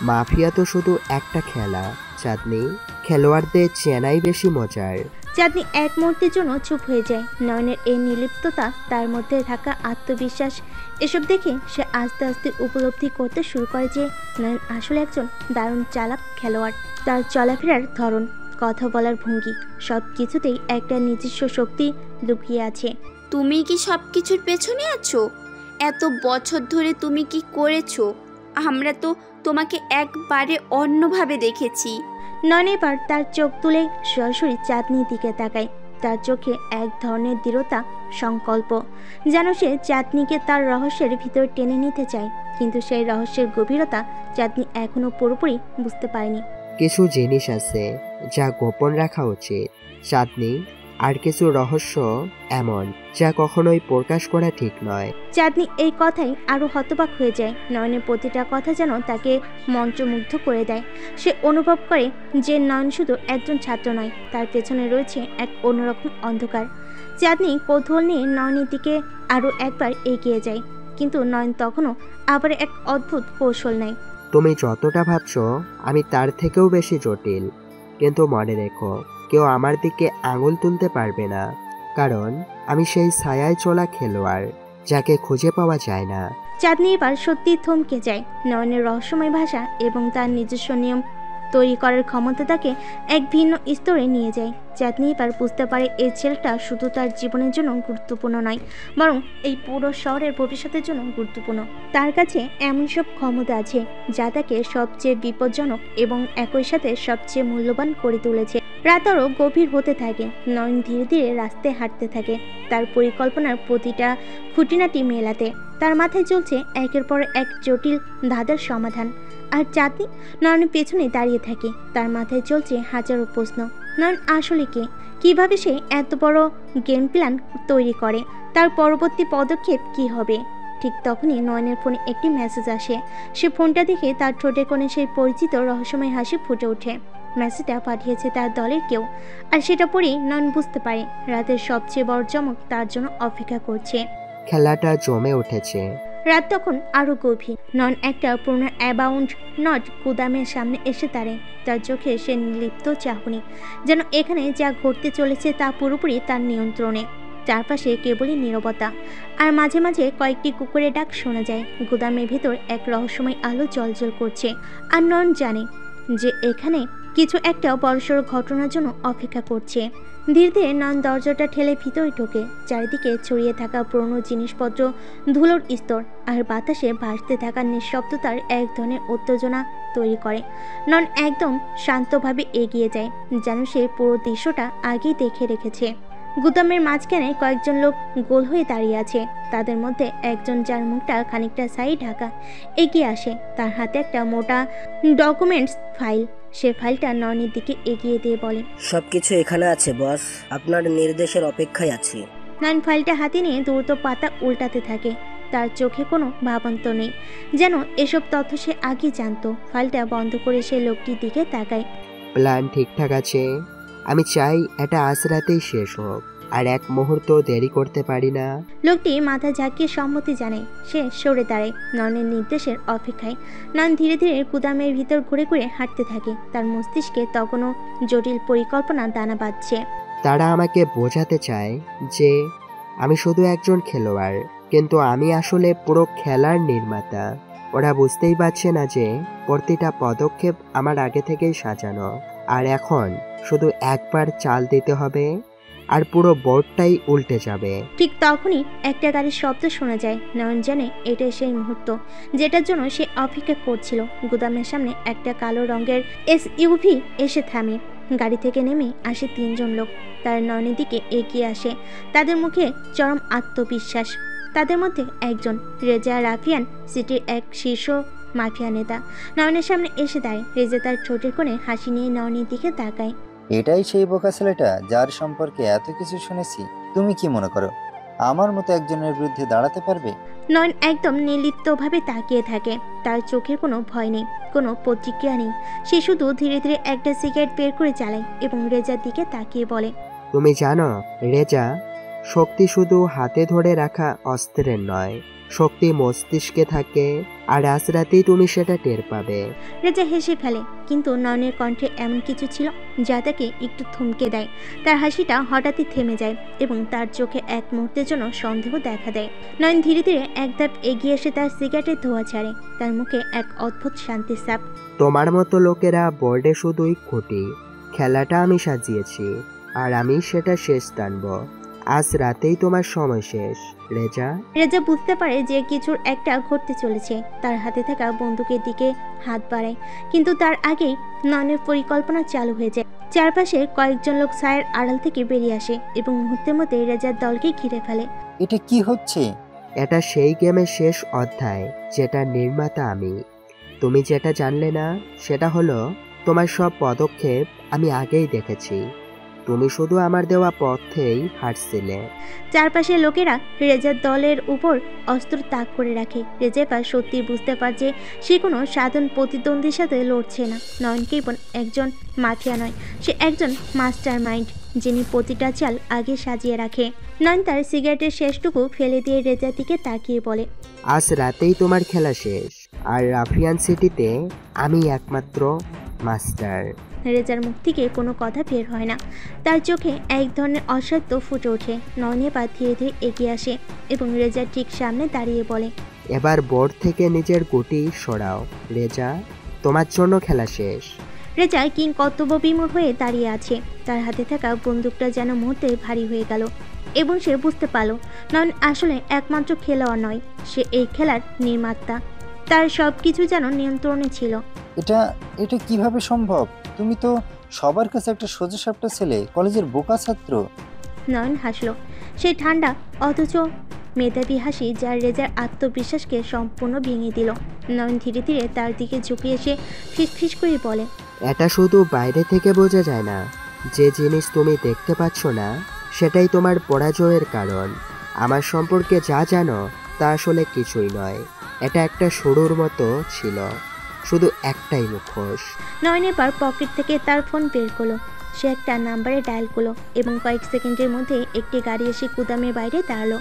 মাফিয়া তো শুধু একটা খেলা চাঁদনি, খেলোয়াড়দের চেনাই বেশি মজার। চাঁদনি এক মুহূর্তের জন্য চুপ হয়ে যায়। নয়নের এই নির্লিপ্ততা, তার মধ্যে থাকা আত্মবিশ্বাস, এসব দেখে সে আস্তে আস্তে উপলব্ধি করতে শুরু করে যে নয়ন আসলে একজন দারুণ চালাক খেলোয়াড়। তার চলাফেরার ধরন, কথা বলার ভঙ্গি, সব কিছুতেই একটা নিজস্ব শক্তি লুকিয়ে আছে। তুমি কি সব কিছুর পেছনে আছো? এত বছর ধরে তুমি কি করেছো? আমরা তো তোমাকে একবারে অন্যভাবে দেখেছি। নয়ন এবার তার চোখ তুলে সরাসরি চাঁদনির দিকে তাকায়। তার চোখে এক ধরনের দৃঢ়তা, সংকল্প, যেন সে চাঁদনিকে তার রহস্যের ভিতর টেনে নিতে চায়। কিন্তু সেই রহস্যের গভীরতা চাঁদনি এখনো পুরোপুরি বুঝতে পারেনি। কিছু জিনিস আছে যা গোপন রাখা উচিত চাঁদনি, আর কিছু রহস্য এমন যা কখনোই প্রকাশ করা ঠিক নয়। চাঁদনি এই কথাই আরো হতবাক হয়ে যায়। নয়নের প্রতিটা কথা যেন তাকে মন্ত্রমুগ্ধ করে দেয়। সে অনুভব করে যে নয়ন শুধু একজন ছাত্র নয়, তার পেছনে রয়েছে এক অন্যরকম অন্ধকার। চাঁদনি কৌতূহল নিয়ে নয়নের দিকে আরো একবার এগিয়ে যায়, কিন্তু নয়ন তখনও আবার এক অদ্ভুত কৌশল নেয়। তুমি যতটা ভাবছো আমি তার থেকেও বেশি জটিল, কিন্তু মনে রেখো কেউ আমার দিকে আঙুল তুলতে পারবে না, কারণ আমি সেই ছায়ায় চলা খেলোয়াড় যাকে খুঁজে পাওয়া যায় না। চাঁদনি এবার সত্যি থমকে যায়। নয়নের রহস্যময় ভাষা এবং তার নিজস্ব নিয়ম তৈরি করার ক্ষমতা তাকে এক ভিন্ন স্তরে নিয়ে যায়। চাঁদনি এবার বুঝতে পারে এই ছেলেটা শুধু তার জীবনের জন্য গুরুত্বপূর্ণ নয়, বরং এই পুরো শহরের ভবিষ্যতের জন্য গুরুত্বপূর্ণ। তার কাছে এমন সব ক্ষমতা আছে যা তাকে সবচেয়ে বিপজ্জনক এবং একই সাথে সবচেয়ে মূল্যবান করে তুলেছে। রাত আরও গভীর হতে থাকে। নয়ন ধীরে ধীরে রাস্তায় হাঁটতে থাকে, তার পরিকল্পনার প্রতিটা খুঁটিনাটি মেলাতে। তার মাথায় চলছে একের পর এক জটিল ধাঁধার সমাধান, আর চাঁদনি নয়নের পেছনে দাঁড়িয়ে থাকে। তার মাথায় চলছে হাজারো প্রশ্ন। নয়ন আসলে কে, কিভাবে সে এত বড় গেম প্ল্যান তৈরি করে, তার পরবর্তী পদক্ষেপ কি হবে? ঠিক তখনই নয়নের ফোনে একটি মেসেজ আসে। সে ফোনটা দেখে তার ঠোঁটের কোণে সেই পরিচিত রহস্যময় হাসি ফুটে ওঠে। মেসেজটা পাঠিয়েছে তার দলের কেউ, আর সেটা পড়েই নয়ন বুঝতে পারে রাতের সবচেয়ে বড় চমক তার জন্য অপেক্ষা করছে। খেলাটা জমে উঠেছে। রাত তখন আরো গভীর। নয়ন একটা পুরনো অ্যাবাউন্ড নট গুদামের সামনে এসে দাঁড়ায়। তার চোখে সে নির্লিপ্ত চাহনি, যেন এখানে যা ঘটতে চলেছে তা পুরোপুরি তার নিয়ন্ত্রণে। চারপাশে কেবলই নীরবতা, আর মাঝে মাঝে কয়েকটি কুকুরের ডাক শোনা যায়। গুদামের ভেতর এক রহস্যময় আলো জ্বলজ্বল করছে, আর নয়ন জানে যে এখানে কিছু একটা বড়সড় ঘটনার জন্য অপেক্ষা করছে। ধীরে ধীরে নয়ন দরজাটা ঠেলে ভিতরে ঢোকে। চারিদিকে ছড়িয়ে থাকা পুরনো জিনিসপত্র, ধুলোর স্তর আর বাতাসে ভাসতে থাকা নিঃশব্দতার এক ধরনের উত্তেজনা তৈরি করে। নয়ন একদম শান্তভাবে এগিয়ে যায়, যেন সে পুরো দৃশ্যটা আগেই দেখে রেখেছে। গুদামের মাঝখানে কয়েকজন লোক গোল হয়ে দাঁড়িয়ে আছে। তাদের মধ্যে একজন, যার মুখটা খানিকটা সাইড ঢাকা, এগিয়ে আসে। তার হাতে একটা মোটা ডকুমেন্টস ফাইল। সে ফাইলটা নয়নের দিকে এগিয়ে দিয়ে বলে, সবকিছু এখানে আছে বস, আপনার নির্দেশের অপেক্ষায় আছি। নয়ন ফাইলটা হাতে নিয়ে দ্রুত পাতা উল্টাতে থাকে। তার চোখে কোনো ভাবান্ত নেই, যেন এসব তথ্য সে আগে জানতো। ফাইলটা বন্ধ করে সে লোকটির দিকে তাকায়। প্ল্যান ঠিকঠাক আছে। আমি চাই এটা আজ রাতেই শেষ হোক, আর এক মুহূর্ত দেরি করতে পারি না। লোকটি মাথা ঝাঁকিয়ে সম্মতি জানায়। সে সরে দাঁড়ায় নয়নের নির্দেশের অপেক্ষায়। নয়ন ধীরে ধীরে গুদামের ভিতর ঘুরে ঘুরে হাঁটতে থাকে। তার মস্তিষ্কে তখনও জটিল পরিকল্পনা দানা বাঁধছে। তারা আমাকে বোঝাতে চায় যে আমি শুধু একজন খেলোয়াড়, কিন্তু আমি আসলে পুরো খেলার নির্মাতা। ওরা বুঝতেই পারছে না যে প্রতিটা পদক্ষেপ আমার আগে থেকেই সাজানো, আর এখন শুধু একবার চাল দিতে হবে আর পুরো বোর্ডটাই উল্টে যাবে। ঠিক তখনই একটা গাড়ির শব্দ শোনা যায়। নয়ন জানে এটাই সেই মুহূর্ত যেটার জন্য সে অপেক্ষা করছিল। গুদামের সামনে একটা কালো রঙের SUV এসে থামে। গাড়ি থেকে নেমে আসে 3 জন লোক। তার নয়নের দিকে এগিয়ে আসে। তাদের মুখে চরম আত্মবিশ্বাস। তাদের মধ্যে একজন, রেজা রাফিয়ান, সিটির এক শীর্ষ মাফিয়া নেতা, নয়নের সামনে এসে দাঁড়ায়। রেজা তার ঠোঁটের কোণে হাসি নিয়ে নয়নের দিকে তাকায়। এটাই সেই বোকা ছেলেটা যার সম্পর্কে এত কিছু শুনেছি। তুমি কি মনে করো আমার মতো একজনের বিরুদ্ধে দাঁড়াতে পারবে? নয়ন একদম নির্লিপ্তভাবে তাকিয়ে থাকে। তার চোখে কোনো ভয় নেই, কোনো প্রতিক্রিয়া নেই। সে শুধু ধীরে ধীরে একটা সিগারেট বের করে চালায় এবং রেজার দিকে তাকিয়ে বলে, তুমি জানো রেজা, শক্তি শুধু হাতে ধরে রাখা অস্ত্রের নয়, শক্তি মস্তিষ্কে থাকে, আর আজ রাতেই তুমি সেটা টের পাবে। রেজা হেসে ফেলে, কিন্তু নয়নের কণ্ঠে এমন কিছু ছিল যা তাকে একটু থমকে দেয়। তার হাসিটা হঠাৎই থেমে যায় এবং তার চোখে এক মুহূর্তের জন্য সন্দেহ দেখা দেয়। নয়ন ধীরে ধীরে এক ধাপ এগিয়ে এসে তার সিগারেটের ধোঁয়া ছাড়ে। তার মুখে এক অদ্ভুত শান্তির ছাপ। তোমার মতো লোকেরা বোর্ডে শুধুই খুঁটি, খেলাটা আমি সাজিয়েছি, আর আমি সেটা শেষ টানব। আজ রাতেই তোমার সময় শেষ রেজা। রেজা বুঝতে পারে যে কিছুর একটা ঘটতে চলেছে। তার হাতে থাকা বন্দুকের দিকে হাত বাড়ায়, কিন্তু তার আগেই নয়নের পরিকল্পনা চালু হয়ে যায়। চারপাশে কয়েকজন লোক ছায়ের আড়াল থেকে বেরিয়ে আসে এবং মুহূর্তের মধ্যে রেজার দলকে ঘিরে ফেলে। এটা কি হচ্ছে? এটা সেই গেমের শেষ অধ্যায়, যেটা নির্মাতা আমি। তুমি যেটা জানলে না সেটা হলো তোমার সব পদক্ষেপ আমি আগেই দেখেছি। তুমি শুধু আমার দেওয়া পথেই হাঁটছিলে। চারপাশের লোকেরা রেজার দলের উপর অস্ত্র তাক করে রাখে। রেজা এবার সত্যি বুঝতে পারে যে সে কোনো সাধারণ প্রতিদ্বন্দ্বীর সাথে লড়ছে না। নয়ন কেবল একজন মাফিয়া নয়, সে একজন মাস্টার মাইন্ড, যিনি প্রতিটা চাল আগে সাজিয়ে রাখে। নয়ন তার সিগারেটের শেষটুকু ফেলে দিয়ে রেজার দিকে তাকিয়ে বলে, আজ রাতেই তোমার খেলা শেষ, আর রাফিয়ান সিটিতে আমি একমাত্র মাস্টার। রেজার মুখ থেকে কোনো কথা বের হয় না। তার চোখে এক ধরনের অসত্য ফুটে ওঠে। নয়ন এবার ধীরে ধীরে এগিয়ে আসে এবং রেজার ঠিক সামনে দাঁড়িয়ে বলে, এবার বোর্ড থেকে নিজের গুটি সরাও রেজা, তোমার জন্য খেলা শেষ। রেজা কিং কর্তব্য বিমূঢ় হয়ে দাঁড়িয়ে আছে। তার হাতে থাকা বন্দুকটা যেন মুহূর্তে ভারী হয়ে গেল এবং সে বুঝতে পারল নয়ন আসলে একমাত্র খেলোয়াড় নয়, সে এই খেলার নির্মাতা। তার সব কিছু যেন নিয়ন্ত্রণে ছিল। এটা কিভাবে সম্ভব? তুমি তো সবার কাছে একটা সোজাসাপটা ছেলে, কলেজের বোকা ছাত্র। নয়ন হাসল, সেই ঠান্ডা অথচ মেধাবী হাসি যা রেজার আত্মবিশ্বাসকে সম্পূর্ণ ভেঙে দিল। নয়ন ধীরে ধীরে তার দিকে ঝুঁকে এসে ফিসফিস করে বলে, এটা শুধু বাইরে থেকে বোঝা যায় না। যে জিনিস তুমি দেখতে পাচ্ছ না সেটাই তোমার পরাজয়ের কারণ। আমার সম্পর্কে যা জানো তা আসলে কিছুই নয়। এটা একটা শুরুর মতো ছিল, শুধু একটাই মুখোশ। নয়ন এবার পকেট থেকে তার ফোন বের করলো। সে একটা নাম্বারে ডায়াল করলো এবং কয়েক সেকেন্ডের মধ্যে একটি গাড়ি এসে গুদামের বাইরে দাঁড়ালো।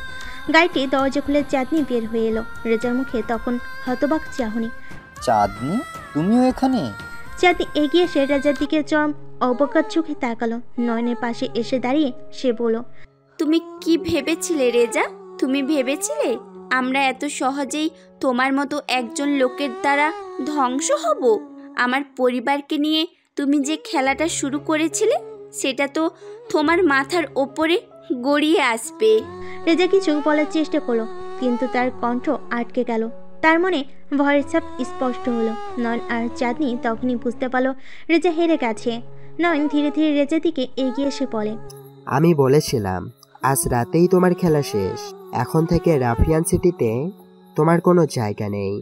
গাড়িটি দরজা খুলে চাঁদনি বের হয়ে এলো। রেজার মুখে তখন হতবাক চাহনি। চাঁদনি, তুমিও এখানে? চাঁদনি এগিয়ে এসে রেজার দিকে চরম অবকাশ চোখে তাকালো। নয়নের পাশে এসে দাঁড়িয়ে সে বলল, তুমি কি ভেবেছিলে রেজা? তুমি ভেবেছিলে আমরা এত সহজেই তোমার মতো একজন লোকের দ্বারা ধ্বংস হব? আমার পরিবারকে নিয়ে তুমি যে খেলাটা শুরু করেছিলে সেটা তো তোমার মাথার ওপরে গড়িয়ে আসবে। রেজা কিছু বলার চেষ্টা করলো, কিন্তু তার কণ্ঠ আটকে গেল। তার মনে ভয়ের ছাপ স্পষ্ট হলো। নয়ন আর চাঁদনি তখনই বুঝতে পারলো রেজা হেরে গেছে। নয়ন ধীরে ধীরে রেজার দিকে এগিয়ে এসে বলে, আমি বলেছিলাম আজ রাতেই তোমার খেলা শেষ। এখন থেকে রাফিয়ান সিটিতে তোমার কোনো জায়গা নেই।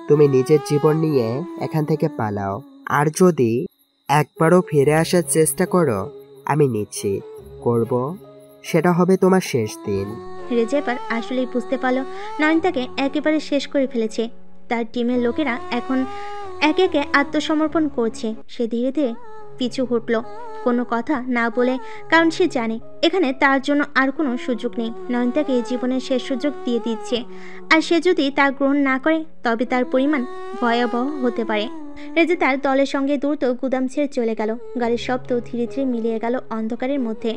তুমি নিজের জীবন নিয়ে এখান থেকে পালাও। আর যদি একবারও ফিরে আসার চেষ্টা করো, আমি নিশ্চিত করব সেটা হবে তোমার শেষ দিন। রেজা এবার আসলেই বুঝতে পারলো নয়ন তাকে একেবারে শেষ করে ফেলেছে। তার টিমের লোকেরা এখন একে একে আত্মসমর্পণ করছে। সে ধীরে ধীরে পিছু হটল, কোনো কথা না বলে, কারণ সে জানে এখানে তার জন্য আর কোনো সুযোগ নেই। নয়ন তাকে জীবনের শেষ সুযোগ দিয়ে দিচ্ছে, আর সে যদি তা গ্রহণ না করে তবে তার পরিমাণ ভয়াবহ হতে পারে। রেজা তার দলের সঙ্গে দ্রুত গুদাম ছেড়ে চলে গেল। গাড়ির শব্দ ধীরে ধীরে মিলিয়ে গেল অন্ধকারের মধ্যে।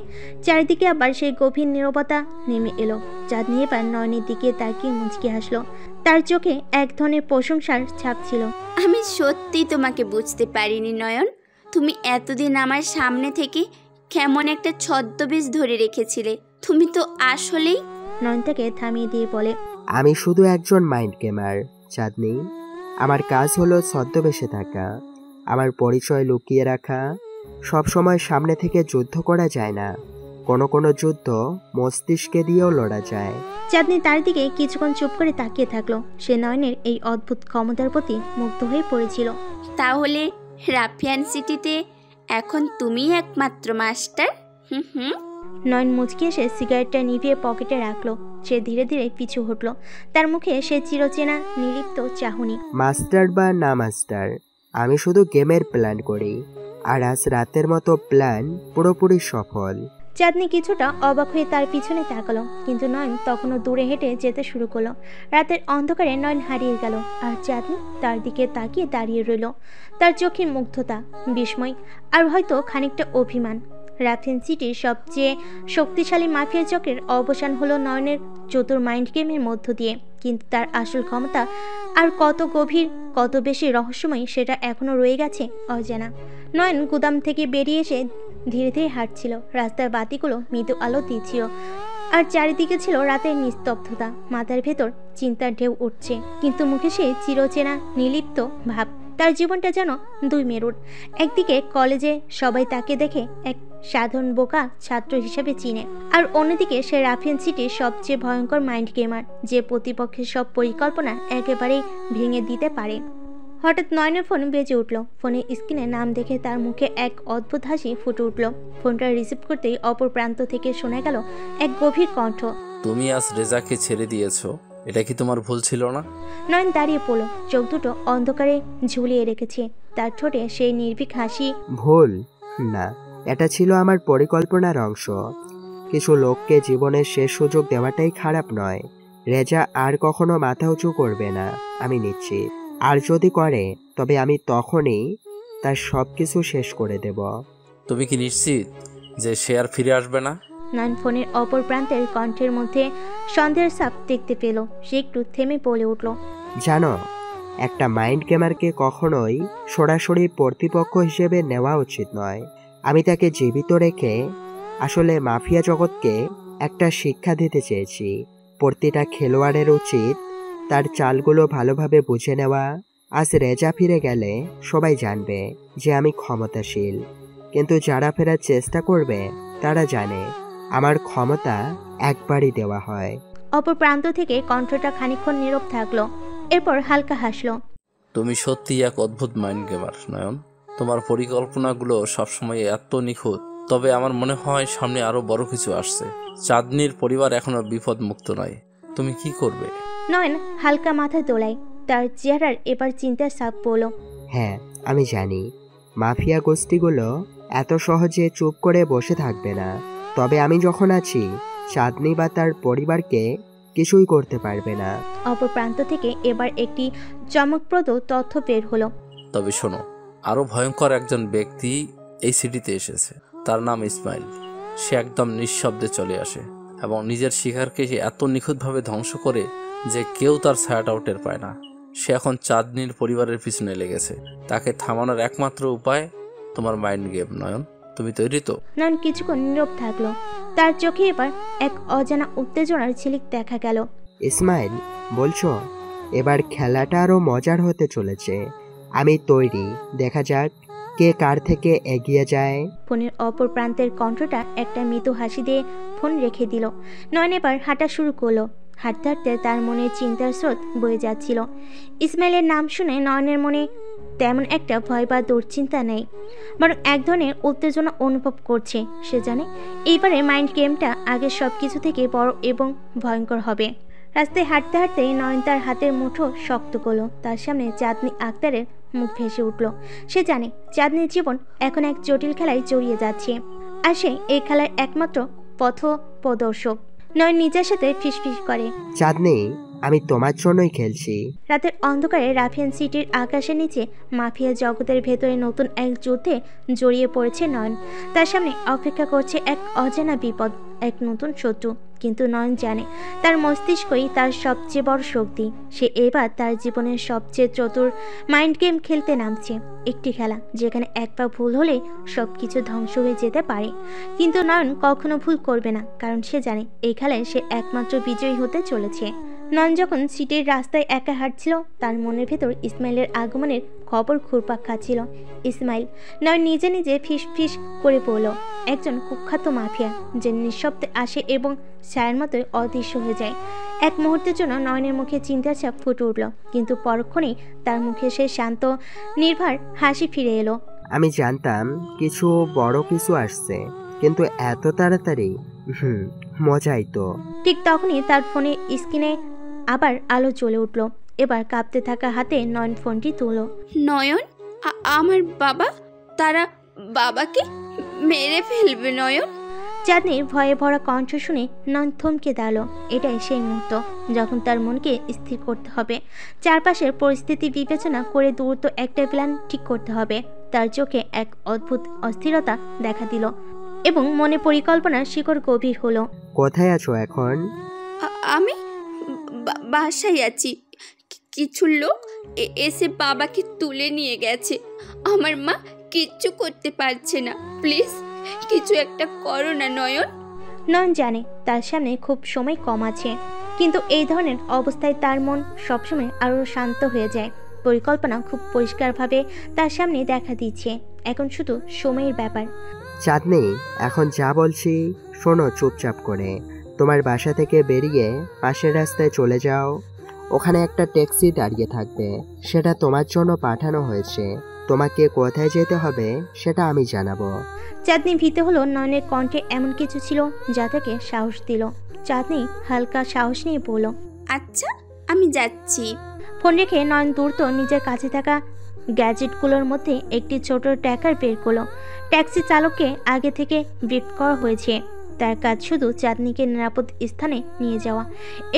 চারিদিকে আবার সেই গভীর নীরবতা নেমে এলো। চাঁদনি এবার নয়নের দিকে তাকিয়ে মুচকি হাসলো। তার চোখে এক ধরনের প্রশংসার ছাপ ছিল। আমি সত্যি তোমাকে বুঝতে পারিনি নয়ন। তুমি এতদিন আমার সামনে থেকে কেমন একটা ছদ্মবেশ ধরে রেখেছিলে। তুমি তো আসলেই। নয়ন তাকে থামিয়ে দিয়ে বলে, আমি শুধু একজন মাইন্ড গেমার চাঁদনি। আমার কাজ হলো ছদ্মবেশে থাকা, আমার পরিচয় লুকিয়ে রাখা। সব সময় সামনে থেকে যুদ্ধ করা যায় না, কোনো কোনো যুদ্ধ মস্তিষ্কে দিয়েও লড়া যায়। চাঁদনি তার দিকে কিছুক্ষণ চুপ করে তাকিয়ে থাকলো। সে নয়নের এই অদ্ভুত ক্ষমতার প্রতি মুগ্ধ হয়ে পড়েছিল। তাহলে রাফিয়ান সিটিতে এখন তুমিই একমাত্র মাস্টার? হুম। নয়ন মুচকি এসে সিগারেটটা নিভিয়ে পকেটে রাখলো। সে ধীরে ধীরে পিছু হটলো। তার মুখে সে চিরচেনা নির্লিপ্ত চাহনি। মাস্টার বা না মাস্টার, আমি শুধু গেমের প্ল্যান করি, আর আজ রাতের মতো প্ল্যান পুরোপুরি সফল। চাঁদনি কিছুটা অবাক হয়ে তার পিছনে তাকালো, কিন্তু নয়ন তখনও দূরে হেঁটে যেতে শুরু করলো। রাতের অন্ধকারে নয়ন হারিয়ে গেল, আর চাঁদনি তার দিকে তাকিয়ে দাঁড়িয়ে রইল। তার চোখে মুগ্ধতা, বিস্ময়, আর হয়তো খানিকটা অভিমান। রাফিয়ান সিটির সবচেয়ে শক্তিশালী মাফিয়া চক্রের অবসান হলো নয়নের চতুর মাইন্ড গেমের মধ্য দিয়ে, কিন্তু তার আসল ক্ষমতা আর কত গভীর, কত বেশি রহস্যময় সেটা এখনও রয়ে গেছে অজানা। নয়ন গুদাম থেকে বেরিয়ে এসে ধীরে ধীরে হাঁটছিল। রাস্তার বাতিগুলো মৃদু আলো দিচ্ছিল, আর চারিদিকে ছিল রাতের নিস্তব্ধতা। মাথার ভেতর চিন্তার ঢেউ উঠছে, কিন্তু মুখে সে চিরচেনা নির্লিপ্ত ভাব। তার জীবনটা যেন দুই মেরুর। একদিকে কলেজে সবাই তাকে দেখে এক সাধারণ বোকা ছাত্র হিসেবে চিনে, আর অন্যদিকে সে রাফিয়ান সিটির সবচেয়ে ভয়ঙ্কর মাইন্ড গেমার, যে প্রতিপক্ষের সব পরিকল্পনা একেবারেই ভেঙে দিতে পারে। হঠাৎ নয়নের ফোন বেজে উঠল। ফোনের স্ক্রিনে নাম দেখে তার মুখে এক অদ্ভুত হাসি ফুটে উঠল। ফোনটা রিসিভ করতেই অপর প্রান্ত থেকে শোনা গেল এক গভীর কণ্ঠ। তুমি আজ রেজাকে ছেড়ে দিয়েছো, এটা কি তোমার ভুল ছিল না? নয়ন দাঁড়িয়ে পড়ল, চোখ দুটো অন্ধকারে ঝুলিয়ে রেখেছে। তার ঠোঁটে সেই নির্ভীক হাসি। ভুল না, এটা ছিল আমার পরিকল্পনার অংশ। কিছু লোককে জীবনের শেষ সুযোগ দেওয়াটাই খারাপ নয়। রেজা আর কখনো মাথা উঁচু করবে না, আমি নিশ্চিত। আর যদি করে তবে আমি তখনই তার সব কিছু শেষ করে দেব। তুমি কি নিশ্চিত যে সে আর ফিরে আসবে না? নয়ন ফোনের অপর প্রান্তের কণ্ঠের মধ্যে সন্দেহের ছাপ দেখতে পেল। সে একটু থেমে বলে উঠল, জানো, একটা মাইন্ড গেমারকে কখনোই সরাসরি প্রতিপক্ষ হিসেবে নেওয়া উচিত নয়। আমি তাকে জীবিত রেখে আসলে মাফিয়া জগৎকে একটা শিক্ষা দিতে চেয়েছি। প্রতিটা খেলোয়াড়ের উচিত তার চালগুলো ভালোভাবে বুঝে নেওয়া। আজ রেজা ফিরে গেলে সবাই জানবে যে আমি ক্ষমতাশীল, কিন্তু যারা ফেরার চেষ্টা করবে তারা জানে আমার ক্ষমতা একবারই দেওয়া হয়। অপর প্রান্ত থেকে কণ্ঠটা খানিকক্ষণ নীরব থাকলো, এরপর হালকা হাসলো। তুমি সত্যিই এক অদ্ভুত মাইন্ড গেমার নয়ন। তোমার পরিকল্পনাগুলো সবসময় এত নিখুঁত। তবে আমার মনে হয় সামনে আরো বড় কিছু আসছে। চাঁদনির পরিবার এখনো বিপদ মুক্ত নয়। তুমি কি করবে? নয়ন হালকা মাথা দোলায়। তার চেহারার এবার চিন্তার ছাপ পড়ল। হ্যাঁ, আমি জানি মাফিয়া গোষ্ঠীগুলো এত সহজে চুপ করে বসে থাকবে না। তবে আমি যখন আছি, চাঁদনি বা তার পরিবারকে কিছুই করতে পারবে না। অপর প্রান্ত থেকে এবার একটি চমকপ্রদ তথ্য বের হলো। তবে শোনো, আরো ভয়ঙ্কর একজন ব্যক্তি এই সিটিতে এসেছে। তার নাম ইসমাইল। সে একদম নিঃশব্দে চলে আসে এবং নিজের শিকারকে এত নিখুঁতভাবে ধ্বংস করে যে কেউ তার ছায়াটাও টের পায় না। সে এখন চাঁদনির পরিবারের পিছনে লেগেছে। তাকে থামানোর একমাত্র উপায় তোমার মাইন্ড গেম। নয়ন, তুমি তৈরি তো? নয়ন কিছুক্ষণ নীরব থাকলো। তার চোখে এবার এক অজানা উত্তেজনার ঝিলিক দেখা গেল। ইসমাইল, বলছো এবার খেলাটা আরো মজার হতে চলেছে। আমি তৈরি, দেখা যাক কে কার থেকে এগিয়ে যায়। ফোনের অপর প্রান্তের কণ্ঠটা একটা মৃদু হাসি দিয়ে ফোন রেখে দিল। নয়ন এবার হাঁটা শুরু করলো। হাঁটতে হাঁটতে তার মনে চিন্তার স্রোত বয়ে যাচ্ছিল। ইসমাইলের নাম শুনে নয়নের মনে তেমন একটা ভয় বা দুশ্চিন্তা নেই, বরং এক ধরনের উত্তেজনা অনুভব করছে। সে জানে এইবারে মাইন্ড গেমটা আগের সব কিছু থেকে বড় এবং ভয়ঙ্কর হবে। রাস্তায় হাঁটতে হাঁটতে নয়ন তার হাতের মুঠো শক্ত করলো। তার সামনে চাঁদনি আক্তারের মুখ ভেসে উঠল। সে জানে চাঁদনির জীবন এখন এক জটিল খেলায় জড়িয়ে যাচ্ছে, আর সে এই খেলার একমাত্র পথপ্রদর্শক। নয়ন নিজের সাথে ফিসফিস করে, চাঁদনি, আমি তোমার জন্যই খেলছি। রাতের অন্ধকারে রাফিয়ান সিটির আকাশের নিচে মাফিয়া জগতের ভেতরে নতুন এক যুদ্ধে জড়িয়ে পড়েছে নয়ন। তার সামনে অপেক্ষা করছে এক অজানা বিপদ, এক নতুন শত্রু। কিন্তু নয়ন জানে তার মস্তিষ্কই তার সবচেয়ে বড় শক্তি। সে এবার তার জীবনের সবচেয়ে চতুর মাইন্ড গেম খেলতে নামছে, একটি খেলা যেখানে এক পা ভুল হলে সব কিছু ধ্বংস হয়ে যেতে পারে। কিন্তু নয়ন কখনো ভুল করবে না, কারণ সে জানে এই খেলায় সে একমাত্র বিজয়ী হতে চলেছে। নয়ন যখন সিটির রাস্তায় একা হাঁটছিল, তার মনের ভেতর ইসমাইলের আগমনের খবর ঘুরপাক খাচ্ছিল। ইসমাইল, নয়ন নিজে নিজে ফিস ফিস করে পড়ল, একজন কুখ্যাত মাফিয়া যে নিঃশব্দে আসে এবং ছায়ার মতোই অদৃশ্য হয়ে যায়। এক মুহূর্তের জন্য নয়নের মুখে চিন্তার ছাপ ফুটে উঠল, কিন্তু পরক্ষণেই তার মুখে সে শান্ত নির্ভর হাসি ফিরে এলো। আমি জানতাম কিছু বড় কিছু আসছে, কিন্তু এত তাড়াতাড়ি মজাই তো। ঠিক তখনই তার ফোনের স্ক্রিনে আবার আলো জ্বলে উঠল। এবার কাঁপতে থাকা হাতে নয়ন ফোনটি তুলল। নয়ন, আমার বাবা, তারা বাবাকে মেরে ফেলবে নয়ন। চাঁদনির ভয়ে ভরা কণ্ঠ শুনে নয়ন থমকে দাঁড়ালো। এটাই সেই মুহূর্ত যখন তার মনকে স্থির করতে হবে। চারপাশের পরিস্থিতি বিবেচনা করে দ্রুত একটা প্ল্যান ঠিক করতে হবে। তার চোখে এক অদ্ভুত অস্থিরতা দেখা দিল এবং মনে পরিকল্পনার শিকড় গভীর হলো। কোথায় আছো এখন? আমি বাসায় আছি। কিছু লোক এসে বাবাকে তুলে নিয়ে গেছে। আমার মা কিচ্ছু করতে পারছে না। প্লিজ কিছু একটা করো না নয়ন। নয়ন জানে তার সামনে খুব সময় কম আছে, কিন্তু এই ধরনের অবস্থায় তার মন সবসময় আরও শান্ত হয়ে যায়। পরিকল্পনা খুব পরিষ্কারভাবে তার সামনে দেখা দিচ্ছে, এখন শুধু সময়ের ব্যাপার। চাঁদনি, এখন যা বলছি শোনো চুপচাপ করে। তোমার বাসা থেকে বেরিয়ে পাশের রাস্তায় চলে যাও। ওখানে একটা ট্যাক্সি দাঁড়িয়ে থাকবে, সেটা তোমার জন্য পাঠানো হয়েছে। তোমাকে কোথায় যেতে হবে সেটা আমি জানাবো। চাঁদনি ভীত হলো নয়নের কণ্ঠে এমন কিছু ছিল যা তাকে সাহস দিল। চাঁদনি হালকা সাহস নিয়ে বলল, আচ্ছা আমি যাচ্ছি। ফোন রেখে নয়ন দ্রুত নিজের কাছে থাকা গ্যাজেটগুলোর মধ্যে একটি ছোট ট্র্যাকার বের করলো। ট্যাক্সি চালককে আগে থেকে ব্রিফ করা হয়েছে, তার কাজ শুধু চাঁদনিকে নিরাপদ স্থানে নিয়ে যাওয়া।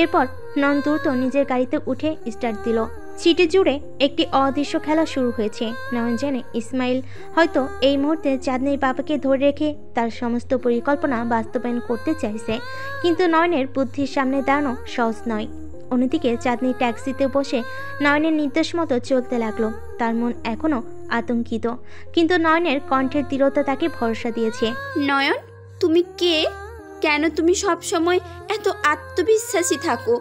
এরপর নয়ন দ্রুত নিজের গাড়িতে উঠে স্টার্ট দিল। সিটি জুড়ে একটি অদৃশ্য খেলা শুরু হয়েছে। নয়ন জানে ইসমাইল হয়তো এই মুহূর্তে চাঁদনির বাবাকে ধরে রেখে তার সমস্ত পরিকল্পনা বাস্তবায়ন করতে চাইছে, কিন্তু নয়নের বুদ্ধির সামনে দাঁড়ানো সহজ নয়। অন্যদিকে চাঁদনি ট্যাক্সিতে বসে নয়নের নির্দেশ মতো চলতে লাগলো। তার মন এখনও আতঙ্কিত, কিন্তু নয়নের কণ্ঠের দৃঢ়তা তাকে ভরসা দিয়েছে। নয়ন, তুমি কে? কেন তুমি সব সময় এত আত্মবিশ্বাসী থাকো?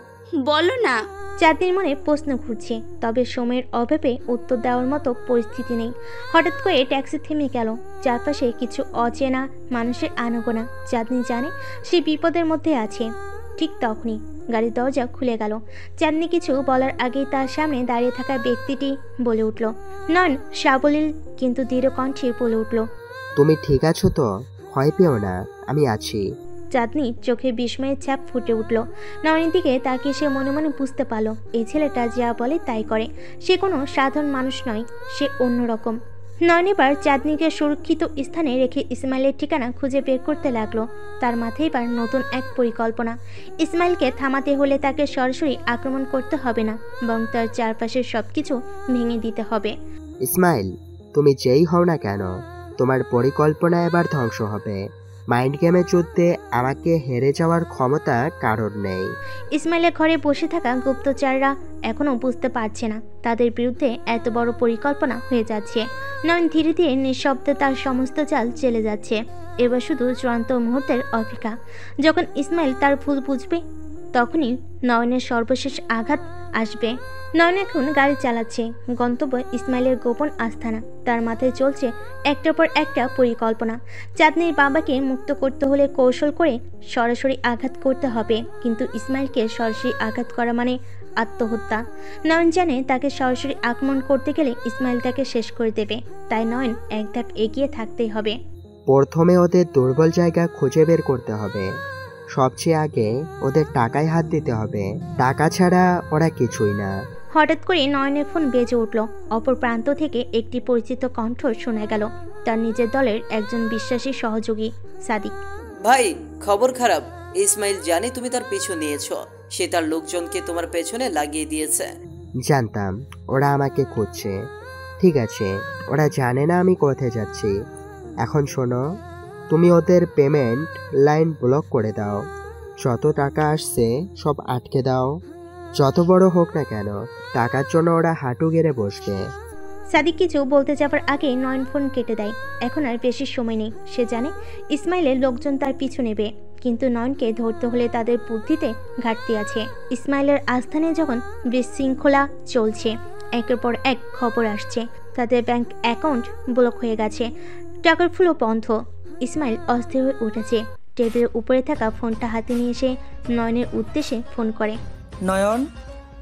বলো না। চাঁদনির মনে প্রশ্ন ঘুরছে, তবে সময়ের অভাবে উত্তর দেওয়ার মতো পরিস্থিতি নেই। হঠাৎ করে ট্যাক্সি থেমে গেল। চারপাশে কিছু অচেনা মানুষের আনাগোনা। চাঁদনি জানে সে বিপদের মধ্যে আছে। ঠিক তখনই গাড়ির দরজা খুলে গেল। চাঁদনি কিছু বলার আগেই তার সামনে দাঁড়িয়ে থাকা ব্যক্তিটি বলে উঠল, নয়ন সাবলীল কিন্তু দৃঢ় কণ্ঠে বলে উঠল, তুমি ঠিক আছো তো? ভয় পেও না, আমি আছি। চাঁদনি চোখে বিস্ময়ের ছাপ ফুটে উঠল। নয়নের দিকে তাকিয়ে সে মনে মনে বুঝতে পারল এই ছেলেটা যা বলে তাই করে। সে কোনো সাধারণ মানুষ নয়, সে অন্যরকম। নয়ন এবার চাঁদনিকে সুরক্ষিত স্থানে রেখে ইসমাইলের ঠিকানা খুঁজে বের করতে লাগলো। তার মাথায় এবার নতুন এক পরিকল্পনা। ইসমাইলকে থামাতে হলে তাকে সরাসরি আক্রমণ করতে হবে না, বরং তার চারপাশের সবকিছু ভেঙে দিতে হবে। ইসমাইল, তুমি যেই হও না কেন, তোমার পরিকল্পনা এবার ধ্বংস হবে। মাইন্ড গেমের যুদ্ধে আমাকে হেরে যাওয়ার ক্ষমতা কারোর নেই। ইসমাইলের ঘরে বসে থাকা গুপ্তচররা এখনও বুঝতে পারছে না তাদের বিরুদ্ধে এত বড় পরিকল্পনা হয়ে যাচ্ছে। নয়ন ধীরে ধীরে নিঃশব্দে তার সমস্ত চাল চেলে যাচ্ছে। এবার শুধু চূড়ান্ত মুহূর্তের অপেক্ষা। যখন ইসমাইল তার ভুল বুঝবে তখনই নয়নের সর্বশেষ আঘাত আসবে। নয়ন এখন গাড়ি চালাচ্ছে, গন্তব্য ইসমাইলের গোপন আস্তানা। তার মাথায় চলছে একটার পর একটা পরিকল্পনা। চাঁদনির বাবাকে মুক্ত করতে হলে কৌশল করে সরাসরি আঘাত করতে হবে, কিন্তু ইসমাইলকে সরাসরি আঘাত করা মানে আত্মহত্যা। নয়ন জানে তাকে সরাসরি আক্রমণ করতে গেলে ইসমাইল তাকে শেষ করে দেবে, তাই নয়ন এক ধাপ এগিয়ে থাকতেই হবে। প্রথমে ওদের দুর্বল জায়গা খুঁজে বের করতে হবে। সবচেয়ে আগে ওদের টাকায় হাত দিতে হবে। টাকা ছাড়া ওরা কিছুই না। হঠাৎ করে নয়নের ফোন বেজে উঠল। অপর প্রান্ত থেকে একটি পরিচিত কণ্ঠ শোনা গেল, তার নিজের দলের একজন বিশ্বাসী সহযোগী সাদিক। ভাই, খবর খারাপ। ইসমাইল জানে তুমি তার পিছু নিয়েছো। সে তার লোকজনকে তোমার পেছনে লাগিয়ে দিয়েছে। জানতাম ওরা আমাকে খুঁজছে। ঠিক আছে, ওরা জানে না আমি কোথায় যাচ্ছি। এখন শোনো, তুমি ওদের পেমেন্ট লাইন ব্লক করে দাও। যত টাকা আসছে সব আটকে দাও। যত বড় হোক না কেন, টাকার জন্য ওরা হাঁটু গেড়ে বসবে। সাদিক কিছু বলতে যাবার আগে নয়ন ফোন কেটে দেয়। এখন আর বেশি সময় নেই। সে জানে ইসমাইলের লোকজন তার পিছু নেবে, কিন্তু নয়নকে ধরতে হলে তাদের বুদ্ধিতে ঘাটতি আছে। ইসমাইলের আস্থানে যখন বিশৃঙ্খলা চলছে, একের পর এক খবর আসছে তাদের ব্যাংক অ্যাকাউন্ট ব্লক হয়ে গেছে, টাকার ফ্লো বন্ধ। ইসমাইল অস্থির হয়ে উঠেছে। টেবিলের উপরে থাকা ফোনটা হাতে নিয়ে এসে নয়নের উদ্দেশ্যে ফোন করে। নয়ন,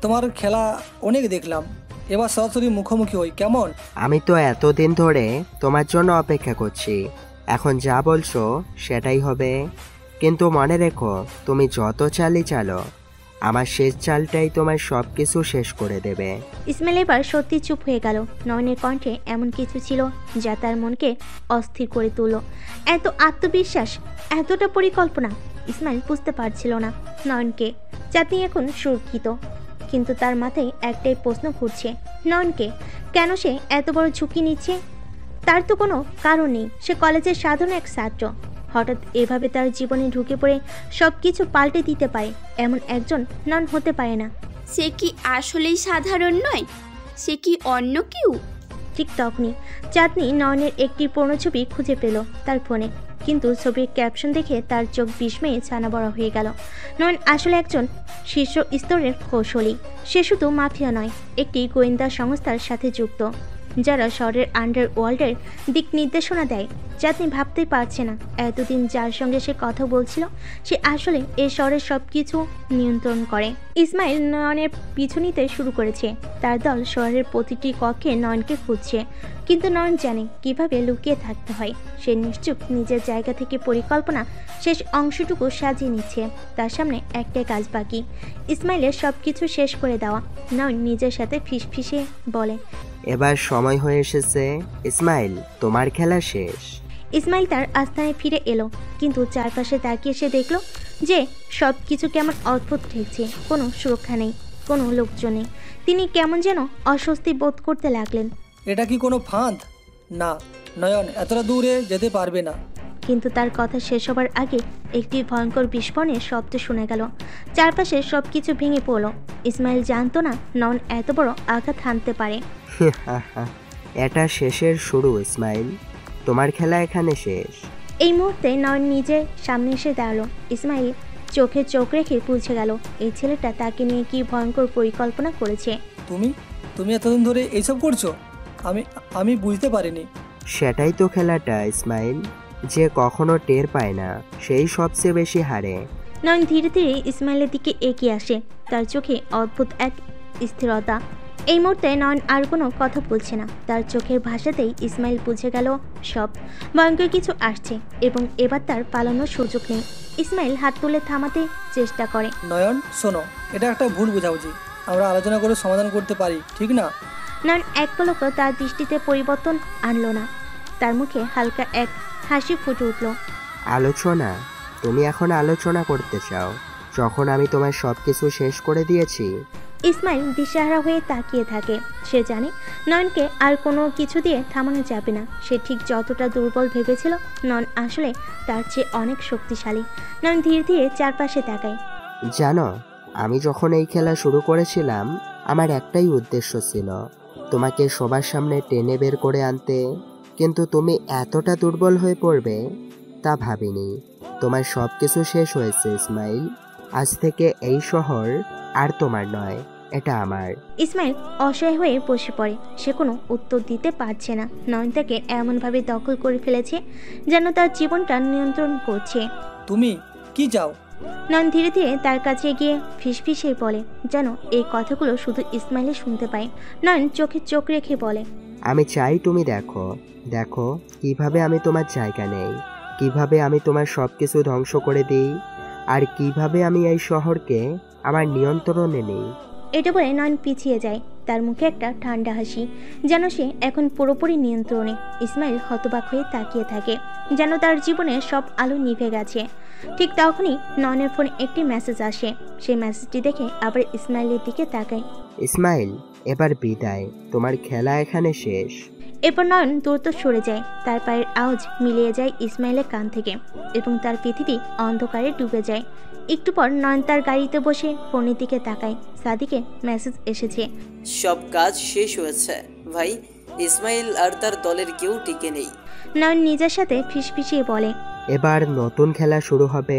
তোমার খেলা অনেক দেখলাম, এবার সরাসরি মুখোমুখি হই কেমন? আমি তো এতদিন ধরে তোমার জন্য অপেক্ষা করছি। এখন যা বলছো সেটাই হবে, কিন্তু মনে রেখো, তুমি যত চালই চালো, আমার শেষ চালটাই তোমার সব কিছু শেষ করে দেবে। ইসমাইল এবার সত্যি চুপ হয়ে গেল। নয়নের কণ্ঠে এমন কিছু ছিল যা তার মনকে অস্থির করে তুলল। এত আত্মবিশ্বাস, এতটা পরিকল্পনা। ইসমাইল বুঝতে পারছিল না নয়নকে। চাঁদনি এখন সুরক্ষিত, কিন্তু তার মাথায় একটাই প্রশ্ন ঘুরছে, নয়নকে কেন সে এত বড় ঝুঁকি নিচ্ছে? তার তো কোনো কারণ নেই। সে কলেজের সাধারণ এক ছাত্র। হঠাৎ এভাবে তার জীবনে ঢুকে পড়ে সব কিছু পাল্টে দিতে পারে এমন একজন নয়ন হতে পারে না। সে কি আসলেই সাধারণ নয়? সে কি অন্য কেউ? ঠিক তখনই চাঁদনি নয়নের একটি পুরনো ছবি খুঁজে পেল তার ফোনে, কিন্তু ছবির ক্যাপশন দেখে তার চোখ বিস্ময়ে ছানা বড় হয়ে গেল। নয়ন আসলে একজন শীর্ষ স্তরের কৌশলী। সে শুধু মাফিয়া নয়, একটি গোয়েন্দা সংস্থার সাথে যুক্ত, যারা শহরের আন্ডারওয়ার্ল্ডের দিক নির্দেশনা দেয়। চাঁদনি ভাবতেই পারছে না এতদিন যার সঙ্গে সে কথা বলছিল সে আসলে এই শহরের সব কিছু নিয়ন্ত্রণ করে। ইসমাইল নয়নের পিছু নিতে শুরু করেছে। তার দল শহরের প্রতিটি কক্ষে নয়নকে খুঁজছে, কিন্তু নয়ন জানে কিভাবে লুকিয়ে থাকতে হয়। সে নিশ্চুপ নিজের জায়গা থেকে পরিকল্পনা শেষ অংশটুকু সাজিয়ে নিচ্ছে। তার সামনে একটাই কাজ বাকি, ইসমাইলের সব কিছু শেষ করে দেওয়া। নয়ন নিজের সাথে ফিসফিসে বলে, এবার সময় হয়ে এসেছে ইসমাইল, তোমার খেলা শেষ। ইসমাইল তার আস্থানে ফিরে এলো, কিন্তু চারপাশে তাকিয়ে সে দেখল যে সব কিছু কেমন অদ্ভুত ঠেকছে। কোনো সুরক্ষা নেই, কোনো লোকজন নেই। তিনি কেমন যেন অস্বস্তি বোধ করতে লাগলেন। এটা কি কোনো ফাঁদ? না, নয়ন এতটা দূরে যেতে পারবে না। কিন্তু তার কথা শেষ হবার আগে একটি ভয়ঙ্কর বিস্ফোরণের শব্দ শোনা গেল। চারপাশে সব কিছু ভেঙে পড়ল। ইসমাইল জানতো না নয়ন এত বড় আঘাত হানতে পারে। এটা শেষের শুরু ইসমাইল, তোমার খেলা এখানে শেষ। এই মুহূর্তে নয়ন নিজের সামনে এসে দাঁড়ালো। ইসমাইল চোখে চোখ রেখে বুঝে গেল এই ছেলেটা তাকে নিয়ে কি ভয়ঙ্কর পরিকল্পনা করেছে। তুমি এতদিন ধরে এইসব করছো? আমি বুঝতে পারিনি। সেটাই তো খেলাটা ইসমাইল, যে কখনো টের পায় না সেই সবচেয়ে বেশি হারে। নয়ন ধীরে ধীরে ইসমাইলের দিকে এগিয়ে আসে, তার চোখে অদ্ভুত এক স্থিরতা। এই মুহূর্তে নয়ন আর কোনো কথা বলছে না। তার চোখের ভাষাতেই ইসমাইল বুঝে গেল সব ভয়ঙ্কর কিছু আসছে এবং এবার তার পালানোর সুযোগ নেই। ইসমাইল হাত তুলে থামাতে চেষ্টা করে। নয়ন শোনো, এটা একটা ভুল বোঝাবুঝি, আমরা আলোচনা করে সমাধান করতে পারি, ঠিক না? নয়ন এক পলক তার দৃষ্টিতে পরিবর্তন আনলো না। তার মুখে হালকা এক হাসি ফুটে উঠল। আলোচনা? তুমি এখন আলোচনা করতে চাও যখন আমি তোমার সব কিছু শেষ করে দিয়েছি? ইসমাইল দিশেহারা হয়ে তাকিয়ে থাকে। সে জানে নয়নকে আর কোনো কিছু দিয়ে থামানো যাবে না। সে ঠিক যতটা দুর্বল ভেবেছিল নয়ন আসলে তার চেয়ে অনেক শক্তিশালী। নয়ন ধীরে ধীরে চারপাশে তাকায়। জানো, আমি যখন এই খেলা শুরু করেছিলাম আমার একটাই উদ্দেশ্য ছিল, তোমাকে সবার সামনে টেনে বের করে আনতে। কিন্তু তুমি এতটা দুর্বল হয়ে পড়বে তা ভাবিনি। তোমার সব কিছু শেষ হয়েছে ইসমাইল। আজ থেকে এই শহর আর তোমার নয়, এটা আমার। ইসমাইল অসহায় হয়ে বসে পড়ে। সে কোনো উত্তর দিতে পারছে না। নয়ন তাকে এমনভাবে দখল করে ফেলেছে যেন তার জীবনটা নিয়ন্ত্রণ করছে। তুমি কি চাও? নয়ন ধীরে ধীরে তার কাছে গিয়ে ফিসফিসে বলে, যেন এই কথাগুলো শুধু ইসমাইলই শুনতে পায়। নয়ন চোখে চোখ রেখে বলে, আমি চাই তুমি দেখো, দেখো কিভাবে আমি তোমার জায়গা নেই, কিভাবে আমি তোমার সব কিছু ধ্বংস করে দিই, আর কিভাবে আমি এই শহরকে আমার নিয়ন্ত্রণে নিই। এটা বলে নয়ন পিছিয়ে যায়। তার মুখে একটা ঠান্ডা হাসি, যেন সে এখন পুরোপুরি নিয়ন্ত্রণে। ইসমাইল হতবাক হয়ে তাকিয়ে থাকে, যেন তার জীবনে সব আলো নিভে গেছে। ঠিক তখনই নয়নের ফোনে একটি মেসেজ আসে। সেই মেসেজটি দেখে আবার ইসমাইলের দিকে তাকায়। ইসমাইল, এবার বিদায়, তোমার খেলা এখানে শেষ। এরপর নয়ন দ্রুত সরে যায়। তার পায়ের আওয়াজ মিলিয়ে যায় ইসমাইলের কান থেকে এবং তার পৃথিবী অন্ধকারে ডুবে যায়। একটু পর নয়ন তার গাড়িতে বসে ফোনের দিকে তাকায়। সাদিকের মেসেজ এসেছে, সব কাজ শেষ হয়েছে ভাই, ইসমাইল আর তার দলের কেউ টিকে নেই। নয়ন নিজের সাথে ফিসফিসিয়ে বলে, এবার নতুন খেলা শুরু হবে।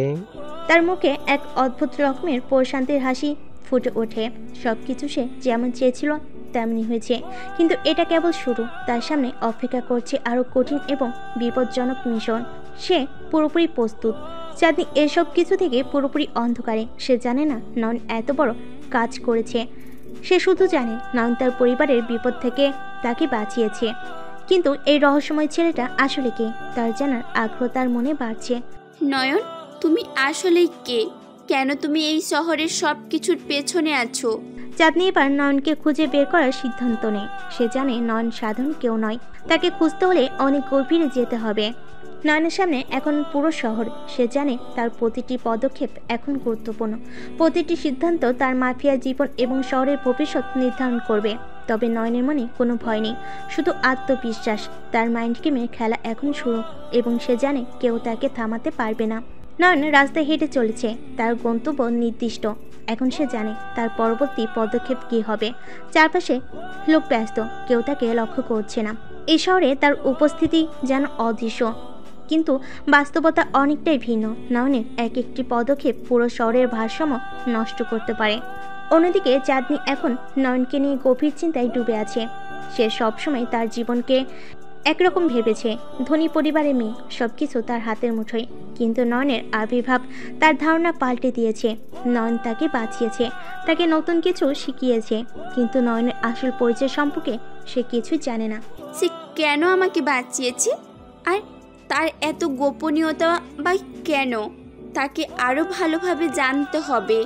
তার মুখে এক অদ্ভুত রকমের প্রশান্তির হাসি ফুটে ওঠে। সবকিছু সে যেমন চেয়েছিল তেমনি হয়েছে, কিন্তু এটা কেবল শুরু। তার সামনে অপেক্ষা করছে আরো কঠিন এবং বিপজ্জনক মিশন। সে পুরোপুরি প্রস্তুত। চাঁদনি এসব কিছু থেকে পুরোপুরি অন্ধকারে। সে জানে না নয়ন এত বড় কাজ করেছে। সে শুধু জানে নয়ন তার পরিবারের বিপদ থেকে তাকে বাঁচিয়েছে। কিন্তু এই রহস্যময় ছেলেটা আসলে কে, তার জানার আগ্রহ তার মনে বাড়ছে। নয়ন, তুমি আসলেই কে? কেন তুমি এই শহরের সব কিছুর পেছনে আছো? চাঁদনি এবার নয়নকে খুঁজে বের করার সিদ্ধান্ত নেয়। সে জানে নয়ন সাধারণ কেউ নয়। তাকে খুঁজতে হলে অনেক গভীরে যেতে হবে। নয়নের সামনে এখন পুরো শহর। সে জানে তার প্রতিটি পদক্ষেপ এখন গুরুত্বপূর্ণ। প্রতিটি সিদ্ধান্ত তার মাফিয়া জীবন এবং শহরের ভবিষ্যৎ নির্ধারণ করবে। তবে নয়নের মনে কোনো ভয় নেই, শুধু আত্মবিশ্বাস। তার মাইন্ড গেমের খেলা এখন শুরু এবং সে জানে কেউ তাকে থামাতে পারবে না। নয়ন রাস্তায় হেঁটে চলেছে। তার গন্তব্য নির্দিষ্ট। এখন সে জানে তার পরবর্তী পদক্ষেপ কী হবে। চারপাশে লোক ব্যস্ত, কেউ তাকে লক্ষ্য করছে না। এই শহরে তার উপস্থিতি যেন অদৃশ্য, কিন্তু বাস্তবতা অনেকটাই ভিন্ন। নয়নের এক একটি পদক্ষেপ পুরো শহরের ভারসাম্য নষ্ট করতে পারে। অন্যদিকে চাঁদনি এখন নয়নকে নিয়ে গভীর চিন্তায় ডুবে আছে। সে সবসময় তার জীবনকে একরকম ভেবেছে, ধনী পরিবারের মেয়ে, সবকিছু তার হাতের মুঠোয়। কিন্তু নয়নের আবির্ভাব তার ধারণা পাল্টে দিয়েছে। নয়ন তাকে বাঁচিয়েছে, তাকে নতুন কিছু শিখিয়েছে, কিন্তু নয়নের আসল পরিচয় সম্পর্কে সে কিছুই জানে না। সে কেন আমাকে বাঁচিয়েছে, আর তার এত গোপনীয়তা বা কেন, তাকে আরো ভালোভাবে জানতে হবে।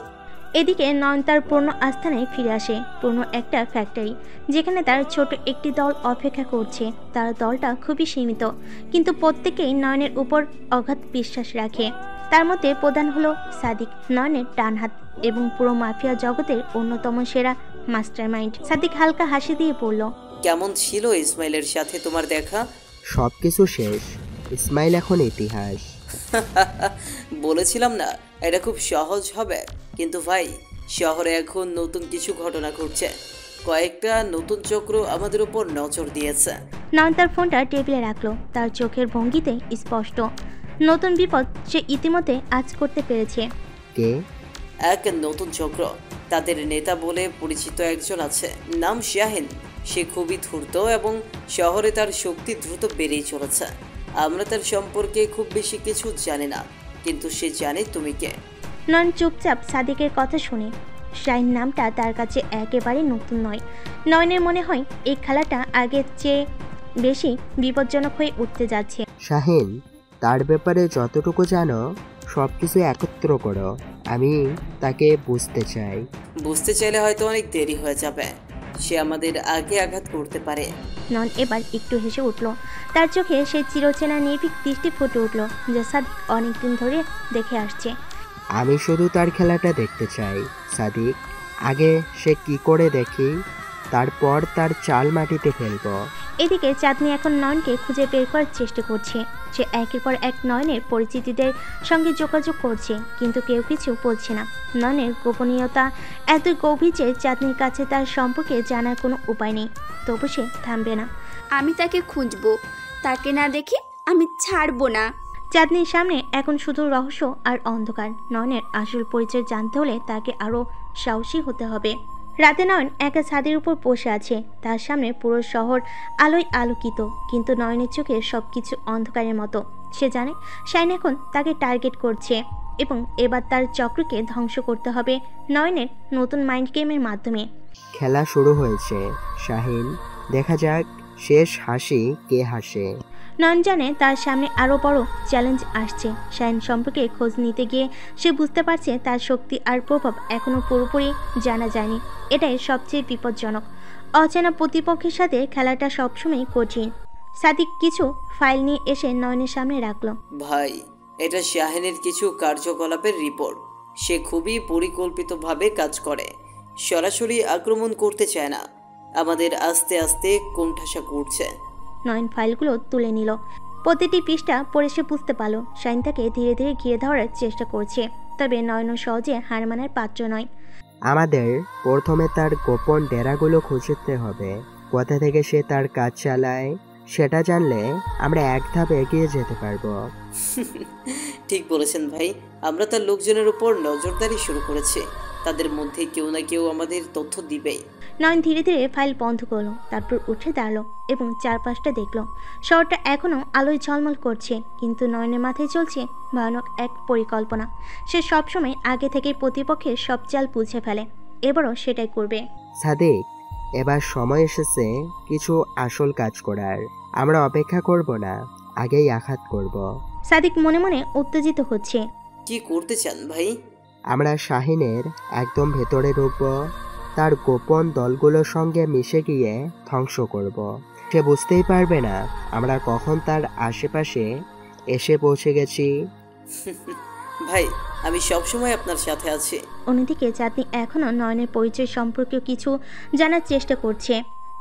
এদিকে নয়ন তার পুরনো আস্থানায় ফিরে আসে। পুরনো একটা ফ্যাক্টরি, যেখানে তার ছোট একটি দল অপেক্ষা করছে। তার দলটা খুবই সীমিত, কিন্তু প্রত্যেকেই নয়নের উপর অগাধ বিশ্বাস রাখে। তার মধ্যে প্রধান হলো সাদিক, নয়নের ডান হাত এবং পুরো মাফিয়া জগতের অন্যতম সেরা মাস্টারমাইন্ড। সাদিক হালকা হাসি দিয়ে বলল, কেমন ছিল ইসমাইলের সাথে তোমার দেখা? সবকিছু শেষ, ইসমাইল এখন ইতিহাস। বলেছিলাম না এটা খুব সহজ হবে। কিন্তু ভাই, শহরে এখন নতুন কিছু ঘটনা ঘটছে। কয়েকটা নতুন চক্র আমাদের উপর নজর দিয়েছে। নয়ন তার ফোনটা টেবিলে রাখলো। তার চোখের ভঙ্গিতে স্পষ্ট নতুন বিপদ সে ইতিমধ্যে আজ করতে পেরেছে। কে? এক নতুন চক্র, তাদের নেতা বলে পরিচিত একজন আছে, নাম শাহিন। সে খুবই ধূর্ত এবং শহরে তার শক্তি দ্রুত বেড়েই চলেছে। আমরা তার সম্পর্কে খুব বেশি কিছু জানি না, কিন্তু সে জানে তুমি কে। নয়ন চুপচাপ সাদিকের কথা শুনে। শাহিন নামটা তার কাছে একেবারে নতুন নয়। নয়নের মনে হয় এই খেলাটা আগের চেয়ে বেশি বিপজ্জনক হয়ে উঠতে যাচ্ছে। শাহিন, তার ব্যাপারে যতটুকু জানো সবকিছু একত্র করো। আমি তাকে বুঝতে চাই। বুঝতে চাইলে হয়তো অনেক দেরি হয়ে যাবে। সে আমাদের আগে আঘাত করতে পারে। নয়ন এবার একটু হেসে উঠল। তার চোখে সেই চিরচেনা নির্ভীক দৃষ্টি ফুটে উঠল, যা সাদিক অনেকদিন ধরে দেখে আসছে। আমি শুধু তার খেলাটা দেখতে চাই সাদিক। আগে সে কি করে দেখি, তারপর তার চাল মাটিতে ফেলবো। এদিকে চাঁদনি এখন নয়নকে খুঁজে বের করার চেষ্টা করছে। সে একের পর এক নয়নের পরিচিতিদের সঙ্গে যোগাযোগ করছে, কিন্তু কেউ কিছু বলছে না। নয়নের গোপনীয়তা এত গভীর যে চাঁদনির কাছে তার সম্পর্কে জানার কোনো উপায় নেই, তবু সে থামবে না। আমি তাকে খুঁজবো, তাকে না দেখে আমি ছাড়বো না। চাঁদনির সামনে এখন শুধু রহস্য আর অন্ধকার। নয়নের আসল পরিচয় জানতে হলে তাকে আরও সাহসী হতে হবে। রাতে নয়ন একা ছাদের উপর বসে আছে। তার সামনে পুরো শহর আলোয় আলোকিত, কিন্তু নয়নের চোখে সবকিছু অন্ধকারের মতো। সে জানে শাইন এখন তাকে টার্গেট করছে এবং এবার তার চক্রকে ধ্বংস করতে হবে নয়নের নতুন মাইন্ড গেমের মাধ্যমে। খেলা শুরু হয়েছে শাহিন, দেখা যাক শেষ হাসি কে হাসে। নয়ন জানে তার সামনে আরও বড় চ্যালেঞ্জ আসছে। শাইন সম্পর্কে খোঁজ নিতে গিয়ে সে বুঝতে পারছে তার শক্তি আর প্রভাব এখনও পুরোপুরি জানা যায়নি। এটাই সবচেয়ে বিপজ্জনক। অচেনা প্রতিপক্ষের সাথে খেলাটা সবসময় কঠিন। সাদিক কিছু ফাইল নিয়ে এসে নয়নের সামনে রাখলো। ভাই, এটা শাহিনের কিছু কার্যকলাপের রিপোর্ট। সে খুবই পরিকল্পিতভাবে কাজ করে, সরাসরি আক্রমণ করতে চায় না, আমাদের আস্তে আস্তে কোণঠাসা করছে। নয়ন ফাইলগুলো তুলে নিল। প্রতিটি পৃষ্ঠা পড়ে সে বুঝতে পারল শাইন তাকে ধীরে ধীরে ঘিরে ধরার চেষ্টা করছে, তবে নয়নও সহজে হার মানার পাত্র নয়। আমাদের প্রথমে তার গোপন ডেরাগুলো খুঁজতে হবে। কোথা থেকে সে তার কাজ চালায় সেটা জানলে আমরা এক ধাপ এগিয়ে যেতে পারবো। ঠিক বলেছেন ভাই, আমরা তার লোকজনের উপর নজরদারি শুরু করেছি। তাদের মধ্যে কেউ না কেউ আমাদের তথ্য দিবেই। নয়ন ধীরে ধীরে ফাইল বন্ধ করলো, তারপর উঠে দাঁড়ালো এবং চারপাশটা দেখলো। শহরটা এখনও আলোয় ঝলমল করছে, কিন্তু নয়নের মাথায় চলছে ভয়ানক এক পরিকল্পনা। সে সবসময় আগে থেকে প্রতিপক্ষের সব চাল বুঝে ফেলে, এবারও সেটাই করবে। সাদিক, এবার সময় এসেছে কিছু আসল কাজ করার। আমরা অপেক্ষা করব না, আগেই আঘাত করব। সাদিক মনে মনে উত্তেজিত হচ্ছে। কি করতে চান ভাই? আমরা শাহিনের একদম ভেতরে ঢুকবো, তার গোপন দলগুলোর সঙ্গে মিশে গিয়ে ধ্বংস করব। সে বুঝতেই পারবে না আমরা কখন তার আশেপাশে এসে পৌঁছে গেছি। ভাই, আমি সবসময় আপনার সাথে আছি। অন্যদিকে চাঁদনি এখনও নয়নের পরিচয় সম্পর্কে কিছু জানার চেষ্টা করছে।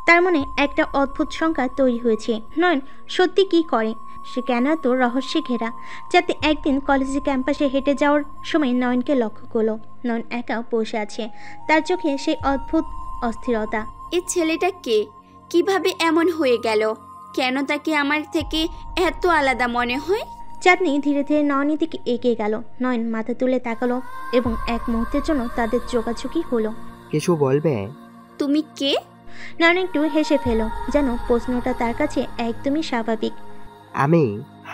তার মনে একটা অদ্ভুত শঙ্কা তৈরি হয়েছে। নয়ন সত্যি কি করে, সে কেন এত রহস্যে ঘেরা। যাতে একদিন কলেজে ক্যাম্পাসে হেঁটে যাওয়ার সময় নয়নকে লক্ষ্য করলো। নয়ন একা বসে আছে, তার চোখে সেই অদ্ভুত অস্থিরতা। এই ছেলেটা কে? কিভাবে এমন হয়ে গেল? কেন তাকে আমার থেকে এত আলাদা মনে হয়? চাঁদনি ধীরে ধীরে নয়নের দিকে এগিয়ে গেল। নয়ন মাথা তুলে তাকালো এবং এক মুহূর্তের জন্য তাদের চোখাচোখি হলো। কিছু বলবে? তুমি কে? নয়ন একটু হেসে ফেল, যেন প্রশ্নটা তার কাছে একদমই স্বাভাবিক।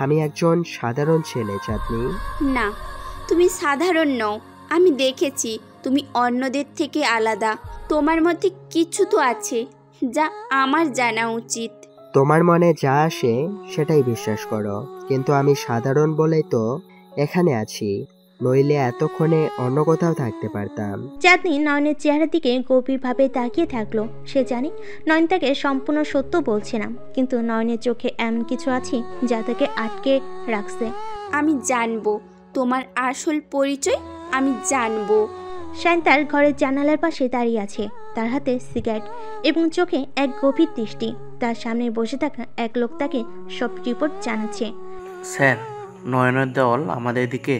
আমি একজন সাধারণ ছেলে চাঁদনি। না, তুমি সাধারণ নও। আমি দেখেছি তুমি অন্যদের থেকে আলাদা। তোমার মধ্যে কিছু তো আছে যা আমার জানা উচিত। তোমার মনে যা আসে সেটাই বিশ্বাস করো, কিন্তু আমি সাধারণ বলেই তো এখানে আছি, নইলে এতক্ষণে অন্য কোথাও থাকতে পারতাম। চাঁদনি নয়নের চেহারার দিকে গভীরভাবে তাকিয়ে থাকলো। সে জানে নয়ন তাকে সম্পূর্ণ সত্য বলছে না, কিন্তু নয়নের চোখে এমন কিছু আছে যা তাকে আটকে রাখছে। আমি জানবো তোমার আসল পরিচয়, আমি জানবো। শাইন তার ঘরের জানালার পাশে দাঁড়িয়ে আছে, তার হাতে সিগারেট এবং চোখে এক গভীর দৃষ্টি। তার সামনে বসে থাকা এক লোক তাকে সব রিপোর্ট জানাচ্ছে। স্যার, নয়নের দল আমাদের দিকে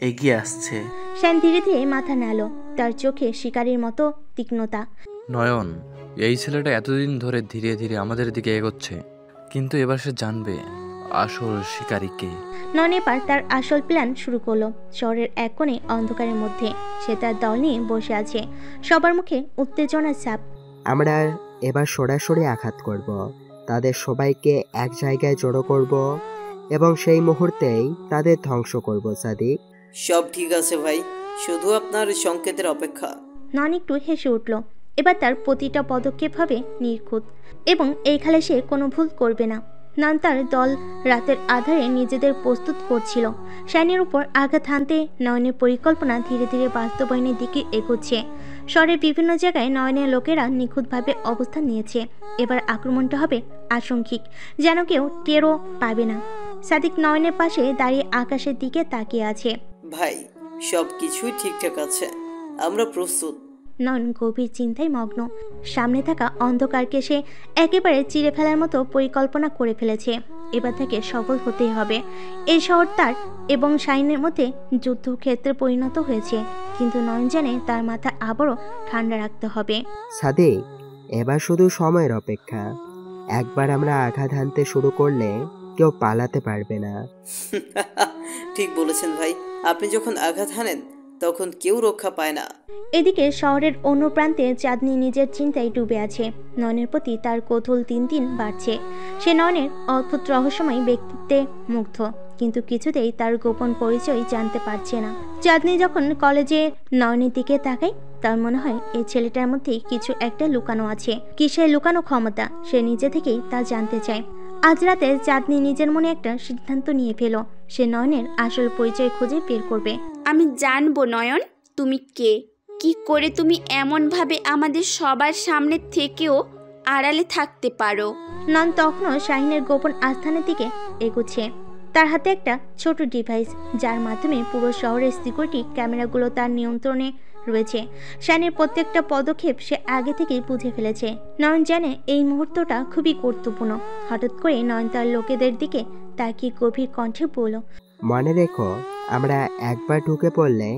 এগিয়ে আসছে। শাইন ধীরে ধীরে মাথা নাড়ল, তার চোখে শিকারীর মতো তীক্ষ্ণতা। নয়ন, এই ছেলেটা এতদিন ধরে ধীরে ধীরে আমাদের দিকে এগোচ্ছে, কিন্তু এবার সে জানবে আসল শিকারী কে। নয়ন এবার তার আসল প্ল্যান শুরু করলো। শহরের এক কোণে অন্ধকারের মধ্যে সে তার দল নিয়ে বসে আছে, সবার মুখে উত্তেজনার ছাপ। আমরা এবার সরাসরি আঘাত করব, তাদের সবাইকে এক জায়গায় জড়ো করব এবং সেই মুহূর্তেই তাদের ধ্বংস করব। সাদিক, সব ঠিক আছে ভাই, শুধু আপনার সংকেতের অপেক্ষা। নয়ন একটু হেসে উঠল। এবার তার প্রতিটা পদক্ষেপ হবে নির্ঘুত এবং এই খেলায় সে কোনো ভুল করবে না। নয়ন তার দল রাতের আধারে নিজেদের প্রস্তুত করছিল শাইনের উপর আঘাত হানতে। নয়নের পরিকল্পনা ধীরে ধীরে বাস্তবায়নের দিকে এগোচ্ছে। শহরের বিভিন্ন জায়গায় নয়নের লোকেরা নিখুঁতভাবে অবস্থান নিয়েছে। এবার আক্রমণটা হবে আংশিক, যেন কেউ টেরও পাবে না। সাদিক নয়নের পাশে দাঁড়িয়ে আকাশের দিকে তাকিয়ে আছে। ভাই, সব কিছুই ঠিকঠাক আছে, আমরা প্রস্তুত। নয়ন গভীর চিন্তায় মগ্ন। সামনে থাকা অন্ধকারকে সে একেবারে চিরে ফেলার মতো পরিকল্পনা করে ফেলেছে। এবার থেকে সফল হতেই হবে। এই শহর তার এবং শাহিনের মধ্যে যুদ্ধক্ষেত্রে পরিণত হয়েছে, কিন্তু নয়ন জানে তার মাথা আবারও ঠান্ডা রাখতে হবে। সাদিক, এবার শুধু সময়ের অপেক্ষা। একবার আমরা আঘাত হানতে শুরু করলে কেউ পালাতে পারবে না। ঠিক বলেছেন ভাই, আপনি যখন আঘাত হানেন তখন কেউ রক্ষা পায় না। এদিকে শহরের অন্য প্রান্তে চাঁদনি নিজের চিন্তায় ডুবে আছে। নয়নের প্রতি তার কৌতূহল দিন দিন বাড়ছে। সে নয়নের অদ্ভুত রহস্যময় ব্যক্তিত্বে মুগ্ধ, কিন্তু কিছুতেই তার গোপন পরিচয় জানতে পারছে না। চাঁদনি যখন কলেজে নয়নের দিকে তাকায়, তার মনে হয় এই ছেলেটার মধ্যে কিছু একটা লুকানো আছে। কিসের লুকানো ক্ষমতা, সে নিজে থেকেই তা জানতে চায়। আজ রাতে চাঁদনি নিজের মনে একটা সিদ্ধান্ত নিয়ে ফেলো। সে নয়নের আসল পরিচয় খুঁজে বের করবে। আমি জানবো নয়ন তুমি কে, কি করে তুমি এমনভাবে আমাদের সবার সামনে থেকেও আড়ালে থাকতে পারো। নয়ন তখনও শাহিনের গোপন আস্থানের দিকে এগোচ্ছে। তার হাতে একটা ছোট ডিভাইস, যার মাধ্যমে পুরো শহরের সিকিউরিটি ক্যামেরাগুলো তার নিয়ন্ত্রণে রয়েছে। শাহিনের প্রত্যেকটা পদক্ষেপ সে আগে থেকেই বুঝে ফেলেছে। নয়ন জানে এই মুহূর্তটা খুবই গুরুত্বপূর্ণ। হঠাৎ করে নয়ন তার লোকেদের দিকে তাকিয়ে গভীর কণ্ঠে বলল, মনে রেখো, আমরা একবার ঢুকে পড়লে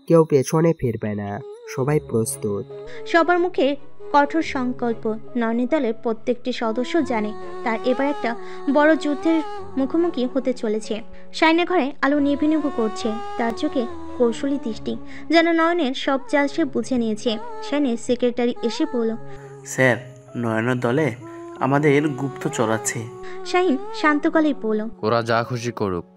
কেউ পেছনে ফিরবে না। সবাই প্রস্তুত। সবার মুখে কঠোর সংকল্প। নয়নের দলের প্রত্যেকটি সদস্য জানে তার এবার একটা বড় যুদ্ধের মুখোমুখি হতে চলেছে। শাহিনের ঘরে আলো নিভু নিভু করছে। তার চোখে কৌশলী দৃষ্টি, যেন নয়নের সব চাল সে বুঝে নিয়েছে। শাহিনের সেক্রেটারি এসে বলল, স্যার, নয়নের দলে আমাদের গুপ্তচর আছে। শাহিন শান্ত গলায় বলল, ওরা যা খুশি করুক,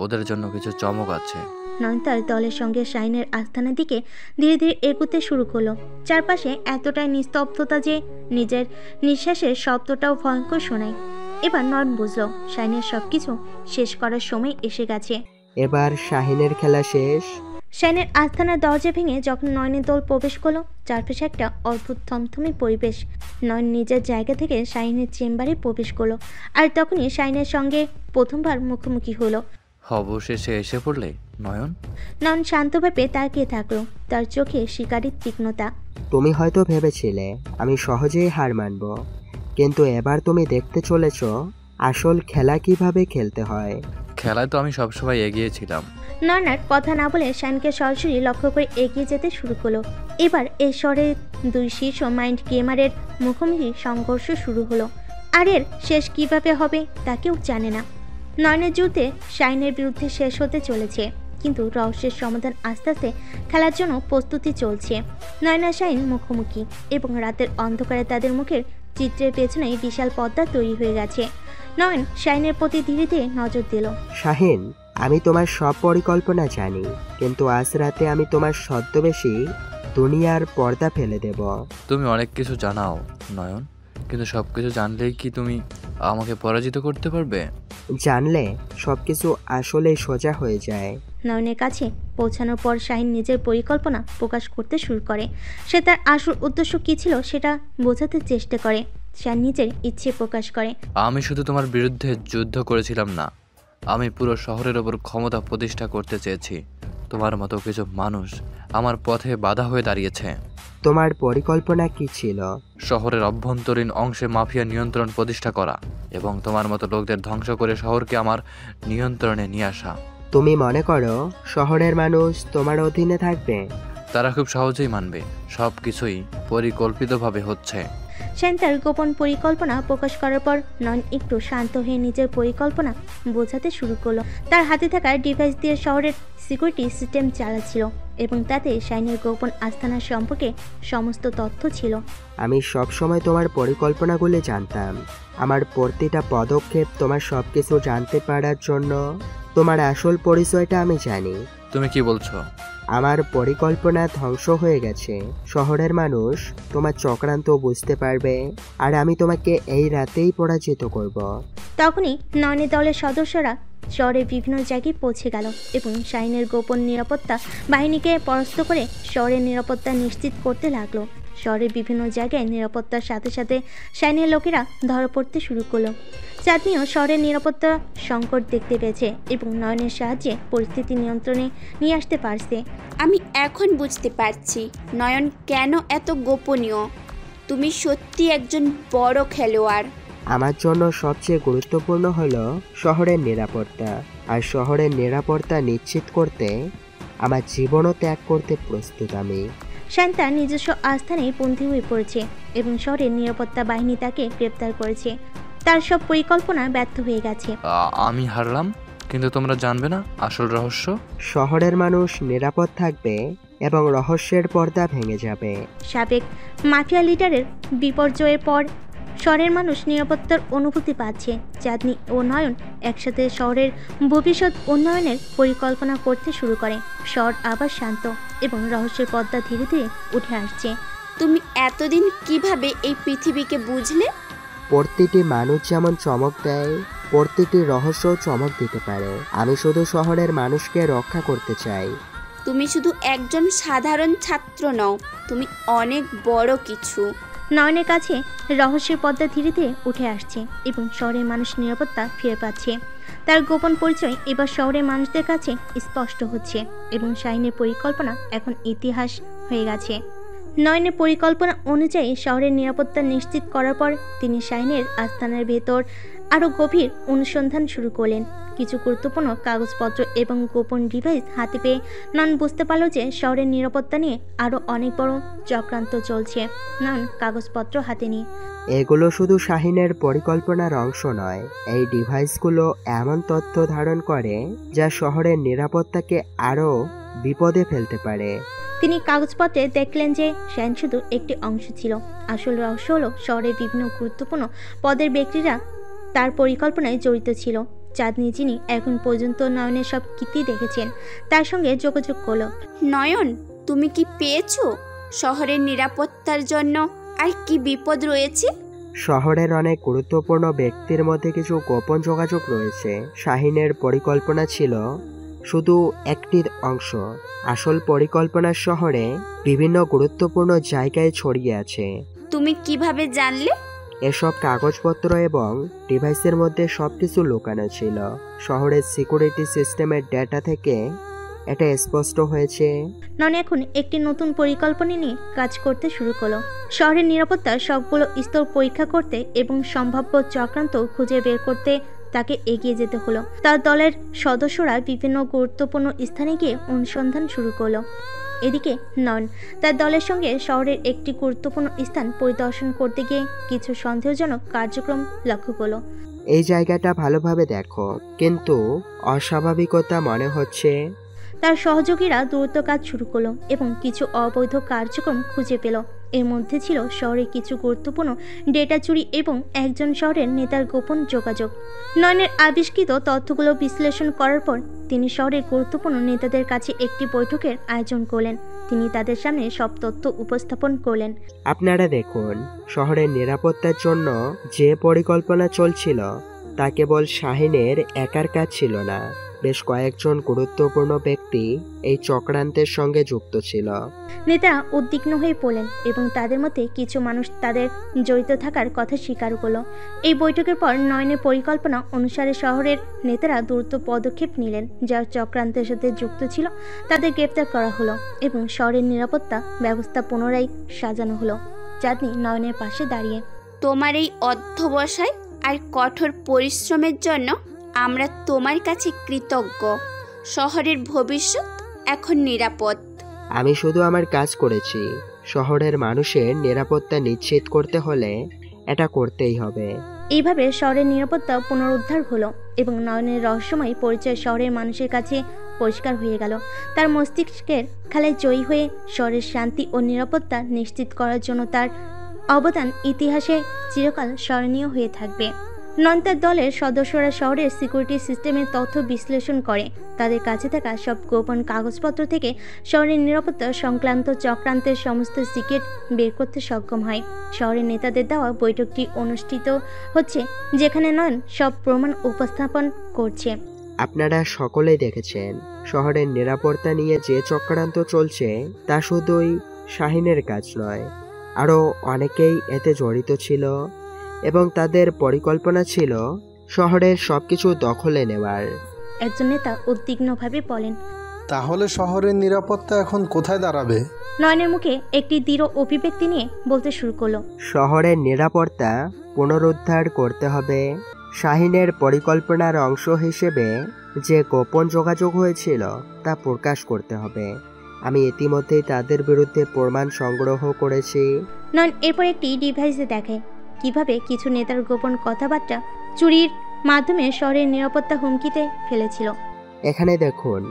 ওদের জন্য কিছু চমক আছে। নয়ন তার দলের সঙ্গে শাহিনের আস্থানার দিকে ধীরে ধীরে এগুতে শুরু করলো। চারপাশে এতটাই নিস্তব্ধতা যে নিজের নিঃশ্বাসের শব্দটাও ভয়ঙ্কর শোনায়। এবার নয়ন বুঝলো শাহিনের সবকিছু শেষ করার সময় এসে গেছে। এবার শাহিনের খেলা শেষ। শাহিনের আস্থানার দরজা ভেঙে যখন নয়নের দল প্রবেশ করলো, চারপাশে একটা অদ্ভুত থমথমে পরিবেশ। নয়ন নিজের জায়গা থেকে শাহিনের চেম্বারে প্রবেশ করলো, আর তখনই শাহিনের সঙ্গে প্রথমবার মুখোমুখি হলো। অবশেষে এসে পড়লে নয়ন। নয়ন শান্তভাবে তাকিয়ে থাকলো, তার চোখে শিকারীর তীক্ষ্ণতা। তুমি হয়তো ভেবেছিলে আমি সহজেই হার মানব, কিন্তু এবার তুমি দেখতে চলেছ আসল খেলা কিভাবে খেলতে হয়। খেলায় তো আমি সবসময় এগিয়েছিলাম। নয়ন আর কথা না বলে শানকে সরাসরি লক্ষ্য করে এগিয়ে যেতে শুরু করলো। এবার এই শহরে দুই শীর্ষ মাইন্ড গেমারের মুখোমুখি সংঘর্ষ শুরু হলো, আর এর শেষ কিভাবে হবে তা কেউ জানে না। নয়নের যুদ্ধে শাহিনের বিরুদ্ধে শেষ হতে চলেছে, কিন্তু রহস্যের সমাধান আস্তে আস্তে খেলার জন্য প্রস্তুতি চলছে। নয়ন আর শাহিন মুখোমুখি, এবং রাতের অন্ধকারে তাদের মুখের চিত্রের পেছনে বিশাল পর্দা তৈরি হয়ে গেছে। নয়ন শাহিনের প্রতি ধীরে ধীরে নজর দিল। শাহিন, আমি তোমার সব পরিকল্পনা জানি, কিন্তু আজ রাতে আমি তোমার ছদ্মবেশী দুনিয়ার পর্দা ফেলে দেব। তুমি অনেক কিছু জানাও নয়ন, কিন্তু সবকিছু জানলেই কি তুমি আমাকে পরাজিত করতে পারবে? জানলে সবকিছু আসলেই সোজা হয়ে যায়। নয়নের কাছে পৌঁছানোর পর শাহিন নিজের পরিকল্পনা প্রকাশ করতে শুরু করে। সে তার আসল উদ্দেশ্য কী ছিল সেটা বোঝাতে চেষ্টা করে। সে নিজের ইচ্ছে প্রকাশ করে। আমি শুধু তোমার বিরুদ্ধে যুদ্ধ করেছিলাম না, আমি পুরো শহরের ওপর ক্ষমতা প্রতিষ্ঠা করতে চেয়েছি। তোমার মতো কিছু মানুষ আমার পথে বাধা হয়ে দাঁড়িয়েছে। তোমার পরিকল্পনা কি ছিল? শহরের অভ্যন্তরীণ অংশে মাফিয়া নিয়ন্ত্রণ প্রতিষ্ঠা করা এবং তোমার মতো লোকদের ধ্বংস করে শহরকে আমার নিয়ন্ত্রণে নিয়ে আসা। তুমি মনে করো শহরের মানুষ তোমার অধীনে থাকবে? তারা খুব সহজেই মানবে। সব কিছুই পরিকল্পিতভাবে হচ্ছে। সেন তার গোপন পরিকল্পনা প্রকাশ করার পর নয়ন একটু শান্ত হয়ে নিজের পরিকল্পনা বোঝাতে শুরু করলো। তার হাতে থাকা ডিভাইস দিয়ে শহরের সিকিউরিটি সিস্টেম চালাচ্ছিল, এবং তাতে শাহিনের গোপন আস্থানার সম্পর্কে সমস্ত তথ্য ছিল। আমি সব সময় তোমার পরিকল্পনাগুলি জানতাম। আমার প্রতিটা পদক্ষেপ তোমার সবকিছু জানতে পারার জন্য। তোমার আসল পরিচয়টা আমি জানি। তুমি কি বলছো? আমার পরিকল্পনা ধ্বংস হয়ে গেছে। শহরের মানুষ তোমার চক্রান্ত বুঝতে পারবে, আর আমি তোমাকে এই রাতেই পরাজিত করব। তখনই নয়নের দলের সদস্যরা শহরের বিভিন্ন জায়গায় পৌঁছে গেল, এবং শাহিনের গোপন নিরাপত্তা বাহিনীকে পরাস্ত করে শহরের নিরাপত্তা নিশ্চিত করতে লাগলো। শহরের বিভিন্ন জায়গায় নিরাপত্তার সাথে সাথে শাহিনের লোকেরা ধরা পড়তে শুরু করলো। চাঁদনিও শহরের নিরাপত্তা সংকট দেখতে পেয়েছে এবং নয়নের সাহায্যে পরিস্থিতি নিয়ন্ত্রণে নিয়ে আসতে পারছে। আমি এখন বুঝতে পারছি নয়ন কেন এত গোপনীয়। তুমি সত্যি একজন বড় খেলোয়াড়। আমার জন্য সবচেয়ে গুরুত্বপূর্ণ হলো শহরের নিরাপত্তা, আর শহরের নিরাপত্তা নিশ্চিত করতে আমার জীবনও ত্যাগ করতে প্রস্তুত আমি। শাহিন তার নিজস্ব আস্থানেই বন্দী হয়ে পড়েছে এবং শহরের নিরাপত্তা বাহিনী তাকে গ্রেপ্তার করেছে। তার সব পরিকল্পনা ব্যর্থ হয়ে গেছে। আমি হারলাম, কিন্তু তোমরা জানবে না আসল রহস্য। শহরের মানুষ নিরাপদ থাকবে এবং রহস্যের পর্দা ভেঙে যাবে। সাবেক মাফিয়া লিডারের বিপর্যয়ের পর শহরের মানুষ নিরাপত্তার অনুভূতি পাচ্ছে। চাঁদনি ও নয়ন একসাথে শহরের ভবিষ্যৎ উন্নয়নের পরিকল্পনা করতে শুরু করে। শহর আবার শান্ত এবং রহস্যের পর্দা ধীরে ধীরে উঠে আসছে। তুমি এতদিন কিভাবে এই পৃথিবীকে বুঝলে? প্রতিটি মানুষ যেমন চমক দেয়, প্রতিটি রহস্য চমক দিতে পারে। আমি শুধু শহরের মানুষকে রক্ষা করতে চাই। তুমি শুধু একজন সাধারণ ছাত্র নও, তুমি অনেক বড় কিছু। নয়নের কাছে রহস্যের পর্দা ধীরে ধীরে উঠে আসছে এবং শহরের মানুষ নিরাপত্তা ফিরে পাচ্ছে। তার গোপন পরিচয় এবার শহরের মানুষদের কাছে স্পষ্ট হচ্ছে এবং শাহিনের পরিকল্পনা এখন ইতিহাস হয়ে গেছে। নয়নের পরিকল্পনা অনুযায়ী শহরের নিরাপত্তা নিশ্চিত করার পর তিনি শাহিনের আস্তানার ভেতর আরও গভীর অনুসন্ধান শুরু করলেন। কিছু গুরুত্বপূর্ণ কাগজপত্র এবং গোপন ডিভাইস হাতে পেয়ে নয়ন বুঝতে পারল যে শহরের নিরাপত্তা নিয়ে আরও অনেক বড় চক্রান্ত চলছে। নয়ন কাগজপত্র হাতে নিয়ে, এগুলো শুধু শাহিনের পরিকল্পনার অংশ নয়। এই ডিভাইসগুলো এমন তথ্য ধারণ করে যা শহরের নিরাপত্তাকে আরও বিপদে ফেলতে পারে। তিনি কাগজপত্রে দেখলেন যে শাহিন শুধু একটি অংশ ছিল। আসল রহস্য হলো শহরের বিভিন্ন গুরুত্বপূর্ণ পদের ব্যক্তিরা তার পরিকল্পনায় জড়িত ছিল। চাঁদনি, যিনি এখন পর্যন্ত নয়নের সব কীর্তি দেখেছেন, তার সঙ্গে যোগাযোগ করলো। নয়ন, তুমি কি পেয়েছো শহরের নিরাপত্তার জন্য আর কি বিপদ রয়েছে? শহরের অনেক গুরুত্বপূর্ণ ব্যক্তির মধ্যে কিছু গোপন যোগাযোগ রয়েছে। শাহিনের পরিকল্পনা ছিল শুধু একটি অংশ। আসল পরিকল্পনা শহরে বিভিন্ন গুরুত্বপূর্ণ জায়গায় ছড়িয়ে আছে। তুমি কিভাবে জানলে? এসব কাগজপত্র এবং ডিভাইসের মধ্যে সবকিছু লুকানো ছিল। শহরের সিকিউরিটি সিস্টেমের ডেটা থেকে এটা স্পষ্ট হয়েছে। নয়ন এখন একটি নতুন পরিকল্পনা নিয়ে কাজ করতে শুরু করলো। শহরের নিরাপত্তার সবগুলো স্তর পরীক্ষা করতে এবং সম্ভাব্য চক্রান্ত খুঁজে বের করতে তাকে এগিয়ে যেতে হলো। তার দলের সদস্যরা বিভিন্ন গুরুত্বপূর্ণ স্থানে গিয়ে অনুসন্ধান শুরু করলো। এদিকে নয়ন তার দলের সঙ্গে শহরের একটি গুরুত্বপূর্ণ স্থান পরিদর্শন করতে গিয়ে কিছু সন্দেহজনক কার্যক্রম লক্ষ্য করলো। এই জায়গাটা ভালোভাবে দেখো, কিন্তু অস্বাভাবিকতা মনে হচ্ছে। তার সহযোগীরা দ্রুত কাজ শুরু করলো এবং কিছু অবৈধ কার্যক্রম খুঁজে পেল। এর মধ্যে ছিল শহরের কিছু গুরুত্বপূর্ণ ডেটা চুরি এবং একজন শহরের নেতার গোপন যোগাযোগ। নয়নের আবিষ্কৃত তথ্যগুলো বিশ্লেষণ করার পর তিনি শহরের গুরুত্বপূর্ণ নেতাদের কাছে একটি বৈঠকের আয়োজন করলেন। তিনি তাদের সামনে সব তথ্য উপস্থাপন করলেন। আপনারা দেখুন, শহরের নিরাপত্তার জন্য যে পরিকল্পনা চলছিল তা কেবল শাহিনের একার কাজ ছিল না। বেশ কয়েকজন গুরুত্বপূর্ণ ব্যক্তি এই চক্রান্তের সঙ্গে যুক্ত ছিল। নেতারা উদ্বিগ্ন হয়ে পড়লেন এবং তাদের মধ্যে কিছু মানুষ তাদের জড়িত থাকার কথা স্বীকার করল। এই বৈঠকের পর নয়নের পরিকল্পনা অনুসারে শহরের নেতারা দ্রুত পদক্ষেপ নিলেন। যারা চক্রান্তের সাথে যুক্ত ছিল তাদের গ্রেপ্তার করা হলো এবং শহরের নিরাপত্তা ব্যবস্থা পুনরায় সাজানো হলো। চাঁদনি নয়নের পাশে দাঁড়িয়ে, তোমার এই অধ্যবসায় আর কঠোর পরিশ্রমের জন্য আমরা তোমার কাছে কৃতজ্ঞ। শহরের ভবিষ্যৎ এখন নিরাপদ। আমি শুধু আমার কাজ করেছি। শহরের মানুষের নিরাপত্তা নিশ্চিত করতে হলে এটা করতেই হবে। এইভাবে শহরের নিরাপত্তা পুনরুদ্ধার হলো এবং নয়নের রহস্যময় পরিচয় শহরের মানুষের কাছে পরিষ্কার হয়ে গেল। তার মস্তিষ্কের খেলায় জয়ী হয়ে শহরের শান্তি ও নিরাপত্তা নিশ্চিত করার জন্য তার অবদান ইতিহাসে চিরকাল স্মরণীয় হয়ে থাকবে। নয়ন তার দলের সদস্যরা শহরের সিকিউরিটি সিস্টেমের তথ্য বিশ্লেষণ করে। তাদের কাছে থাকা সব গোপন কাগজপত্র থেকে শহরের নিরাপত্তা সংক্রান্ত চক্রান্তের সমস্ত সিক্রেট বের করতে সক্ষম হয়। শহরের নেতাদের দেওয়া বৈঠকটি অনুষ্ঠিত হচ্ছে, যেখানে নয়ন সব প্রমাণ উপস্থাপন করছে। আপনারা সকলেই দেখেছেন, শহরের নিরাপত্তা নিয়ে যে চক্রান্ত চলছে তা শুধুই শাহিনের কাজ নয়, আরও অনেকেই এতে জড়িত ছিল এবং তাদের পরিকল্পনা ছিল শহরের সবকিছু দখলে নেওয়ার। একজন নেতা উদ্বিগ্নভাবে বলেন, তাহলে শহরের নিরাপত্তা এখন কোথায় দাঁড়াবে? নয়নের মুখে একটি দৃঢ় অভিব্যক্তি নিয়ে বলতে শুরু করলো, শহরের নিরাপত্তা পুনরুদ্ধার করতে হবে। শাহিনের পরিকল্পনার অংশ হিসেবে যে গোপন যোগাযোগ হয়েছিল তা প্রকাশ করতে হবে। আমি ইতিমধ্যেই তাদের বিরুদ্ধে প্রমাণ সংগ্রহ করেছি। নয়ন এরপর একটি ডিভাইসে দেখায় কিভাবে কিছু নেতার গোপন কথাবার্তা চুরির মাধ্যমে শহরের নিরাপত্তা হুমকিতে ফেলেছিল। এখানে দেখুন,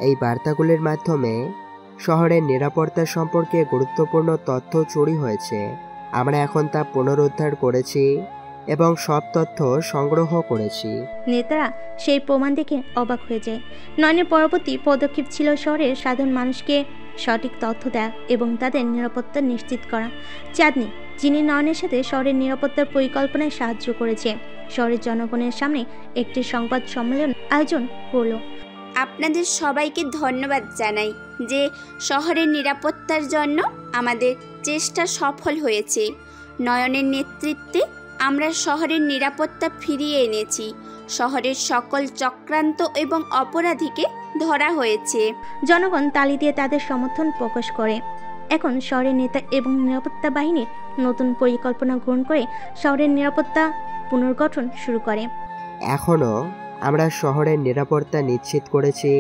এই বার্তাগুলির মাধ্যমে শহরের নিরাপত্তা সম্পর্কে গুরুত্বপূর্ণ তথ্য চুরি হয়েছে। আমরা এখন তা পুনরুদ্ধার করেছি এবং সব তথ্য সংগ্রহ করেছি। নেতারা সেই প্রমাণ দেখে অবাক হয়ে যায়। নয়নের পরবর্তী পদক্ষেপ ছিল শহরের সাধারণ মানুষকে সঠিক তথ্য দেওয়া এবং তাদের নিরাপত্তা নিশ্চিত করা। চাঁদনি, যিনি নয়নের সাথে শহরের নিরাপত্তার পরিকল্পনায় সাহায্য করেছে, শহরের জনগণের সামনে একটি সংবাদ সম্মেলন আয়োজন করলো। আপনাদের সবাইকে ধন্যবাদ জানাই যে শহরের নিরাপত্তার জন্য আমাদের চেষ্টা সফল হয়েছে। নয়নের নেতৃত্বে আমরা শহরের নিরাপত্তা ফিরিয়ে এনেছি। শহরের সকল চক্রান্ত এবং অপরাধীকে ধরা হয়েছে। জনগণ তালি দিয়ে তাদের সমর্থন প্রকাশ করে। এখন শহরের নেতা এবং নিরাপত্তা বাহিনীর নতুন পরিকল্পনা গ্রহণ করে শহরের নিরাপত্তা পুনর্গঠন শুরু করে। এখনও আমরা শহরের নিরাপত্তা নিশ্চিত করেছি,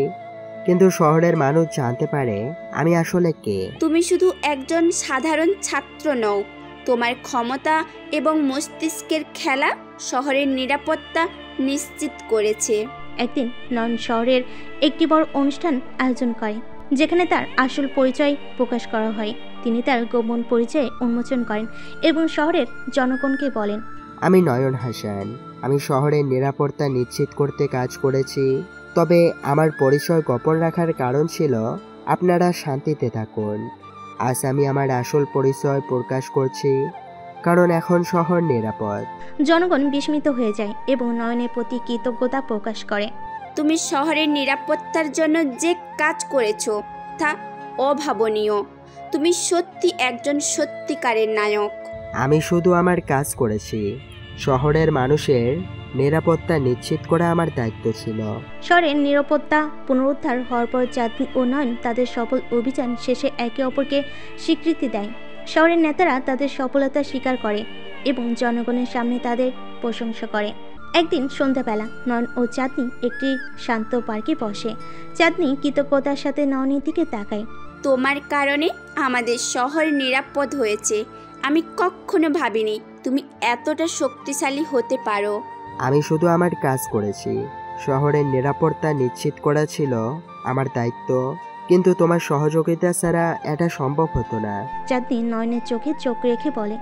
কিন্তু শহরের মানুষ জানতে পারে আমি আসলে কে। তুমি শুধু একজন সাধারণ ছাত্র নও, তোমার ক্ষমতা এবং মস্তিষ্কের খেলা শহরের নিরাপত্তা নিশ্চিত করেছে। একদিন নয়ন শহরের একটি বড় অনুষ্ঠান আয়োজন করে, যেখানে তার আসল পরিচয় প্রকাশ করা হয়। তিনি তার গোপন পরিচয় উন্মোচন করেন এবং শহরের জনগণকে বলেন, আমি নয়ন হাসান। আমি শহরের নিরাপত্তা নিশ্চিত করতে কাজ করেছি, তবে আমার পরিচয় গোপন রাখার কারণ ছিল আপনারা শান্তিতে থাকুন। আজ আমি আমার আসল পরিচয় প্রকাশ করছি, কারণ এখন শহর নিরাপদ। জনগণ বিস্মিত হয়ে যায় এবং নয়নের প্রতি কৃতজ্ঞতা প্রকাশ করে। তুমি শহরের নিরাপত্তার জন্য যে কাজ করেছো তা অভাবনীয়। তুমি সত্যি একজন সত্যিকারের নায়ক। আমি শুধু আমার কাজ করেছি, শহরের মানুষের নিরাপত্তা নিশ্চিত করা আমার দায়িত্ব ছিল। শহরের নিরাপত্তা পুনরুদ্ধার হওয়ার পর চাঁদনি ও নয়ন তাদের সফল অভিযান শেষে একে অপরকে স্বীকৃতি দেয়। শহরের নেতারা তাদের সফলতা স্বীকার করে এবং জনগণের সামনে তাদের প্রশংসা করে। একদিন সন্ধ্যাবেলা নয়ন ও চাঁদনি একটি শান্ত পার্কে বসে। চাঁদনি কৃতজ্ঞতার সাথে নয়নের দিকে তাকায়। তোমার কারণে আমাদের শহর নিরাপদ হয়েছে। আমি কখনো ভাবিনি তুমি এতটা শক্তিশালী হতে পারো। আমি শুধু আমার কাজ করেছি, শহরের নিরাপত্তা নিশ্চিত করা ছিল আমার দায়িত্ব, কিন্তু তোমার সহযোগিতা ছাড়া এটা সম্ভব হতো না। চাঁদনি নয়নের চোখে চোখ রেখে বলে,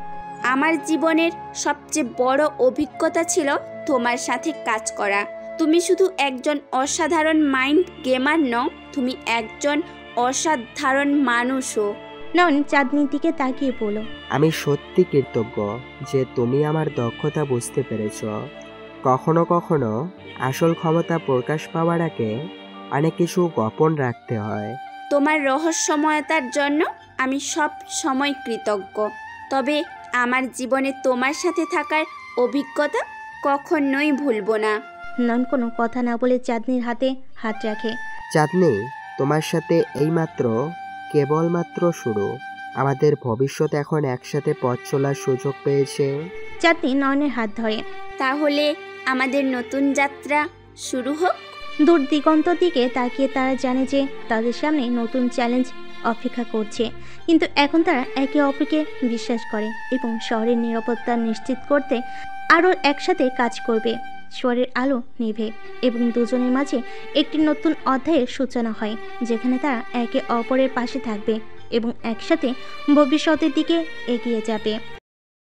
আমার জীবনের সবচেয়ে বড় অভিজ্ঞতা ছিল তোমার সাথে কাজ করা। তুমি শুধু একজন অসাধারণ মাইন্ড গেমার নও, তুমি একজন অসাধারণ মানুষও। নয়ন চাঁদনির দিকে তাকিয়ে বলল, আমি সত্যি কৃতজ্ঞ যে তুমি আমার দক্ষতা বুঝতে পেরেছ। কখনো কখনো আসল ক্ষমতা প্রকাশ পাওয়ার আগে অনেক কিছু গোপন রাখতে হয়। তোমার রহস্যময়তার জন্য আমি সব সময় কৃতজ্ঞ। তবে আমার জীবনে তোমার সাথে থাকার অভিজ্ঞতা কখনোই ভুলবো না। নয়ন কোনো কথা না বলে চাঁদনির হাতে হাত রাখে। চাঁদনি, তোমার সাথে এইমাত্র কেবলমাত্র শুরু। আমাদের ভবিষ্যৎ এখন একসাথে পথ চলার সুযোগ পেয়েছে। চাঁদনি নয়নের হাত ধরে। তাহলে আমাদের নতুন যাত্রা শুরু হোক। দূর দিগন্ত দিকে তাকিয়ে তারা জানে যে তাদের সামনে নতুন চ্যালেঞ্জ অপেক্ষা করছে, কিন্তু এখন তারা একে অপরকে বিশ্বাস করে এবং শহরের নিরাপত্তা নিশ্চিত করতে আরও একসাথে কাজ করবে। শহরের আলো নিভে এবং দুজনের মাঝে একটি নতুন অধ্যায়ের সূচনা হয়, যেখানে তারা একে অপরের পাশে থাকবে এবং একসাথে ভবিষ্যতের দিকে এগিয়ে যাবে।